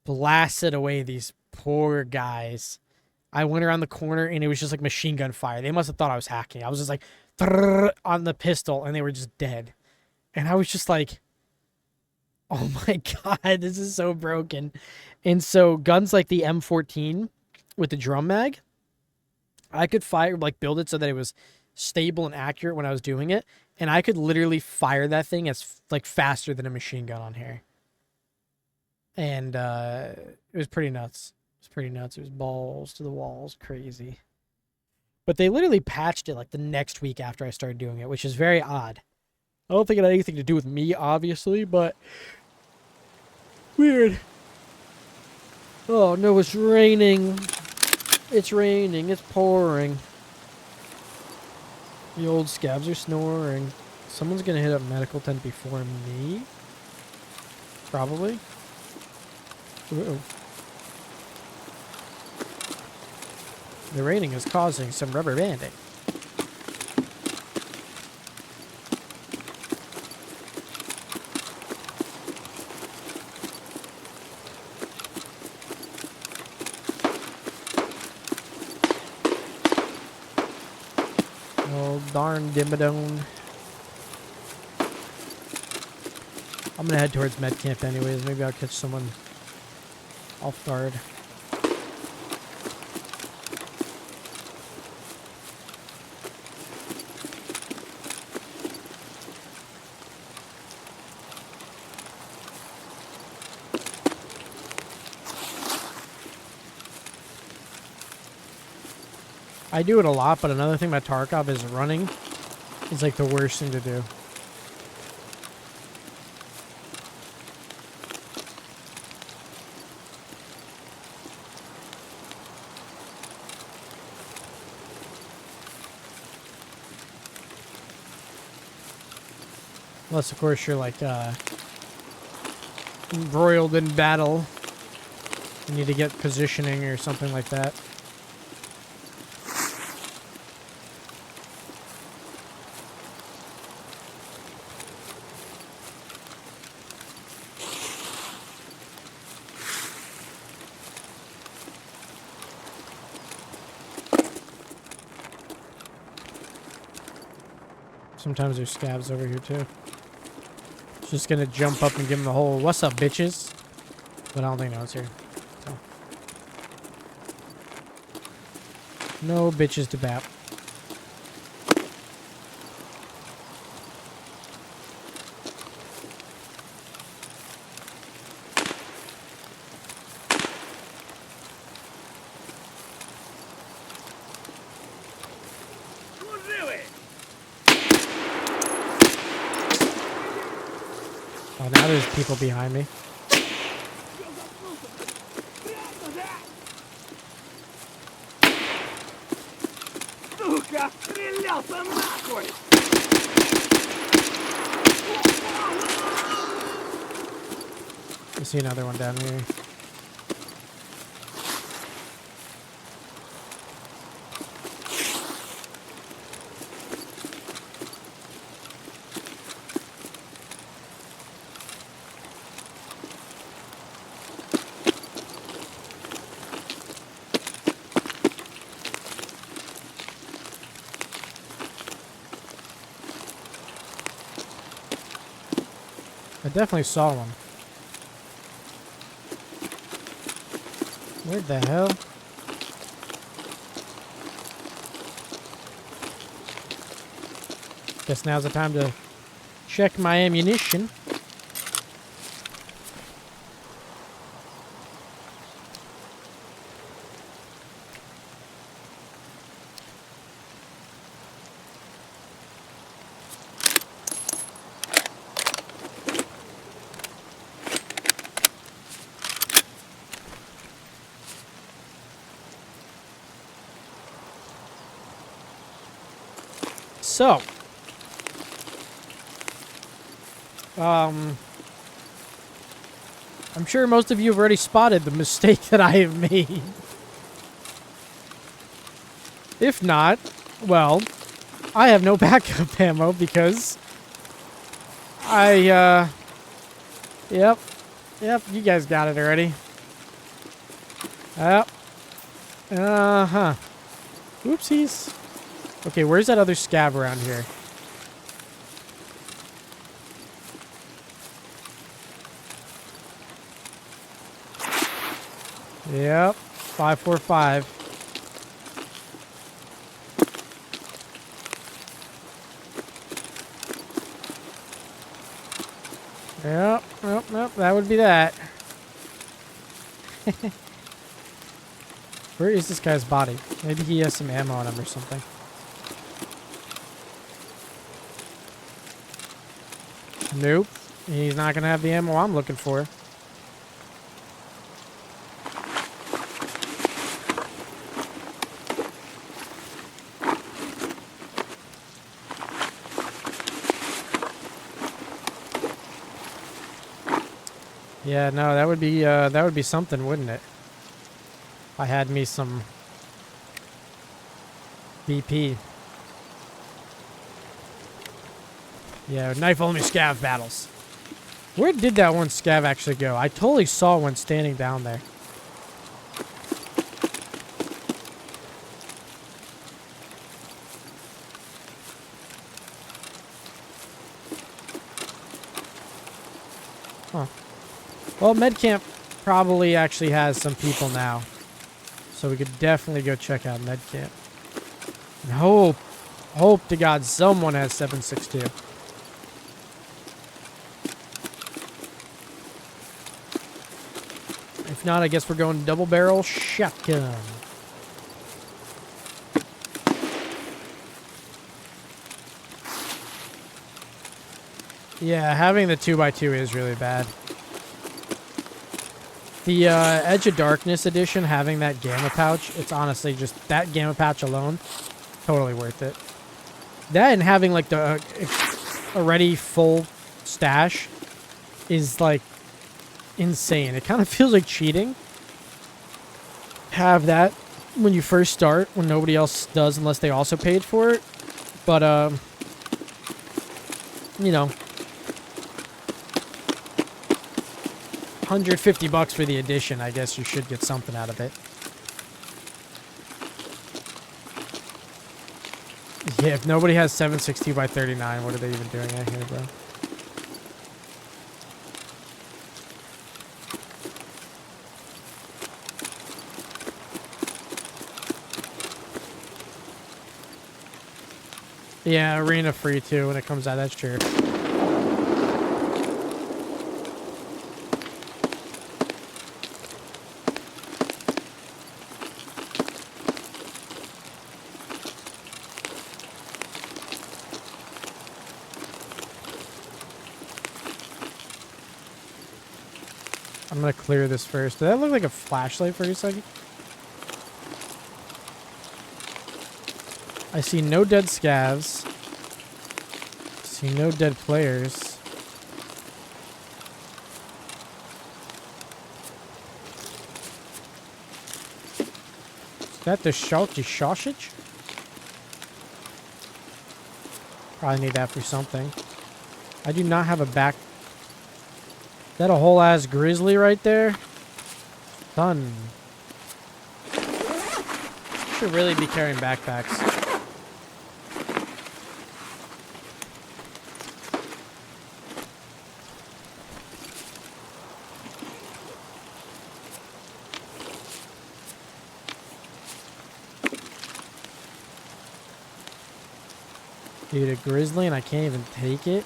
blasted away these poor guys. I went around the corner and it was just like machine gun fire. They must have thought I was hacking. I was just like on the pistol and they were just dead. And I was just like, oh my God, this is so broken. And so guns like the M14 with the drum mag, I could fire, like build it so that it was stable and accurate when I was doing it. And I could literally fire that thing as like faster than a machine gun on here. And it was pretty nuts. It was balls to the walls, crazy. But they literally patched it like the next week after I started doing it, which is very odd. I don't think it had anything to do with me, obviously, but weird. Oh no, it's raining. It's raining. It's pouring. The old scabs are snoring. Someone's gonna hit up medical tent before me. Probably. Uh-oh. The raining is causing some rubber banding. Oh, darn dimmadone. I'm gonna head towards med camp anyways. Maybe I'll catch someone off guard. I do it a lot, but another thing about Tarkov is running is like the worst thing to do. Unless, of course, you're like embroiled in battle. You need to get positioning or something like that. Sometimes there's scavs over here too. Just gonna jump up and give him the whole "What's up, bitches?" But I don't think no one's here. So. No bitches to bap. Oh, now there's people behind me. Сука, стрелялся нахуй! I see another one down here. I definitely saw one. Where the hell? Guess now's the time to check my ammunition. So, I'm sure most of you have already spotted the mistake that I have made. If not, well, I have no backup ammo because yep, you guys got it already. Yep. Uh-huh. Oopsies. Okay, where's that other scav around here? Yep, 545. Yep, that would be that. Where is this guy's body? Maybe he has some ammo on him or something. Nope. He's not going to have the ammo I'm looking for. Yeah, no, that would be something, wouldn't it? If I had me some BP. Yeah, knife only scav battles. Where did that one scav actually go? I totally saw one standing down there. Huh. Well, Medcamp probably actually has some people now. So we could definitely go check out Medcamp. And hope to God someone has 7.62. If not, I guess we're going double barrel shotgun. Yeah, having the 2x2 is really bad. The Edge of Darkness edition, having that gamma pouch, it's honestly just that gamma pouch alone, totally worth it. That and having like the already full stash is like insane. It kind of feels like cheating. Have that when you first start, when nobody else does unless they also paid for it. But, you know, $150 for the edition. I guess you should get something out of it. Yeah, if nobody has 760 by 39, what are they even doing out here, bro? Yeah, arena free too when it comes out. That's true. I'm gonna clear this first. Did that look like a flashlight for a second? I see no dead scavs. See no dead players. Is that the sausage? Probably need that for something. I do not have a back. Is that a whole ass grizzly right there? Done. Should really be carrying backpacks. Dude, a grizzly and I can't even take it?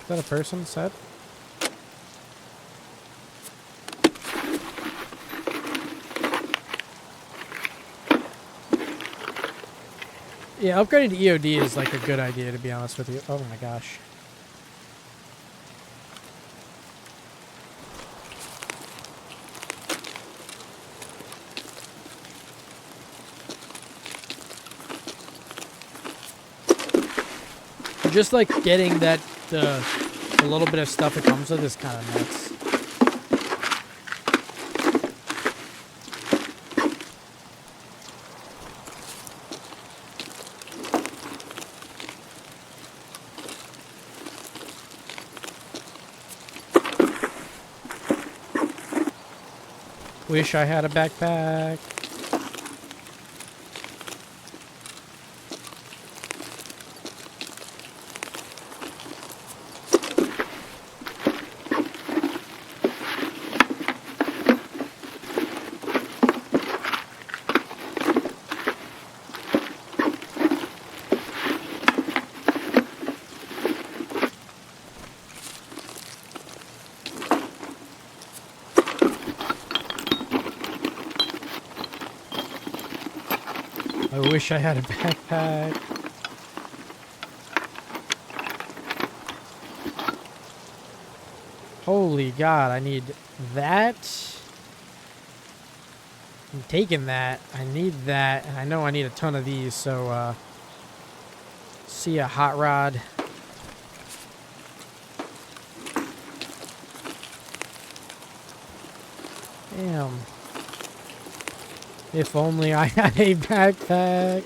Is that a person said? Yeah, upgrading to EOD is like a good idea, to be honest with you. Oh my gosh. Just like getting that the little bit of stuff it comes with is kind of nuts. Wish I had a backpack. I wish I had a backpack. Holy God, I need that. I'm taking that. I need that. And I know I need a ton of these, so, see a hot rod. Damn. If only I had a backpack.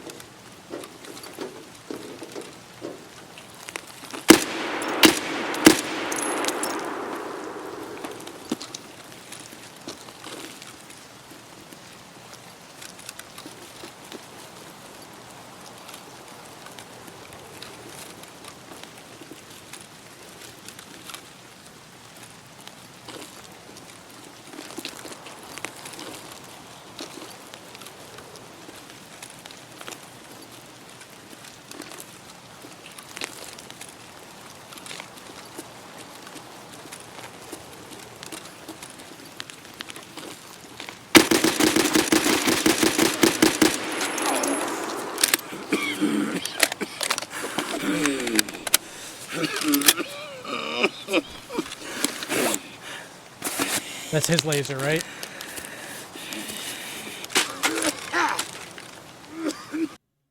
That's his laser, right?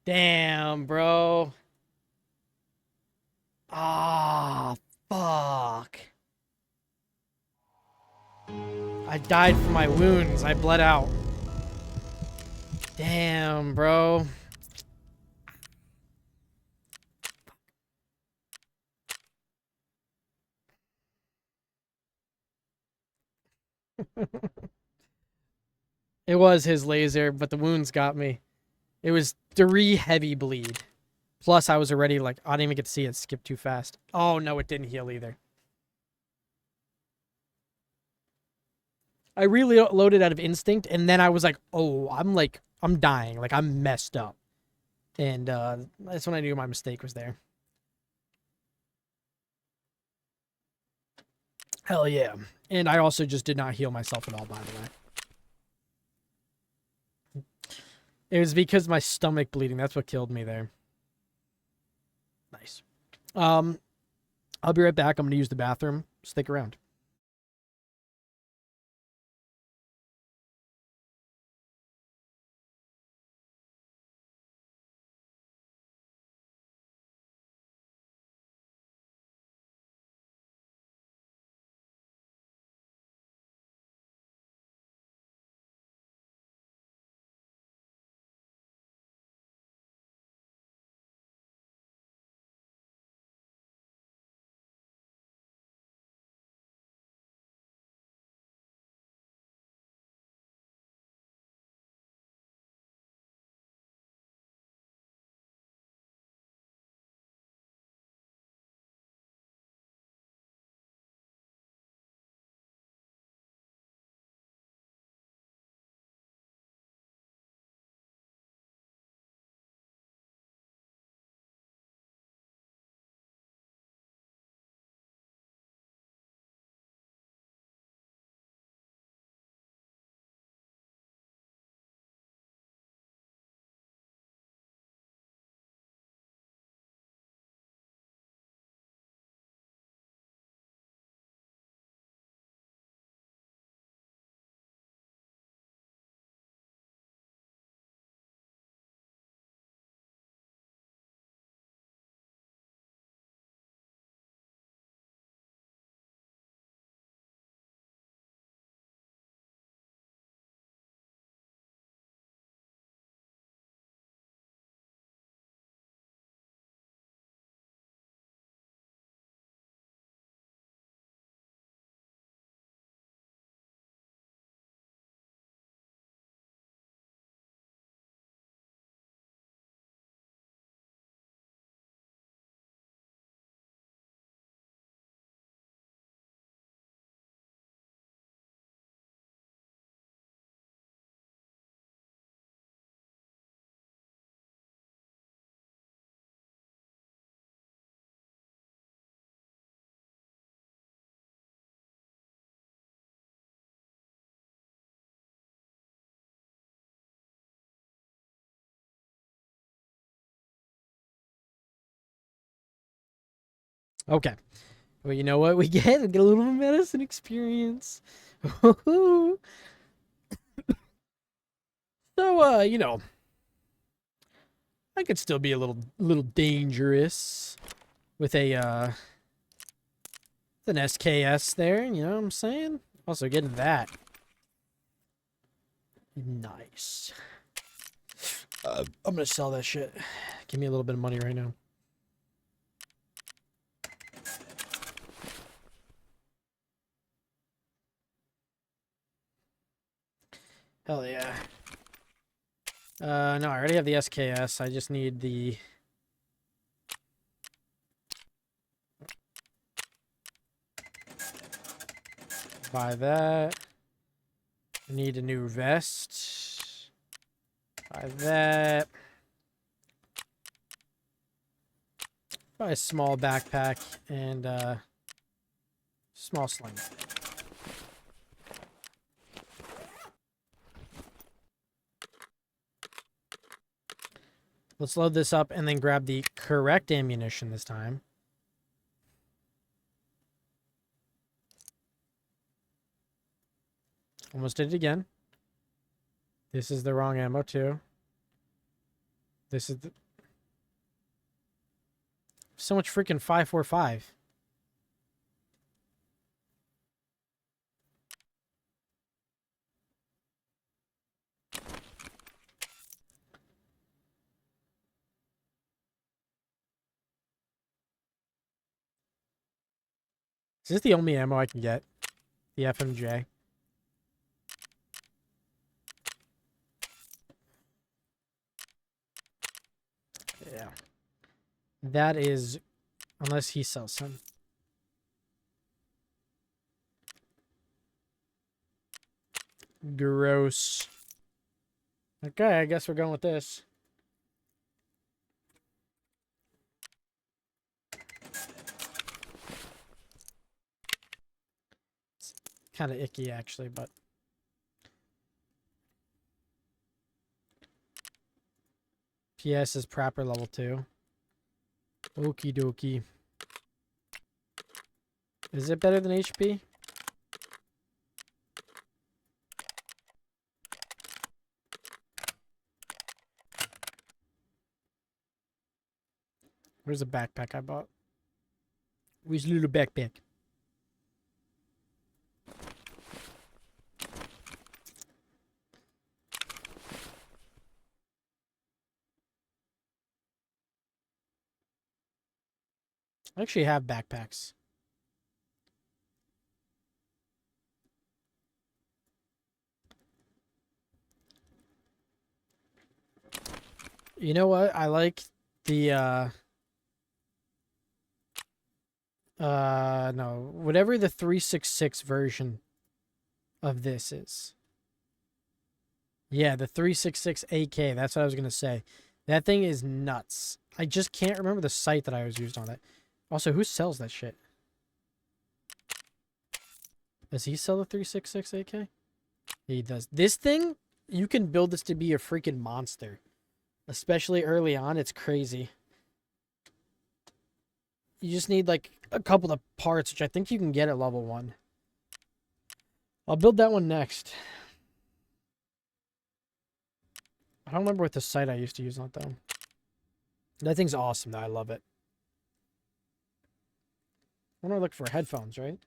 Damn, bro. Ah, fuck. I died from my wounds. I bled out. Damn, bro. It was his laser, but the wounds got me. It was 3 heavy bleed. Plus, I was already like, I didn't even get to see it skip too fast. Oh, no, it didn't heal either. I reloaded out of instinct, and then I was like, oh, I'm dying. Like, I'm messed up. And that's when I knew my mistake was there. Hell yeah. And I also just did not heal myself at all, by the way. It was because my stomach bleeding. That's what killed me there. Nice. I'll be right back. I'm going to use the bathroom. Stick around. Okay. Well, you know what we get? We get a little medicine experience. So, you know, I could still be a little dangerous with an SKS there, you know what I'm saying? Also getting that. Nice. I'm gonna sell that shit. Give me a little bit of money right now. Hell yeah. No, I already have the SKS. I just need the... Buy that. I need a new vest. Buy that. Buy a small backpack and small sling. Let's load this up and then grab the correct ammunition this time. Almost did it again. This is the wrong ammo too. This is the... So much freaking 545. Is this the only ammo I can get? The FMJ. That is, unless he sells some. Gross. Okay, I guess we're going with this. It's kind of icky, actually, but... PS is proper level 2. Okie dokie. Is it better than HP? Where's the backpack I bought? Where's the little backpack? I actually have backpacks. You know what? I like the no, whatever the 366 version of this is. Yeah, the 366 AK, that's what I was going to say. That thing is nuts. I just can't remember the site that I was used on it. Also, who sells that shit? Does he sell the 366 AK? He does. This thing, you can build this to be a freaking monster. Especially early on, it's crazy. You just need like a couple of parts, which I think you can get at level 1. I'll build that one next. I don't remember what the site I used to use on it, though. That thing's awesome, though. I love it. I want to look for headphones, right?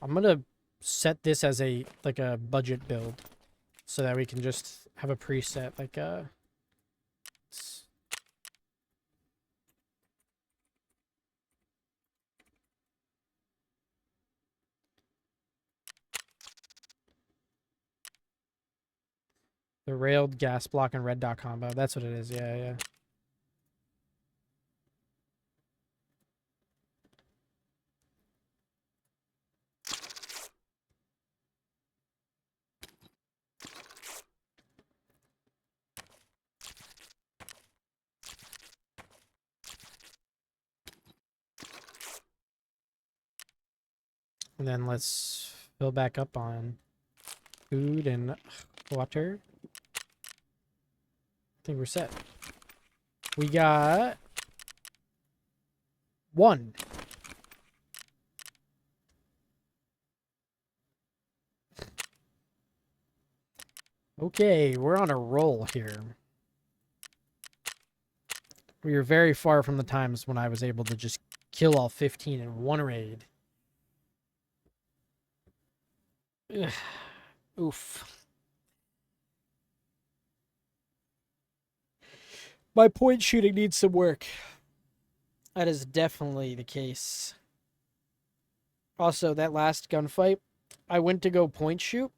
I'm gonna set this as a like a budget build, so that we can just have a preset like the railed gas block and red dot combo. That's what it is. Yeah, yeah. And then let's fill back up on food and water. I think we're set. We got 1. Okay, we're on a roll here. We are very far from the times when I was able to just kill all 15 in one raid. Ugh. Oof. My point shooting needs some work. That is definitely the case. Also, that last gunfight, I went to go point shoot,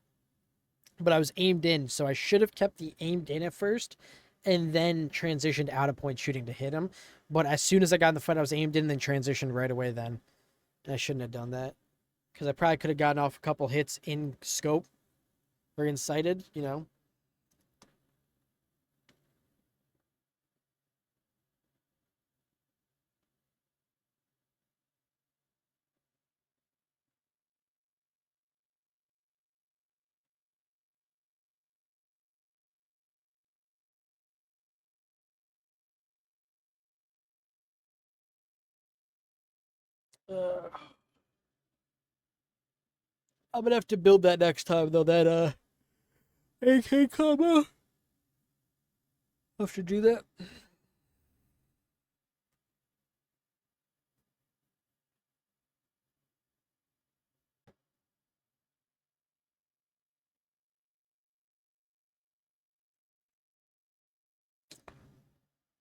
but I was aimed in, so I should have kept the aimed in at first and then transitioned out of point shooting to hit him. But as soon as I got in the fight, I was aimed in, then transitioned right away then. I shouldn't have done that. Because I probably could have gotten off a couple hits in scope or in sighted, you know. I'm gonna have to build that next time though. That AK combo. I'll have to do that.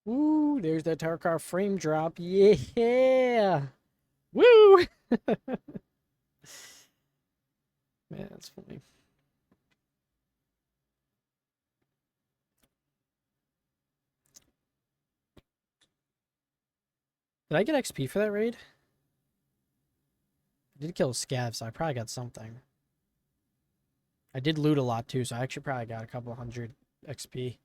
Ooh, there's that tower car frame drop. Yeah. Woo! Man, that's funny. Did I get XP for that raid? I did kill a scav, so I probably got something. I did loot a lot too, so I actually probably got a couple hundred XP.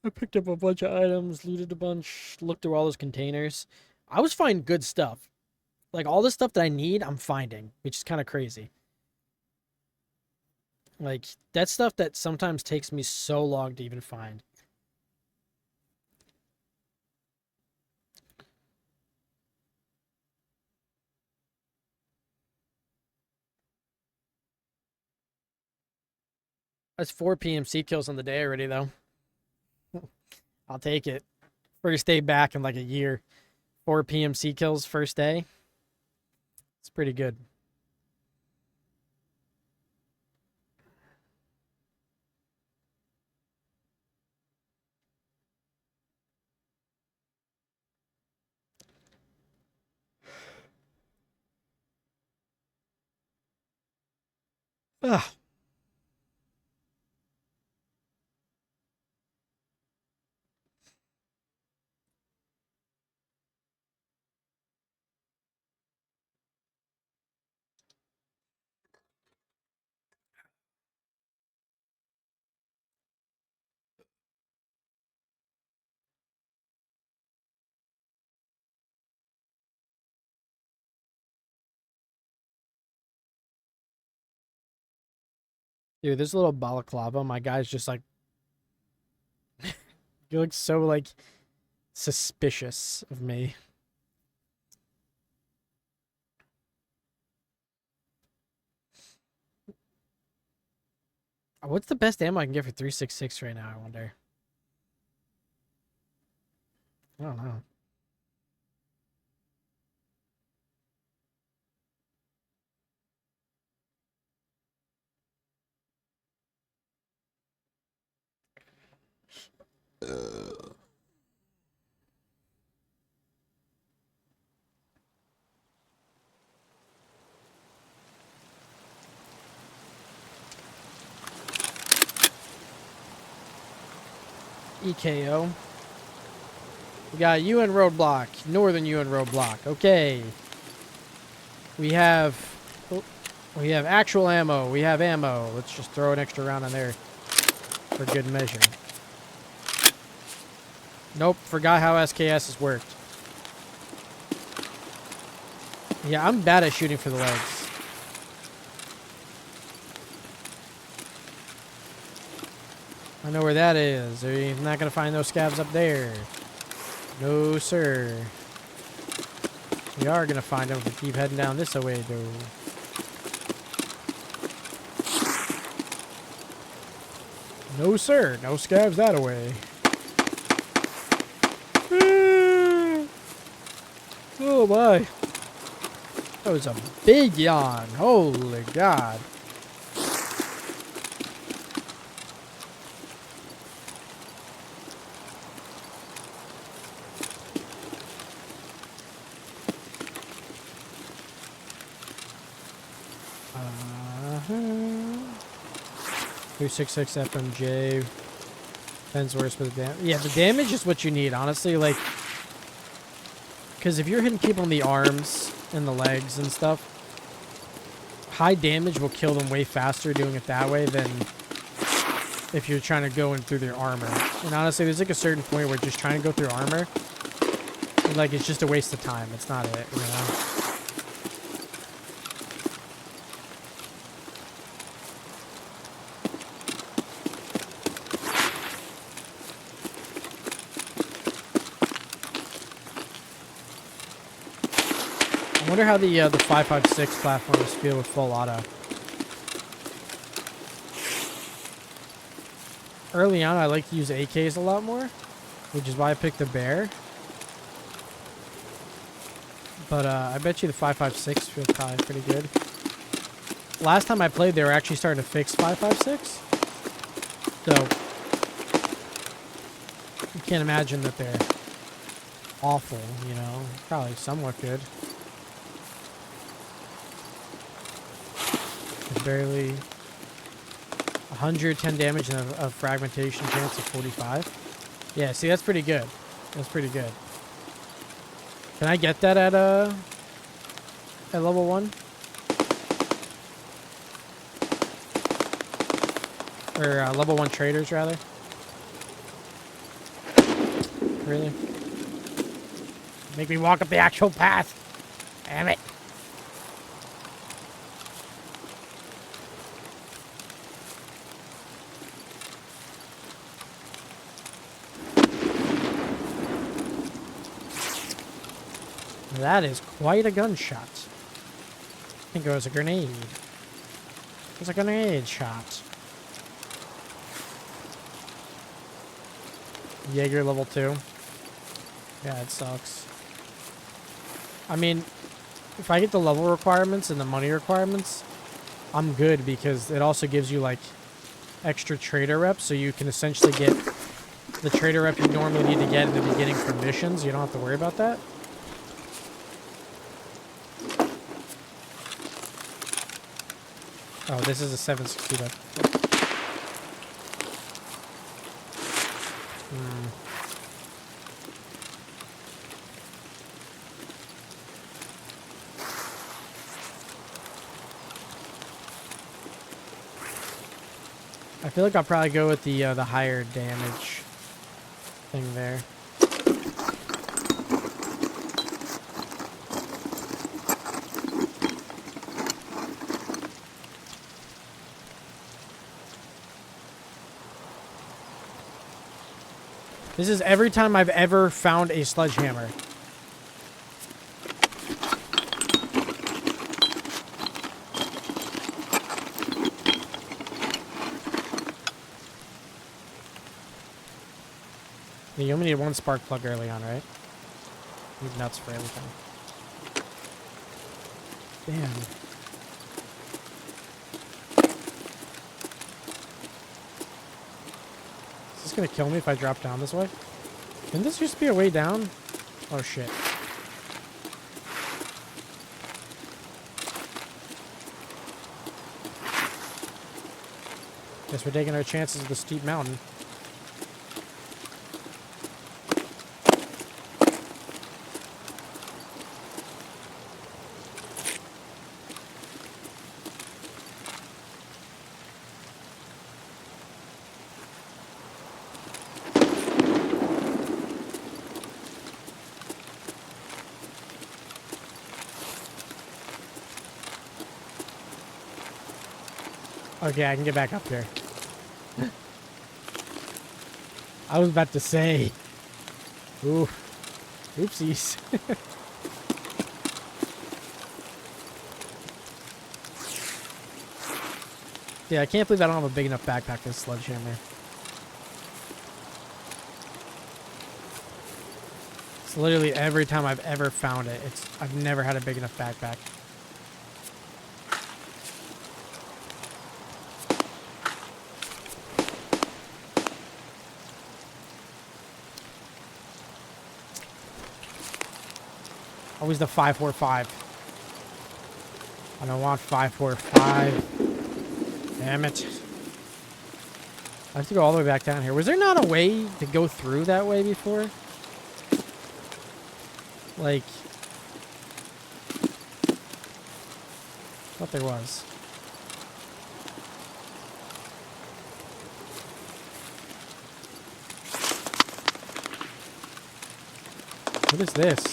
I picked up a bunch of items, looted a bunch, looked through all those containers. I was finding good stuff. Like, all the stuff that I need, I'm finding, which is kind of crazy. Like, that's stuff that sometimes takes me so long to even find. That's 4 PMC kills on the day already, though. I'll take it. First day back in like a year. 4 PMC kills first day. It's pretty good. Ah. Dude, this little balaclava, my guy's just like, he looks so like suspicious of me. What's the best ammo I can get for 366 right now, I wonder? I don't know. EKO. We got UN roadblock, northern UN roadblock. Okay. We have actual ammo. We have ammo. Let's just throw an extra round on there for good measure. Nope, forgot how SKSs worked. Yeah, I'm bad at shooting for the legs. I know where that is. You're not gonna find those scavs up there. No, sir. We are gonna find them if we keep heading down this way, though. No, sir. No scavs that way. Oh my. That was a big yawn. Holy God. Uh-huh. 366 FMJ. Depends worse for the damage. Yeah, the damage is what you need, honestly. Like, because if you're hitting people in the arms and the legs and stuff, high damage will kill them way faster doing it that way than if you're trying to go in through their armor. And honestly, there's like a certain point where just trying to go through armor, and like, it's just a waste of time. It's not it, you know? I wonder how the 5.56 platforms feel with full auto. Early on, I like to use AKs a lot more, which is why I picked the bear. But I bet you the 5.56 feels probably pretty good. last time I played, they were actually starting to fix 5.56. So you can't imagine that they're awful, you know. Probably somewhat good. There's barely 110 damage and a fragmentation chance of 45. Yeah, see, that's pretty good. That's pretty good. Can I get that at level 1? Or level 1 traders, rather. Really? Make me walk up the actual path. Damn it. That is quite a gunshot. I think it was a grenade. It was a grenade shot. Jaeger level 2. Yeah, it sucks. I mean, if I get the level requirements and the money requirements, I'm good because it also gives you like extra trader reps, so you can essentially get the trader rep you normally need to get in the beginning for missions. You don't have to worry about that. Oh, this is a 762. I feel like I'll probably go with the higher damage thing there. This is every time I've ever found a sledgehammer. Yeah, you only need one spark plug early on, right? Need nuts for everything. Damn. Is this gonna kill me if I drop down this way? Didn't this used to be a way down? Oh shit. Guess we're taking our chances with the steep mountain. Okay, I can get back up here. I was about to say. Ooh. Oopsies. Yeah, I can't believe I don't have a big enough backpack for this sledgehammer. It's literally every time I've ever found it, I've never had a big enough backpack. Always the 545. I don't want 545. Damn it. I have to go all the way back down here. Was there not a way to go through that way before? Like, I thought there was. What is this?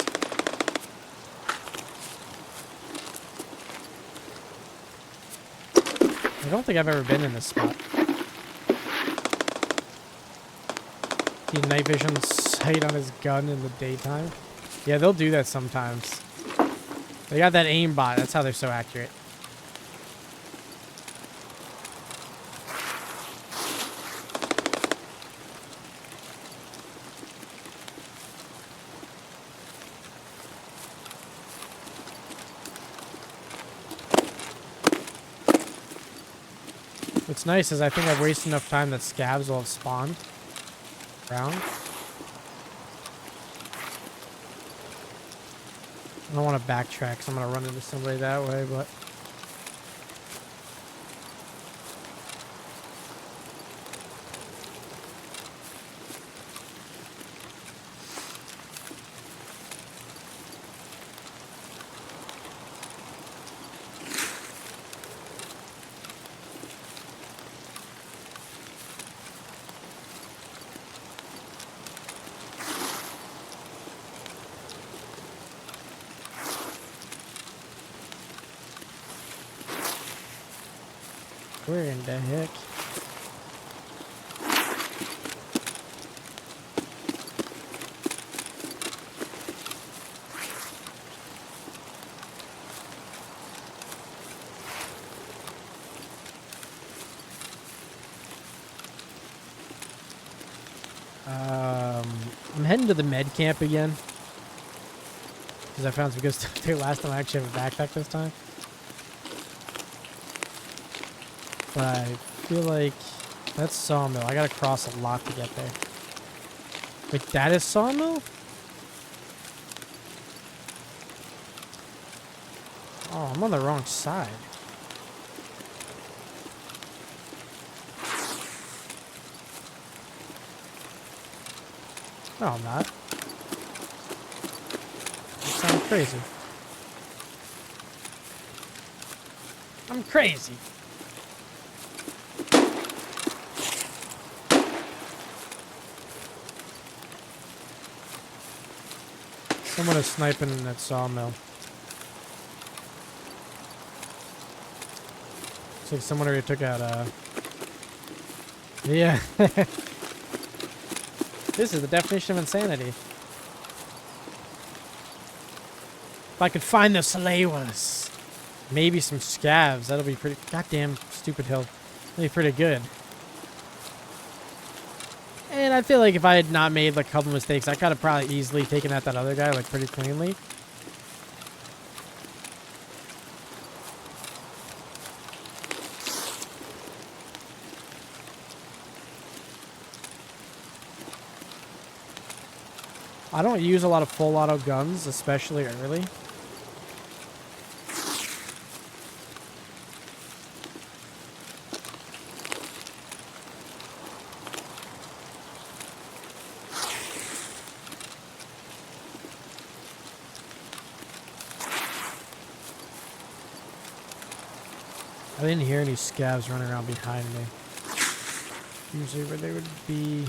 I don't think I've ever been in this spot. The night vision sight on his gun in the daytime. Yeah, they'll do that sometimes. They got that aimbot. That's how they're so accurate. What's nice is I think I've wasted enough time that scabs will have spawned around. I don't want to backtrack because I'm going to run into somebody that way, but... Where in the heck? I'm heading to the med camp again. Because I found some good stuff there last time. I actually have a backpack this time. But I feel like that's Sawmill. I gotta cross a lot to get there. Wait, that is Sawmill? Oh, I'm on the wrong side. No, I'm not. You sound crazy. I'm crazy. Someone is sniping at Sawmill. Looks like someone already took out, Yeah. This is the definition of insanity. If I could find the Salewas. Maybe some scavs. That'll be pretty... Goddamn stupid hill. That'll be pretty good. And I feel like if I had not made like a couple mistakes, I could have probably easily taken out that other guy like pretty cleanly. I don't use a lot of full auto guns, especially early. I didn't hear any scavs running around behind me. Usually where they would be...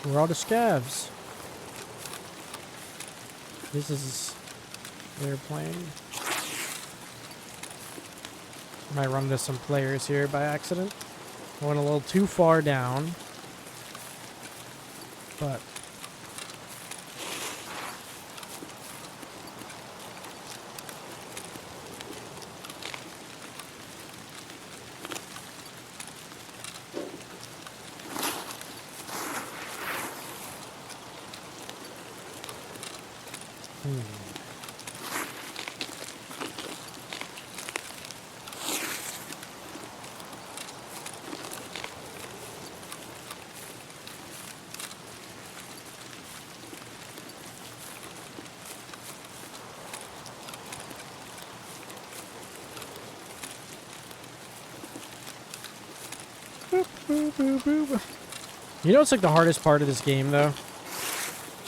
Where are all the scavs? This is... They're playing... Might run into some players here by accident. I went a little too far down. But... You know what's like the hardest part of this game though?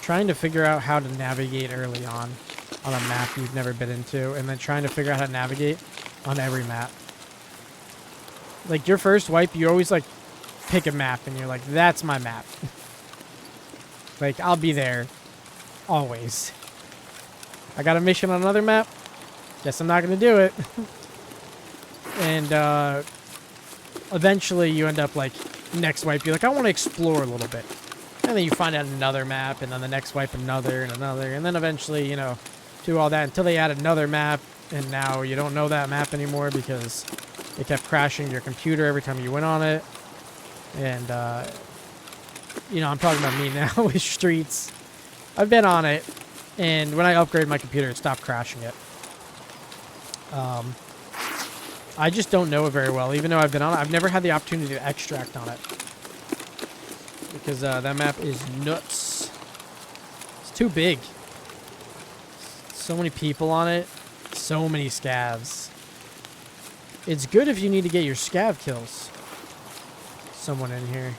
Trying to figure out how to navigate early on a map you've never been into, and then trying to figure out how to navigate on every map. Like your first wipe, you always like pick a map and you're like, that's my map. Like I'll be there always. I got a mission on another map. Guess I'm not gonna do it. And eventually you end up like next wipe you're like, I want to explore a little bit, and then you find out another map, and then the next wipe another and another, and then eventually, you know, do all that until they add another map, and now you don't know that map anymore because it kept crashing your computer every time you went on it. And, you know, I'm talking about me now with Streets. I've been on it, and when I upgraded my computer, it stopped crashing it. I just don't know it very well, even though I've been on it. I've never had the opportunity to extract on it. Because that map is nuts. It's too big. So many people on it. So many scavs. It's good if you need to get your scav kills. Someone in here.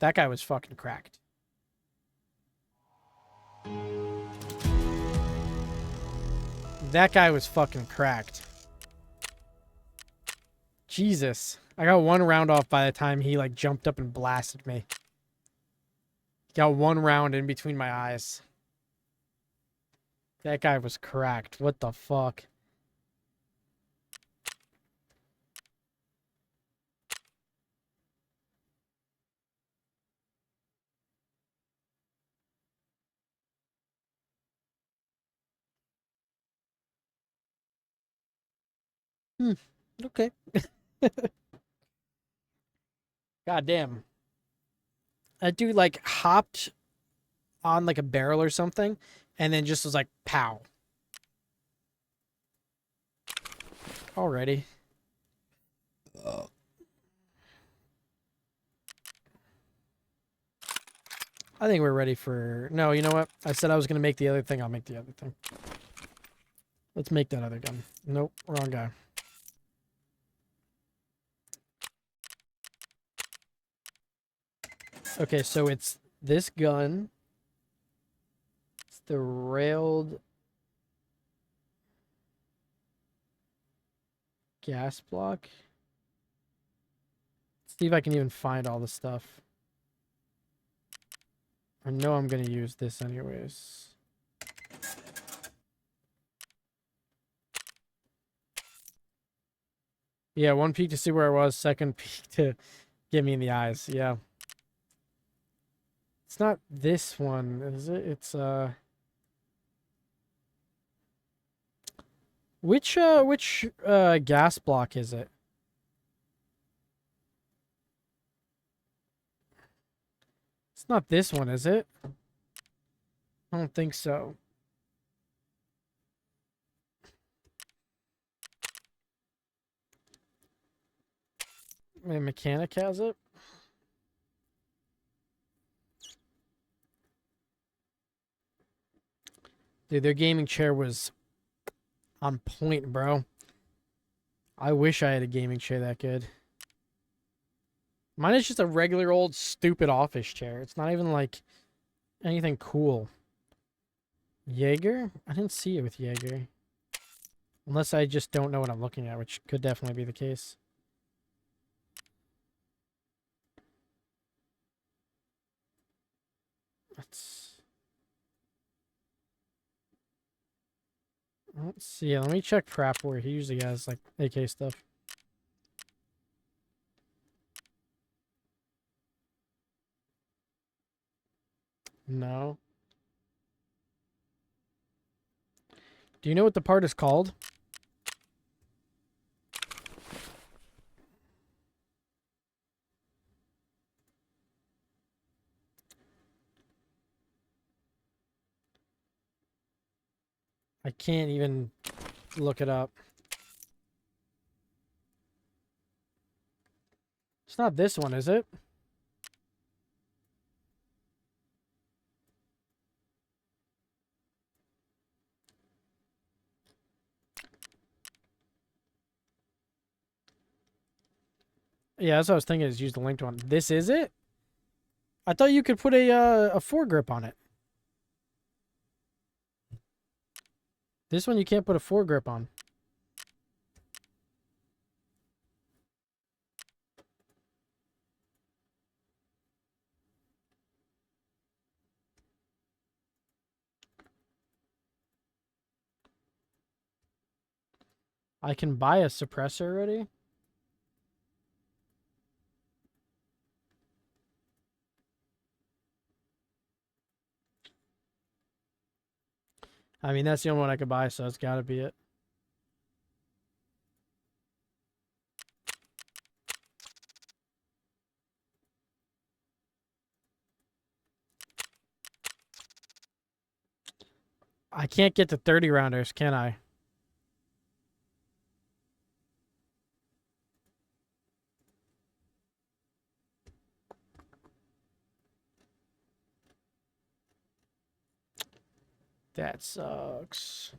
That guy was fucking cracked. That guy was fucking cracked. Jesus. I got one round off by the time he, like, jumped up and blasted me. Got one round in between my eyes. That guy was cracked. What the fuck? Okay. God damn. That dude, like, hopped on, like, a barrel or something, and then just was like, pow. Already. I think we're ready for... No, you know what? I said I was going to make the other thing. I'll make the other thing. Let's make that other gun. Nope, wrong guy. Okay, so it's this gun. It's the railed gas block. Let's see if I can even find all the stuff. I know I'm going to use this anyways. Yeah, one peek to see where I was, second peek to get me in the eyes. Yeah. It's not this one, is it? It's which gas block is it? It's not this one, is it? I don't think so. My mechanic has it. Dude, their gaming chair was on point, bro. I wish I had a gaming chair that good. Mine is just a regular old stupid office chair. It's not even like anything cool. Jaeger? I didn't see it with Jaeger. Unless I just don't know what I'm looking at, which could definitely be the case. Let's see. Let me check Prap where he usually has like AK stuff. No. Do you know what the part is called? I can't even look it up. It's not this one, is it? Yeah, that's what I was thinking, is use the linked one. This is it? I thought you could put a foregrip on it. This one you can't put a foregrip on. I can buy a suppressor already. I mean, that's the only one I could buy, so it's got to be it. I can't get the 30 rounders, can I? That sucks.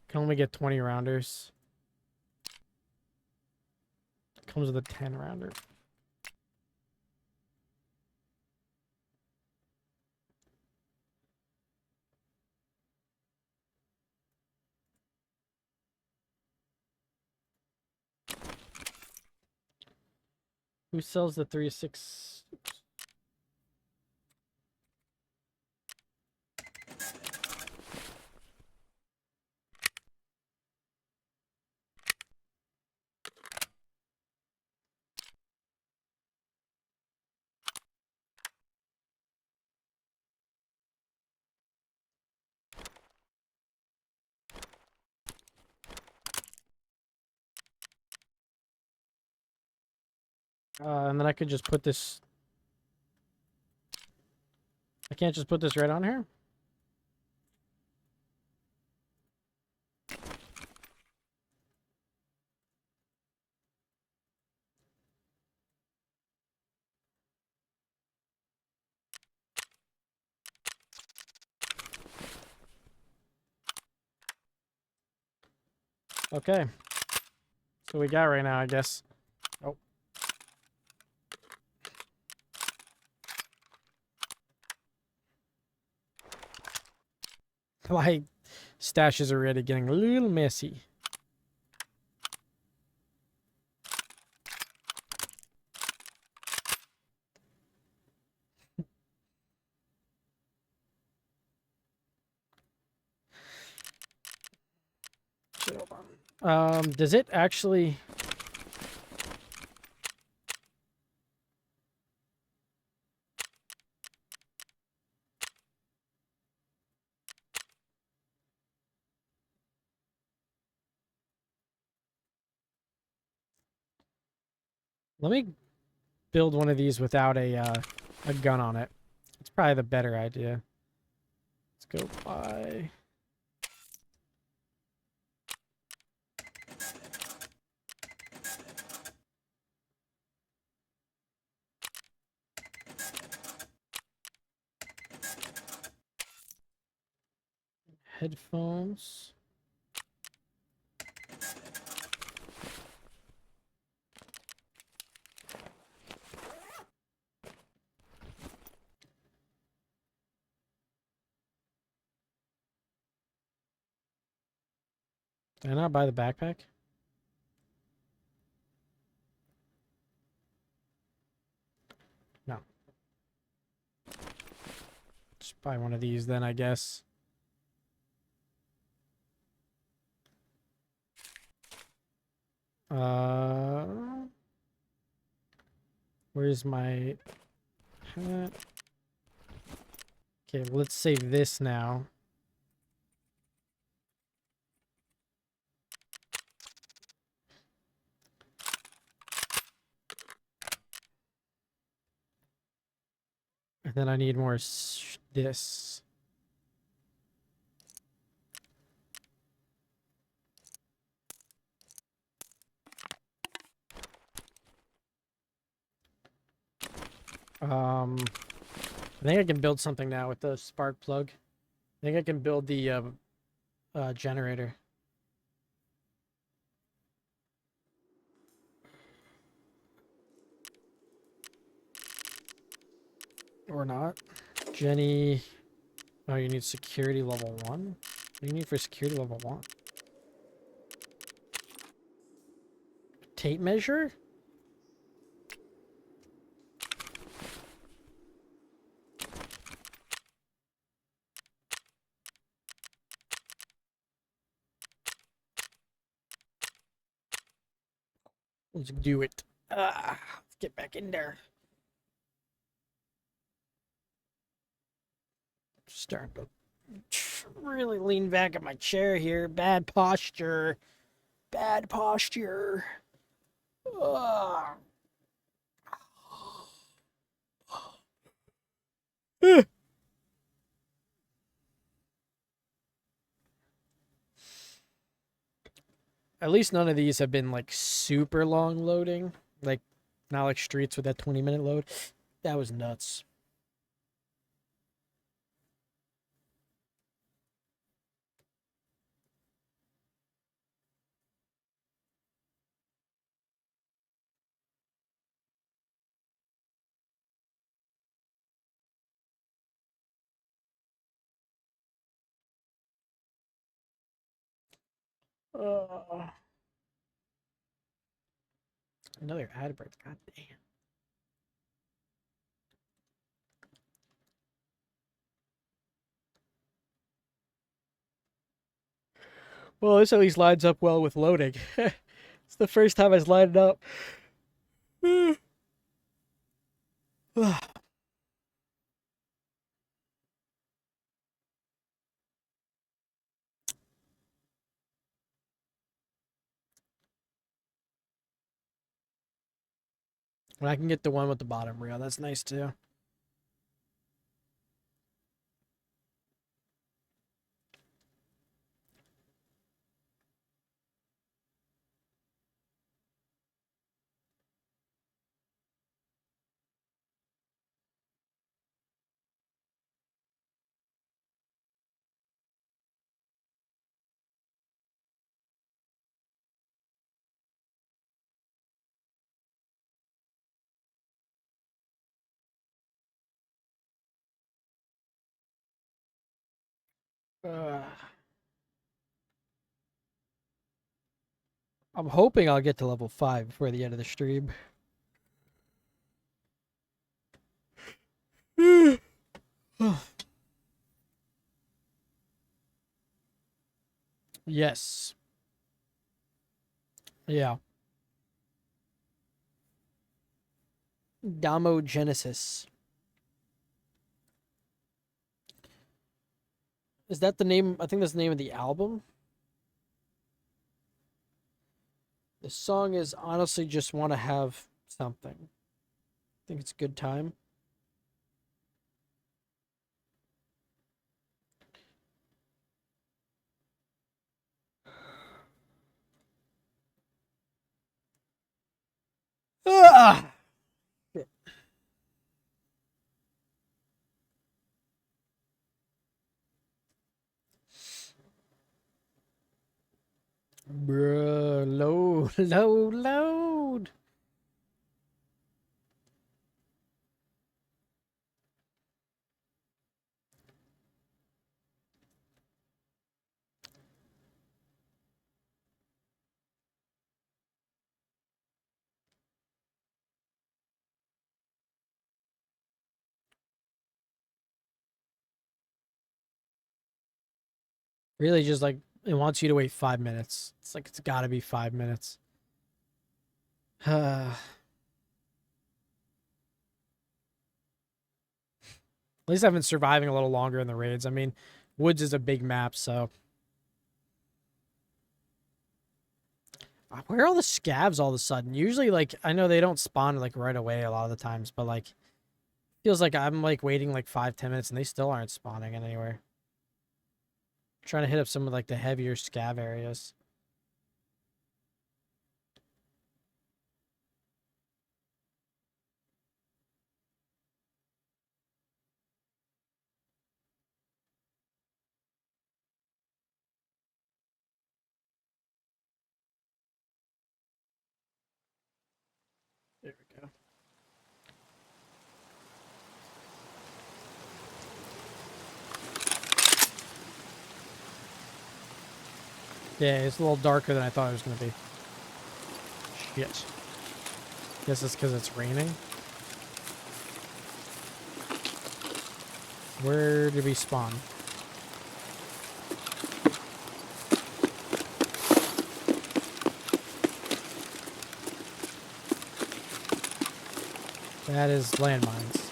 Can only get 20 rounders. Comes with a 10 rounder. Who sells the 3.6? And then I could just put this. I can't just put this right on here? Okay. So we got right now, I guess. Oh. My stash is already getting a little messy. Shit, hold on. Does it actually... Let me build one of these without a gun on it. It's probably the better idea. Let's go buy... headphones. Did I not buy the backpack? No. Just buy one of these then, I guess. Where's my hat? Okay, let's save this now. And then I need more this. I think I can build something now with the spark plug. I think I can build the generator. Or not. Jenny. Oh, you need security level 1? What do you need for security level 1? Tape measure? Let's do it. Let's get back in there. Starting to really lean back in my chair here. Bad posture. Bad posture. Ugh. At least none of these have been like super long loading. Like, not like Streets with that 20-minute load. That was nuts. Another ad break. God damn. Well, this at least lines up well with loading. It's the first time it's lined up. When I can get the one with the bottom rail, that's nice too. I'm hoping I'll get to level 5 before the end of the stream. Yes. Yeah. Damogenesis. Is that the name? I think that's the name of the album. The song is honestly just want to have something. I think it's a good time. Ah! Bruh, load, load, load. Really, just like it wants you to wait 5 minutes. It's like it's got to be 5 minutes. At least I've been surviving a little longer in the raids. I mean, Woods is a big map, so. Where are all the scavs all of a sudden? Usually, like, I know they don't spawn, like, right away a lot of the times, but, like, feels like I'm, like, waiting, like, 5-10 minutes, and they still aren't spawning anywhere. Trying to hit up some of, like, the heavier scav areas. There we go. Yeah, it's a little darker than I thought it was going to be. Shit. Guess it's because it's raining. Where did we spawn? That is landmines.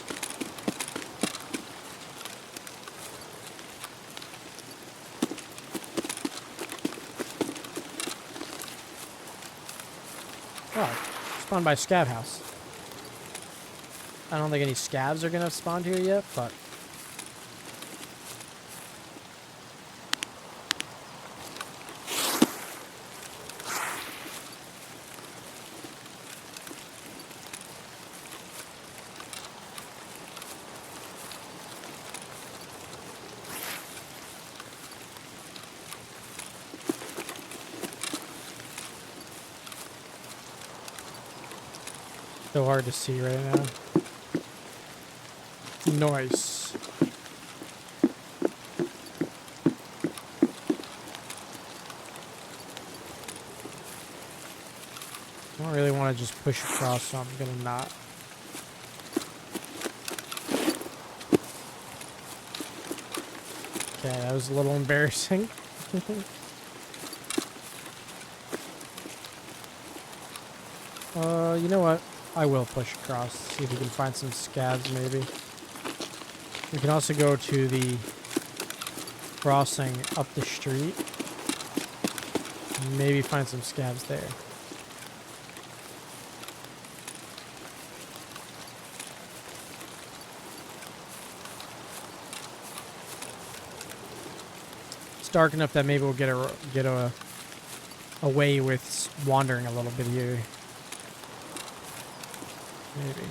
Oh, spawned by Scav House. I don't think any scavs are gonna spawn here yet, but so hard to see right now. Nice. I don't really want to just push across, so I'm gonna not. Okay, that was a little embarrassing. You know what? I will push across, see if we can find some scavs maybe. We can also go to the crossing up the street. Maybe find some scavs there. It's dark enough that maybe we'll get away with wandering a little bit here. Maybe.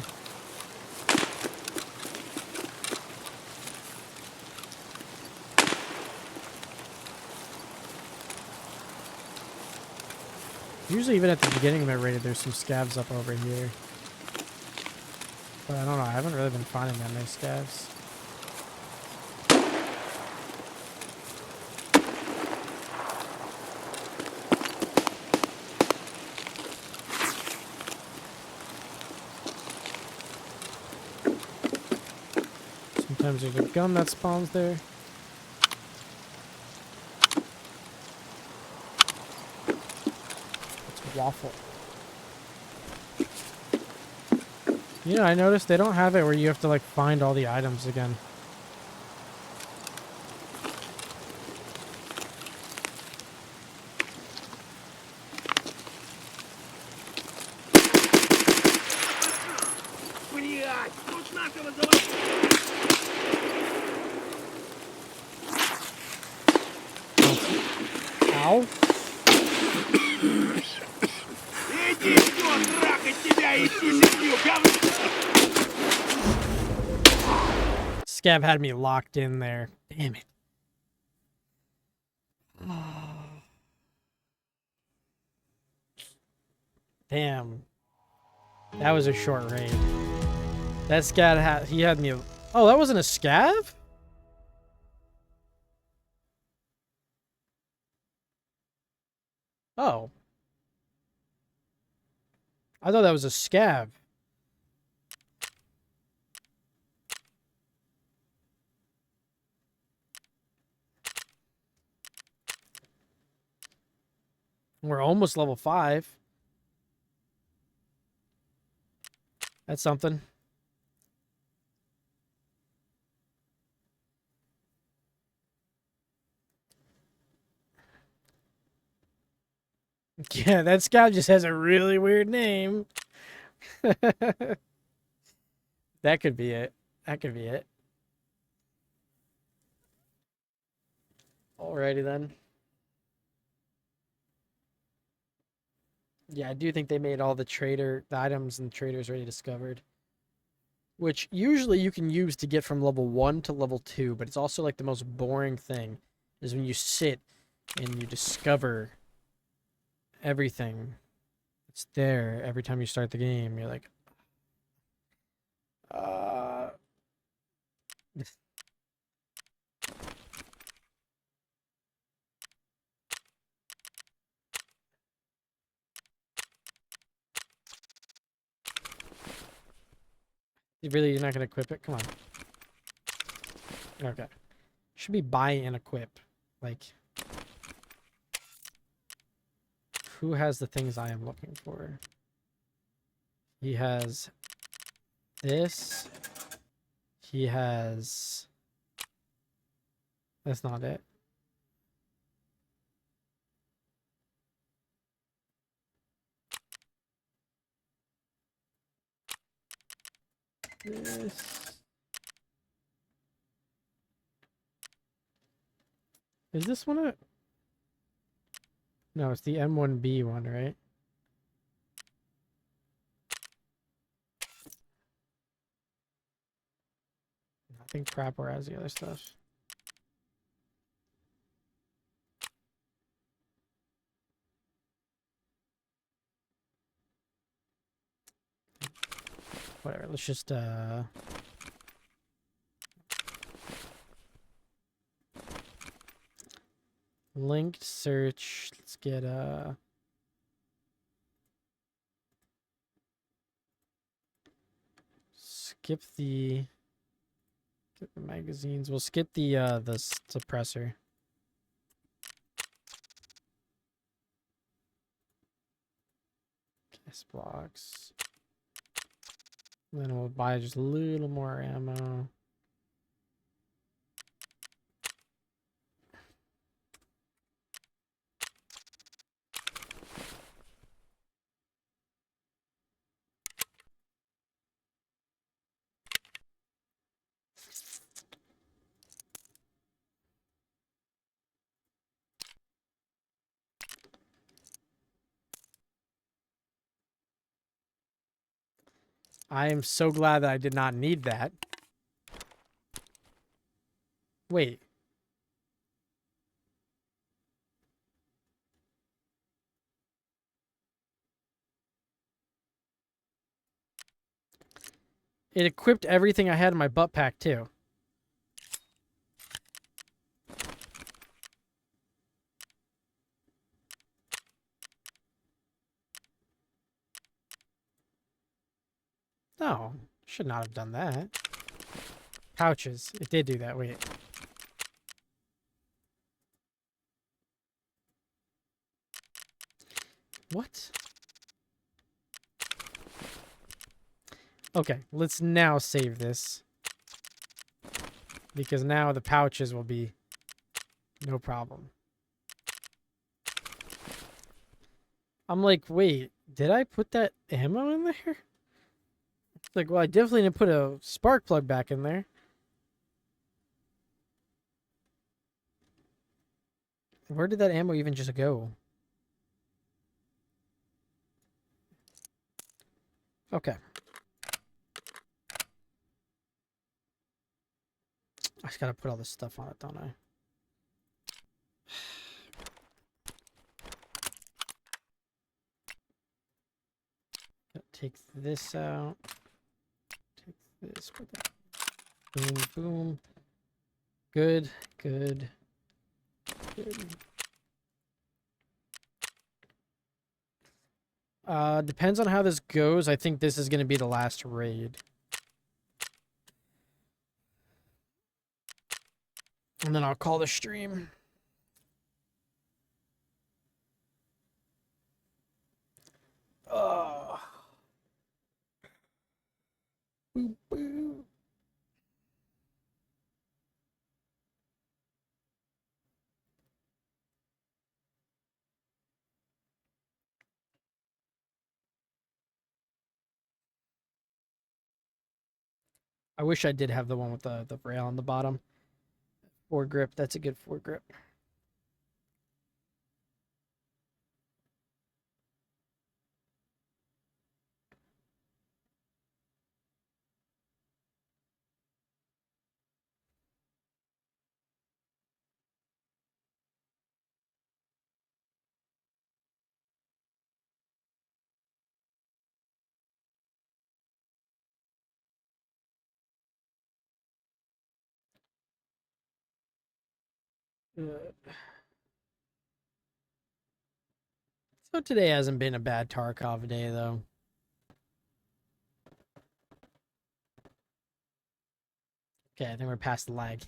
Usually even at the beginning of my raid, there's some scavs up over here. But I don't know, I haven't really been finding that many scavs. Sometimes there's a gun that spawns there. Waffle. You know, I noticed they don't have it where you have to like find all the items again. Блядь, тут нашего заводить! Ow. Иди, что, трахать тебя и всю семью, говно! Scav had me locked in there. Damn it. Damn. That was a short raid. That scav he had me. Oh, that wasn't a scav? Oh. I thought that was a scav. We're almost level 5. That's something. Yeah, that scout just has a really weird name. That could be it. That could be it. Alrighty then. Yeah, I do think they made all the items and traders already discovered. Which usually you can use to get from level 1 to level 2, but it's also like the most boring thing is when you sit and you discover everything. It's there every time you start the game. You're like, Really, you're not gonna equip it? Come on. Okay. Should be buy and equip. Like, who has the things I am looking for? He has this. He has... That's not it. This. Is this one a... No, it's the M1B one, right? I think Crapper has the other stuff. Whatever, let's just linked search. Let's get skip the magazines. We'll skip the suppressor. Cast blocks. Then we'll buy just a little more ammo. I am so glad that I did not need that. Wait. It equipped everything I had in my butt pack, too. No, should not have done that. Pouches. It did do that. Wait. What? Okay, let's now save this. Because now the pouches will be no problem. I'm like, wait, did I put that ammo in there? Like, well, I definitely didn't put a spark plug back in there. Where did that ammo even just go? Okay. I just gotta put all this stuff on it, don't I? Take this out. Take this. Put that. Boom, boom. Good, good, good. Depends on how this goes. I think this is going to be the last raid. And then I'll call the stream. Boop, boop. I wish I did have the one with the rail on the bottom. Foregrip. That's a good foregrip. So today hasn't been a bad Tarkov day, though. Okay, I think we're past the lag.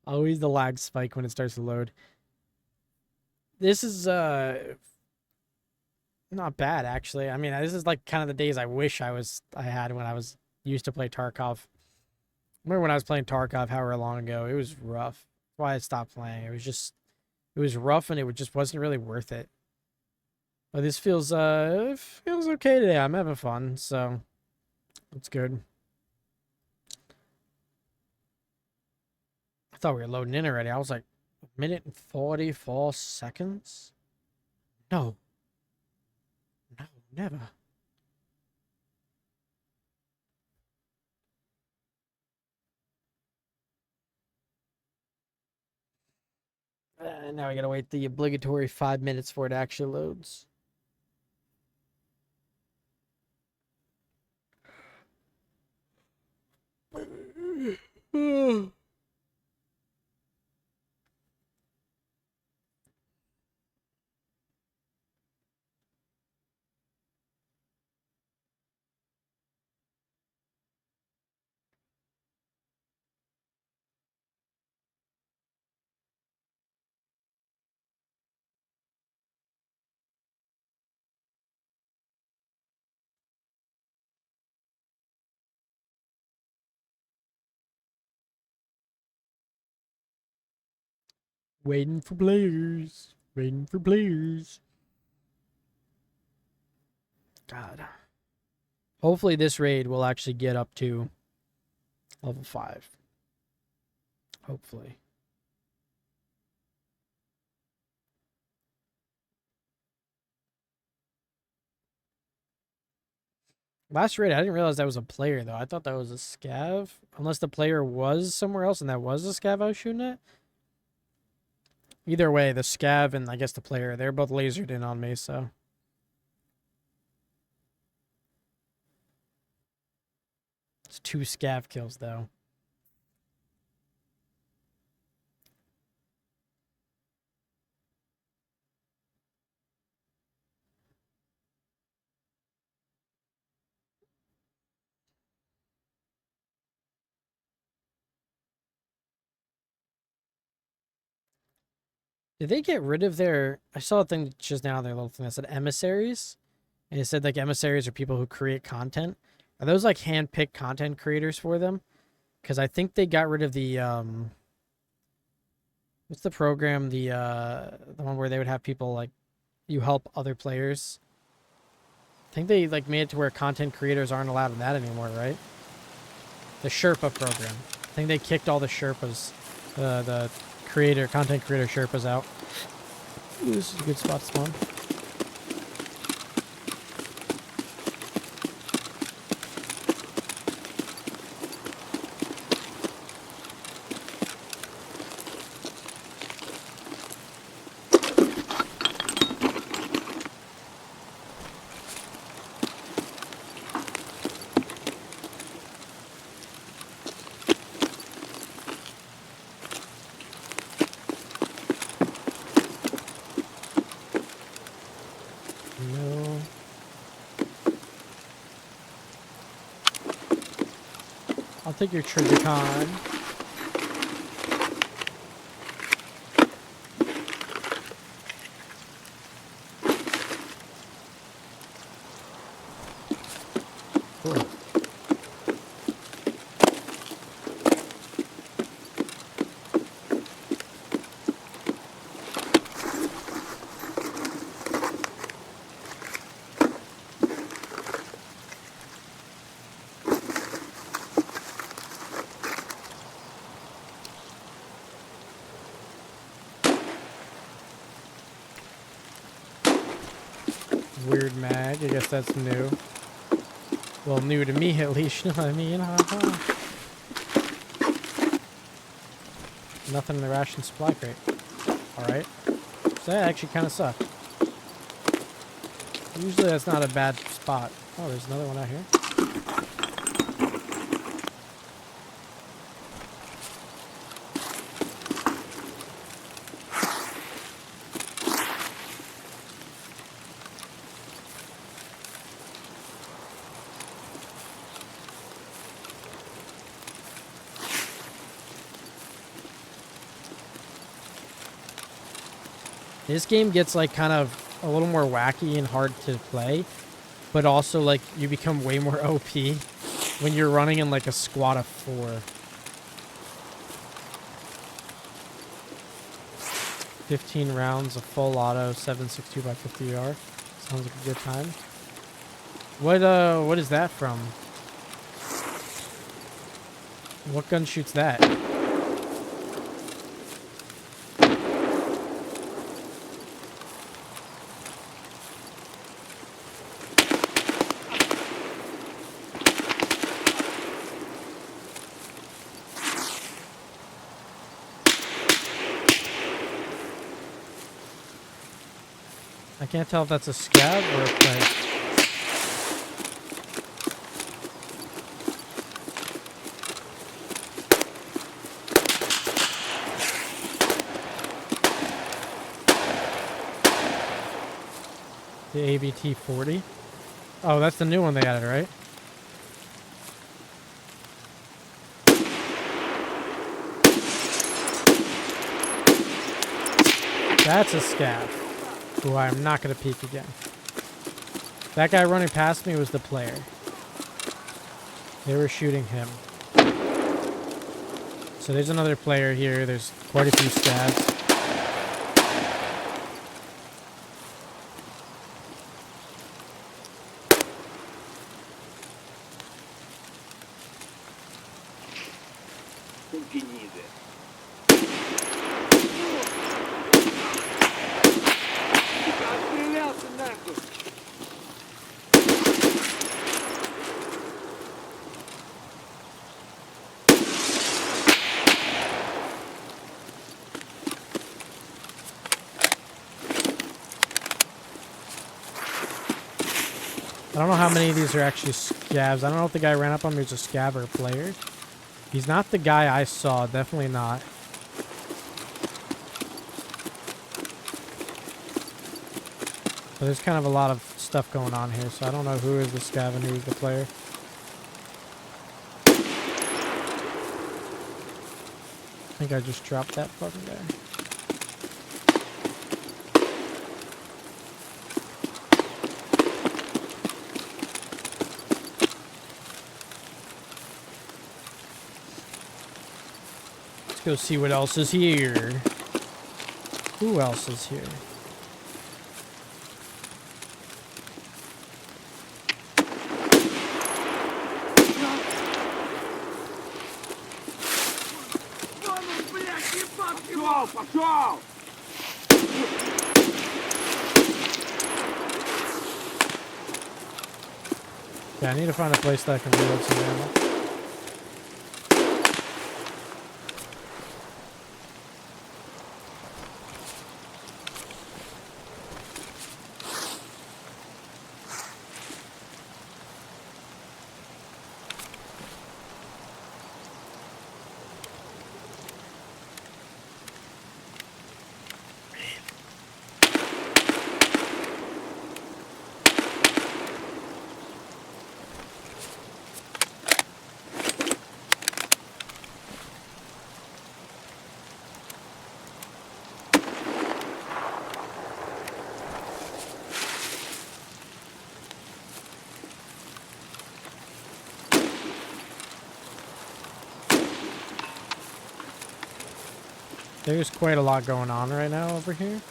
Always the lag spike when it starts to load. This is not bad, actually. I mean, this is like kind of the days I wish I had when I was used to play Tarkov. Remember when I was playing Tarkov however long ago? It was rough. That's why I stopped playing. It was rough and it just wasn't really worth it. But this feels it feels okay today. I'm having fun, so that's good. I thought we were loading in already. I was like, 1 minute and 44 seconds? No. No, never. Now we gotta wait the obligatory 5 minutes for it actually loads. Waiting for players. Waiting for players. God. Hopefully this raid will actually get up to level 5. Hopefully. Last raid, I didn't realize that was a player, though. I thought that was a scav. Unless the player was somewhere else and that was a scav I was shooting at. Either way, the scav and I guess the player, they're both lasered in on me, so. It's 2 scav kills, though. Did they get rid of their... I saw a thing just now, their little thing that said emissaries. And it said, like, emissaries are people who create content. Are those, like, hand-picked content creators for them? Because I think they got rid of the, what's the program? The one where they would have people, like, you help other players. I think they, like, made it to where content creators aren't allowed in that anymore, right? The Sherpa program. I think they kicked all the Sherpas, the content creator Sherpas out. Ooh, this is a good spot to spawn. No. I'll take your Trigicon. Cool. Weird mag. I guess that's new. Well, new to me at least. You know what I mean? Nothing in the ration supply crate. Alright. So that actually kind of sucked. Usually that's not a bad spot. Oh, there's another one out here. This game gets like kind of a little more wacky and hard to play, but also like you become way more OP when you're running in like a squad of 4. 15 rounds, a full auto, 7.62 by 50R. Sounds like a good time. What is that from? What gun shoots that? I can't tell if that's a scav or a player. The ABT-40? Oh, that's the new one they added, right? That's a scav, who I'm not going to peek again. That guy running past me was the player. They were shooting him. So there's another player here. There's quite a few scavs. Континизы. Отстрелялся нахуй! I don't know how many of these are actually scavs. I don't know if the guy ran up on me was a scav or a player. He's not the guy I saw. Definitely not. But there's kind of a lot of stuff going on here, so I don't know who is the scav and who is the player. I think I just dropped that fucking guy. Let's go see what else is here. Who else is here? Пошел, пошел! Yeah, I need to find a place that I can reload some ammo. There's quite a lot going on right now over here.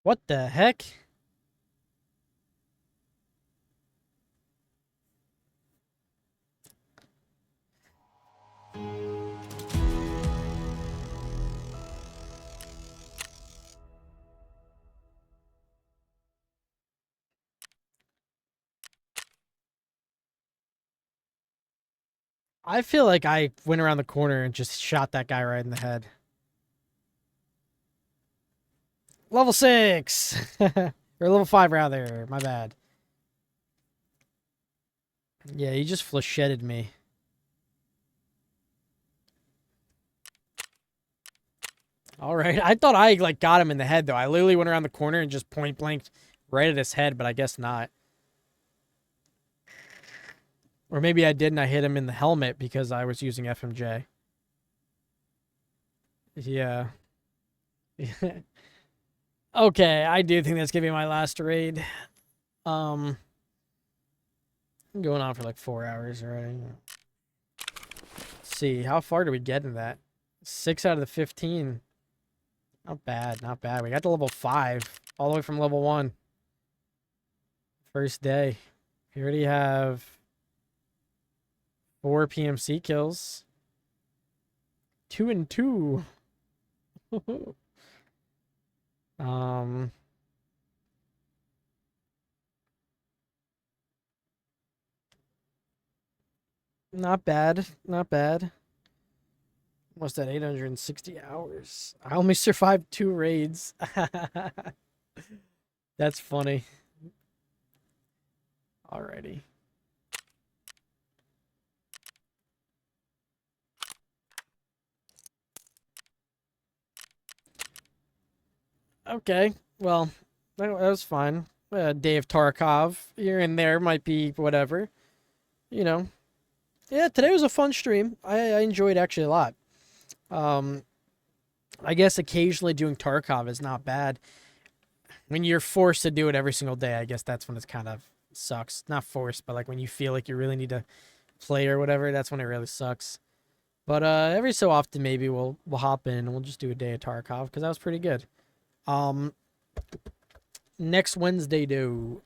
What the heck? I feel like I went around the corner and just shot that guy right in the head. Level 6! Or level 5 rather, my bad. Yeah, he just flechetted me. All right. I thought I like got him in the head though. I literally went around the corner and just point blanked right at his head, but I guess not. Or maybe I didn't. I hit him in the helmet because I was using FMJ. Yeah. Okay, I do think that's gonna be my last raid. I'm going on for like 4 hours already. Let's see, how far do we get in that? 6 out of the 15. Not bad, not bad. We got to level 5, all the way from level 1. First day. We already have 4 PMC kills. 2 and 2. um, Not bad, not bad. Almost at 860 hours. I only survived 2 raids. That's funny. Alrighty. Okay, well, that was fine. Day of Tarkov here and there might be whatever. You know. Yeah, today was a fun stream. I enjoyed actually a lot. I guess occasionally doing Tarkov is not bad. When you're forced to do it every single day, I guess that's when it's kind of sucks. Not forced, but like when you feel like you really need to play or whatever, that's when it really sucks. But every so often maybe we'll hop in and we'll just do a day of Tarkov because that was pretty good. Next Wednesday though,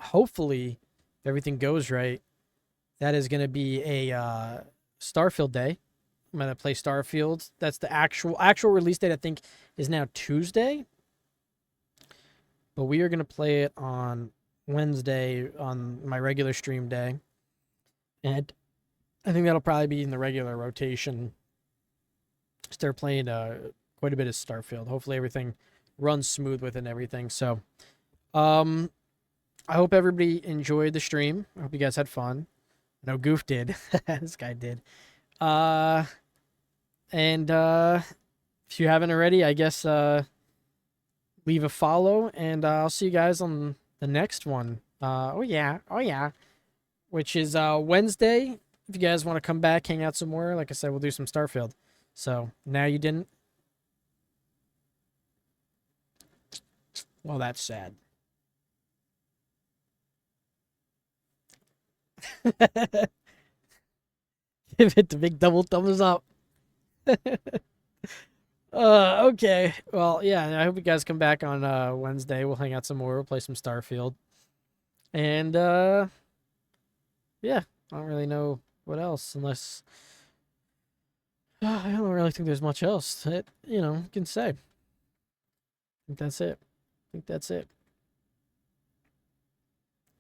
hopefully if everything goes right, that is gonna be a Starfield day. I'm gonna play Starfield. That's the actual release date. I think is now Tuesday, but we are gonna play it on Wednesday on my regular stream day, and I think that'll probably be in the regular rotation. Start playing quite a bit of Starfield. Hopefully everything runs smooth with it and everything. So, I hope everybody enjoyed the stream. I hope you guys had fun. I know Goof did. This guy did. And if you haven't already, I guess leave a follow, and I'll see you guys on the next one. Oh yeah, which is Wednesday. If you guys want to come back, hang out some more, like I said, we'll do some Starfield. So now you didn't. Well, that's sad. Give it the big double thumbs up. Okay. Well, yeah, I hope you guys come back on Wednesday. We'll hang out some more. We'll play some Starfield. And yeah, I don't really know what else unless I don't really think there's much else that, you can say. I think that's it.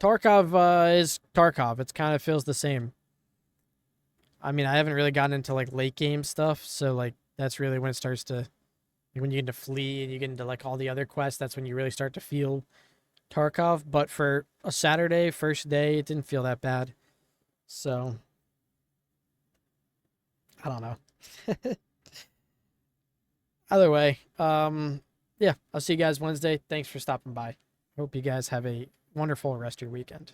Tarkov is Tarkov. It kind of feels the same. I mean, I haven't really gotten into like late game stuff, so like that's really when it starts to, when you get into Flee and you get into like all the other quests, that's when you really start to feel Tarkov. But for a Saturday first day, it didn't feel that bad. So I don't know. Either way, yeah, I'll see you guys Wednesday. Thanks for stopping by. Hope you guys have a wonderful rest of your weekend.